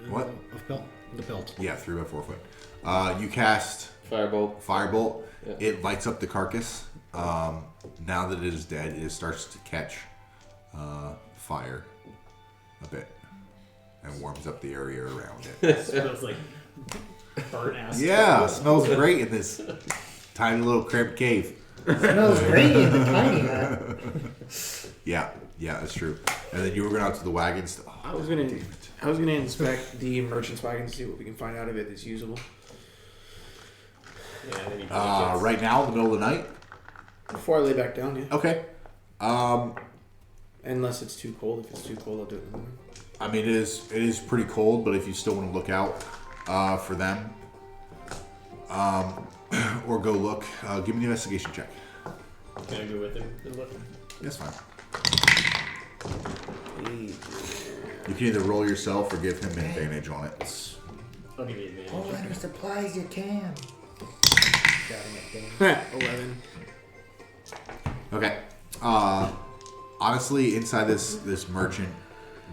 What? Of belt? The belt. Yeah, 3x4 foot. You cast Firebolt. Yeah. It lights up the carcass. Now that it is dead, it starts to catch fire a bit and warms up the area around it. It smells like burnt ass. Yeah, it smells great in this tiny little cramped cave. Smells great in the tiny hut. Yeah, that's true. And then you were going out to the wagons. Oh, I was gonna inspect the merchant's wagon to see what we can find out of it that's usable. Yeah, and then you Right now, in the middle of the night? Before I lay back down, yeah. Okay. Unless it's too cold. If it's too cold, I'll do it in the morning. I mean, it is pretty cold, but if you still want to look out for them, or go look, give me an investigation check. Can I go with him and look? That's fine. You can either roll yourself or give him an advantage on it. I'll give you advantage. Pull any supplies you can. 11. Okay. Honestly, inside this merchant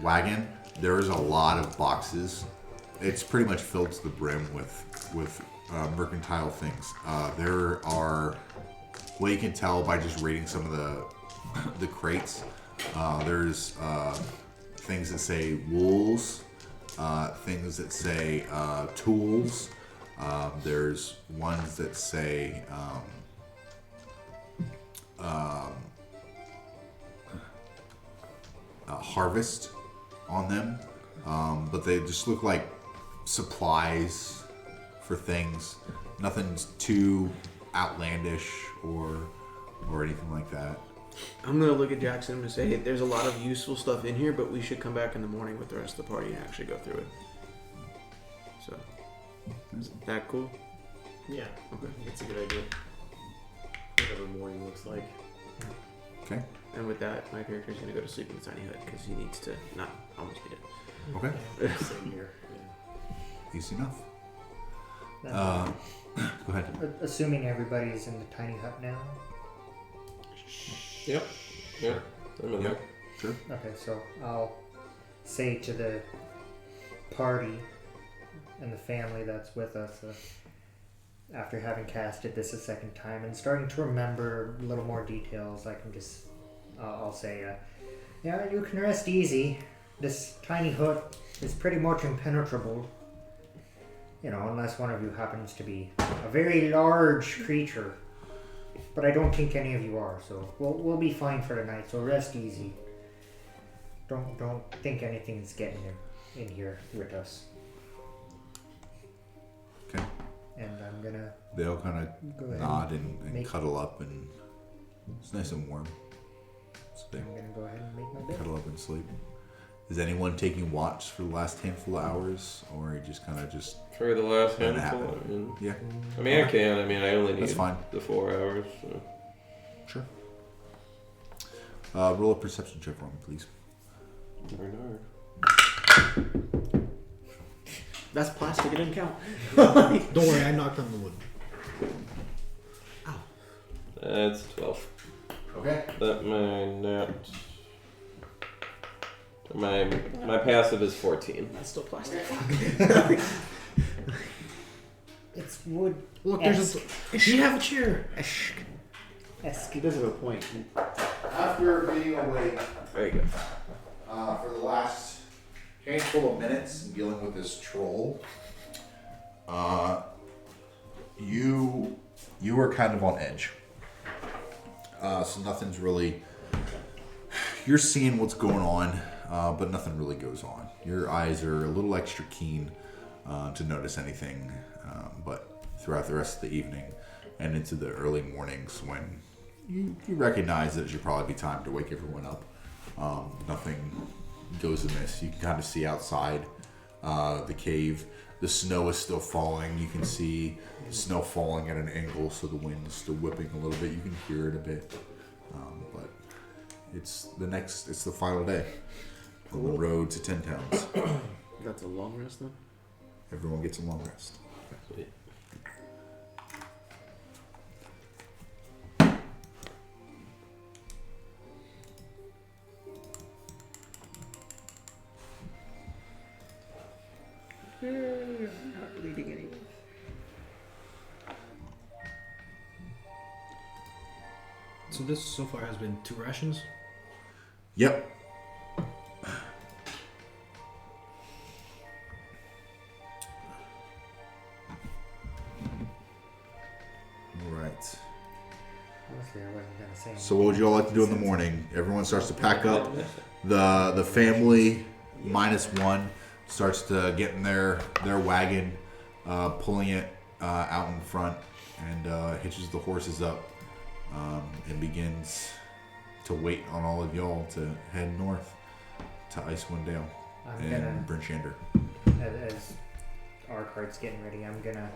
wagon, there is a lot of boxes. It's pretty much filled to the brim with mercantile things. There are, well, you can tell by just reading some of the crates. There's things that say wools, things that say tools. There's ones that say harvest on them, but they just look like supplies for things. Nothing's too outlandish or anything like that. I'm gonna look at Jackson and say, hey, there's a lot of useful stuff in here, but we should come back in the morning with the rest of the party and actually go through it. So, is that cool? Yeah. Okay. That's a good idea. Whatever morning looks like. Okay. And with that, my character's gonna go to sleep in the tiny hut because he needs to not almost be dead. Okay. Same here. Yeah. Easy enough. Now, Go ahead. assuming everybody's in the tiny hut now. Yep. Yeah. I'm in there. Sure. Okay, so I'll say to the party and the family that's with us, after having casted this a second time and starting to remember a little more details, I can just, I'll say, yeah, you can rest easy. This tiny hut is pretty much impenetrable. You know, unless one of you happens to be a very large creature. But I don't think any of you are, so we'll be fine for tonight. So rest easy. Don't think anything's getting in here with us. Okay. And I'm gonna They all kind go of ahead. nod and make- cuddle up, and it's nice and warm. So they I'm gonna go ahead and make my bed. cuddle up and sleep. Is anyone taking watch for the last handful of hours, or are you just kind of just? For the last Let it handful, happen. I Yeah. mean, I can. I mean, I only need That's fine. the 4 hours. So. Sure. Roll a perception check for me, please. That's plastic, it doesn't count. Don't worry, I knocked on the wood. That's 12. Okay. That my passive is 14. That's still plastic. It's wood. Look, there's a. You have a chair. Esque. He does have a point. After being awake Very good. for the last handful of minutes and dealing with this troll, you were kind of on edge. So nothing's really. You're seeing what's going on, but nothing really goes on. Your eyes are a little extra keen to notice anything, but throughout the rest of the evening and into the early mornings, when you recognize that it should probably be time to wake everyone up, nothing goes amiss. You can kind of see outside the cave. The snow is still falling. You can see the snow falling at an angle, so the wind is still whipping a little bit. You can hear it a bit, but it's the final day on the road to 10 towns. That's a long rest then? Everyone gets a long rest. Sweet. Not leading anywhere. So this so far has been 2 rations. Yep. Alright. Honestly, I wasn't gonna say. So what would you all like to do in the morning? Everyone starts to pack up. The family -1 starts to get in their wagon, pulling it out in front, and hitches the horses up and begins to wait on all of y'all to head north to Icewind Dale and Bryn Shander. As our cart's getting ready, I'm gonna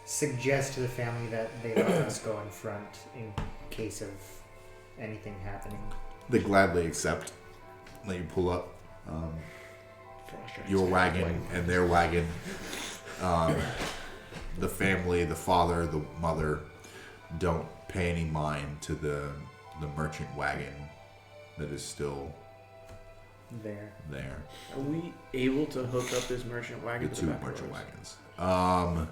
suggest to the family that they let us go in front in case of anything happening. They gladly accept. Let you pull up your wagon and their wagon. The family, the father, the mother, don't pay any mind to the merchant wagon that is still There. Are we able to hook up this merchant wagon The to two the back merchant of ours? wagons.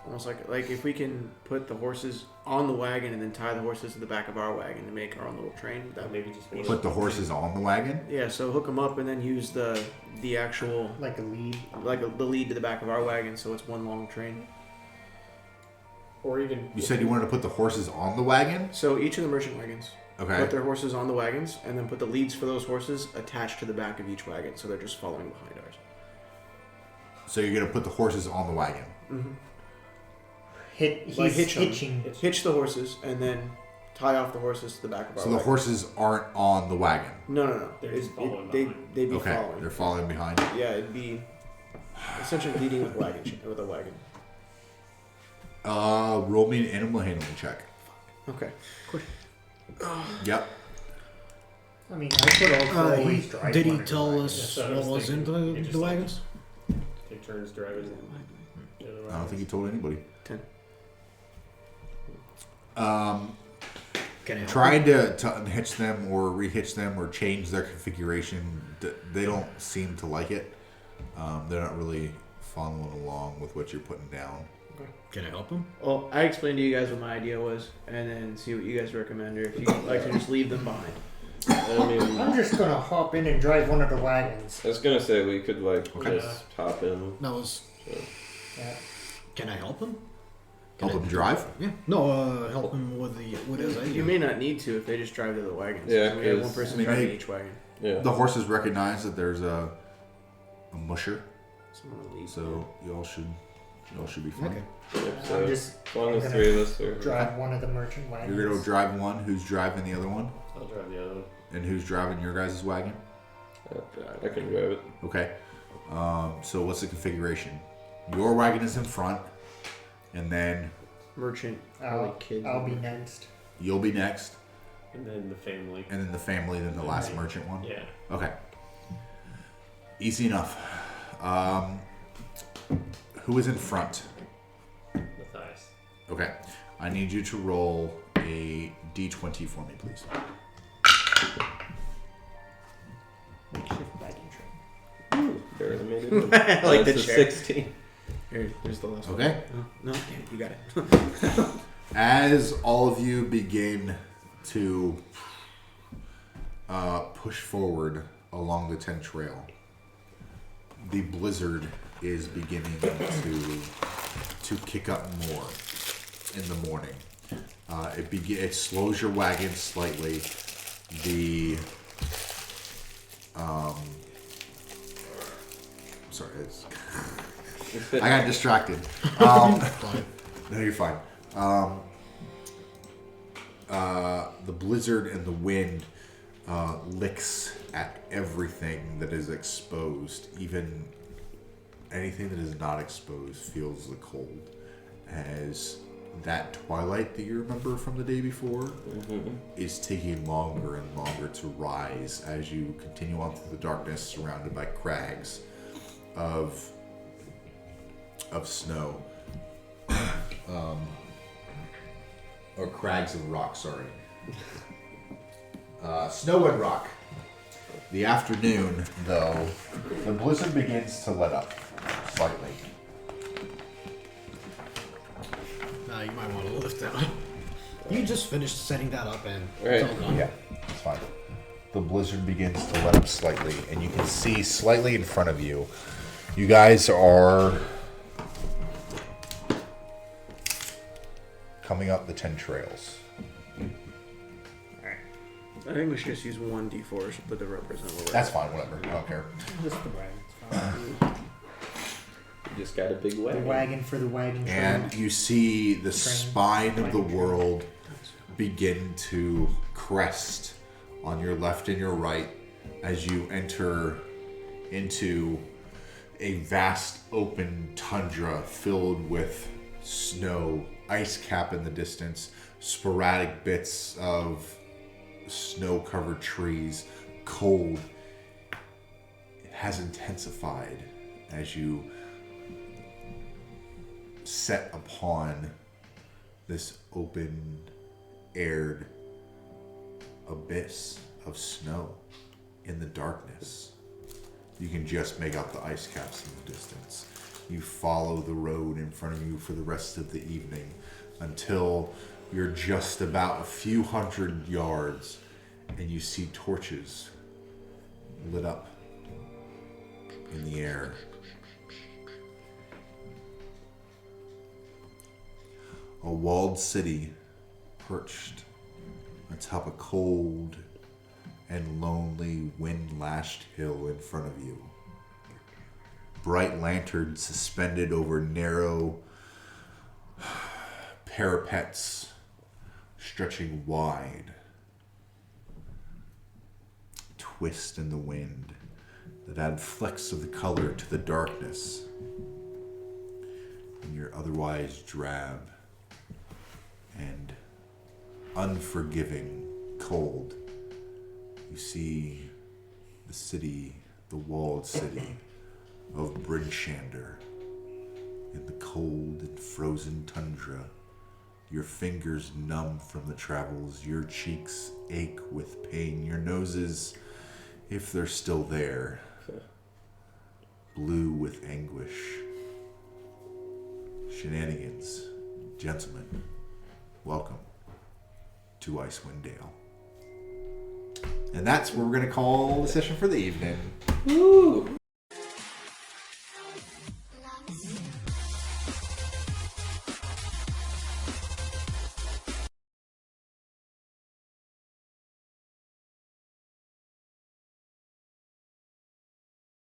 Almost like if we can put the horses on the wagon and then tie the horses to the back of our wagon to make our own little train. That Maybe just one. Put the horses on the wagon. Yeah, so hook them up and then use the actual Like a lead. the lead to the back of our wagon, so it's one long train. Or even. You said you wanted to put the horses on the wagon? So each of the merchant wagons Okay. put their horses on the wagons and then put the leads for those horses attached to the back of each wagon, so they're just following behind ours. So you're going to put the horses on the wagon. Mm-hmm. He's hitching. hitching. Hitch the horses and then tie off the horses to the back of our So the wagon. horses aren't on the wagon. No. They're just following they'd behind. be Okay. following. They're following behind. Yeah, it'd be essentially leading with with a wagon. Roll me an animal handling check. Okay. Yep. I mean, I could also always drive. Did he one of the tell wagons. us That's what I what was was in thinking. He the just wagons? Take turns driving. The other I don't think he told anybody. 10. Can I help Trying to unhitch them or rehitch them or change their configuration, they don't seem to like it. They're not really following along with what you're putting down. Can I help him? Well, I explained to you guys what my idea was, and then see what you guys recommend, or if you'd like to just leave them behind. I mean, I'm just gonna hop in and drive one of the wagons. I was gonna say we could Okay. just hop in. That was. Yeah. Can I help him? Help them drive? Yeah. No, help him with his idea. You may not need to if they just drive to the wagons. Yeah, we have one 'cause- person I mean, driving they- each wagon. Yeah. The horses recognize that there's a musher, Someone will lead. so y'all should be fine. Okay. Yep, so I'm just as long as gonna 3 of us are. drive one of the merchant wagons. You're gonna drive one. Who's driving the other one? I'll drive the other one. And who's driving your guys' wagon? I can drive it. Okay. So what's the configuration? Your wagon is in front, and then Merchant. I'll, like kids. I'll be next. you'll be next, And then the family. and then the family, then the last Right. merchant one. Yeah. Okay. Easy enough. Who is in front? Matthias. Okay. I need you to roll a d20 for me, please. Makeshift wagon train. Barely made it. I like the That's a chair. 16. Here's the last one. Okay. No, damn it, you got it. As all of you begin to push forward along the tent trail, the blizzard is beginning to kick up more in the morning. It slows your wagon slightly. Sorry, I got distracted. No, you're fine. The blizzard and the wind licks at everything that is exposed. Even anything that is not exposed feels the cold. As that twilight that you remember from the day before is taking longer and longer to rise as you continue on through the darkness, surrounded by crags of snow. Or crags of rock, sorry. Snow and rock. The afternoon, though, the blizzard begins to let up slightly. You might want to lift that. You just finished setting that up and Right. it's all done. Yeah, it's fine. The blizzard begins to let up slightly, and you can see slightly in front of you. You guys are coming up the 10 trails. I think we should just use 1d4 to represent what we're That's fine, whatever. I don't care. Just the wagon. It's fine. You just got a big The wagon. wagon for the wagon train. And you see the spine of the world begin to crest on your left and your right as you enter into a vast open tundra filled with snow, ice cap in the distance, sporadic bits of snow-covered trees, cold. It has intensified as you set upon this open-aired abyss of snow in the darkness. You can just make out the ice caps in the distance. You follow the road in front of you for the rest of the evening until you're just about a few hundred yards and you see torches lit up in the air. A walled city perched atop a cold and lonely wind-lashed hill in front of you. Bright lanterns suspended over narrow parapets stretching wide. Twist in the wind that add flecks of the color to the darkness in your otherwise drab and unforgiving cold. You see the city, the walled city of Bryn Shander in the cold and frozen tundra. Your fingers numb from the travels, your cheeks ache with pain, your noses, if they're still there, blue with anguish. Shenanigans, gentlemen, welcome to Icewind Dale. And that's what we're going to call the session for the evening. Woo!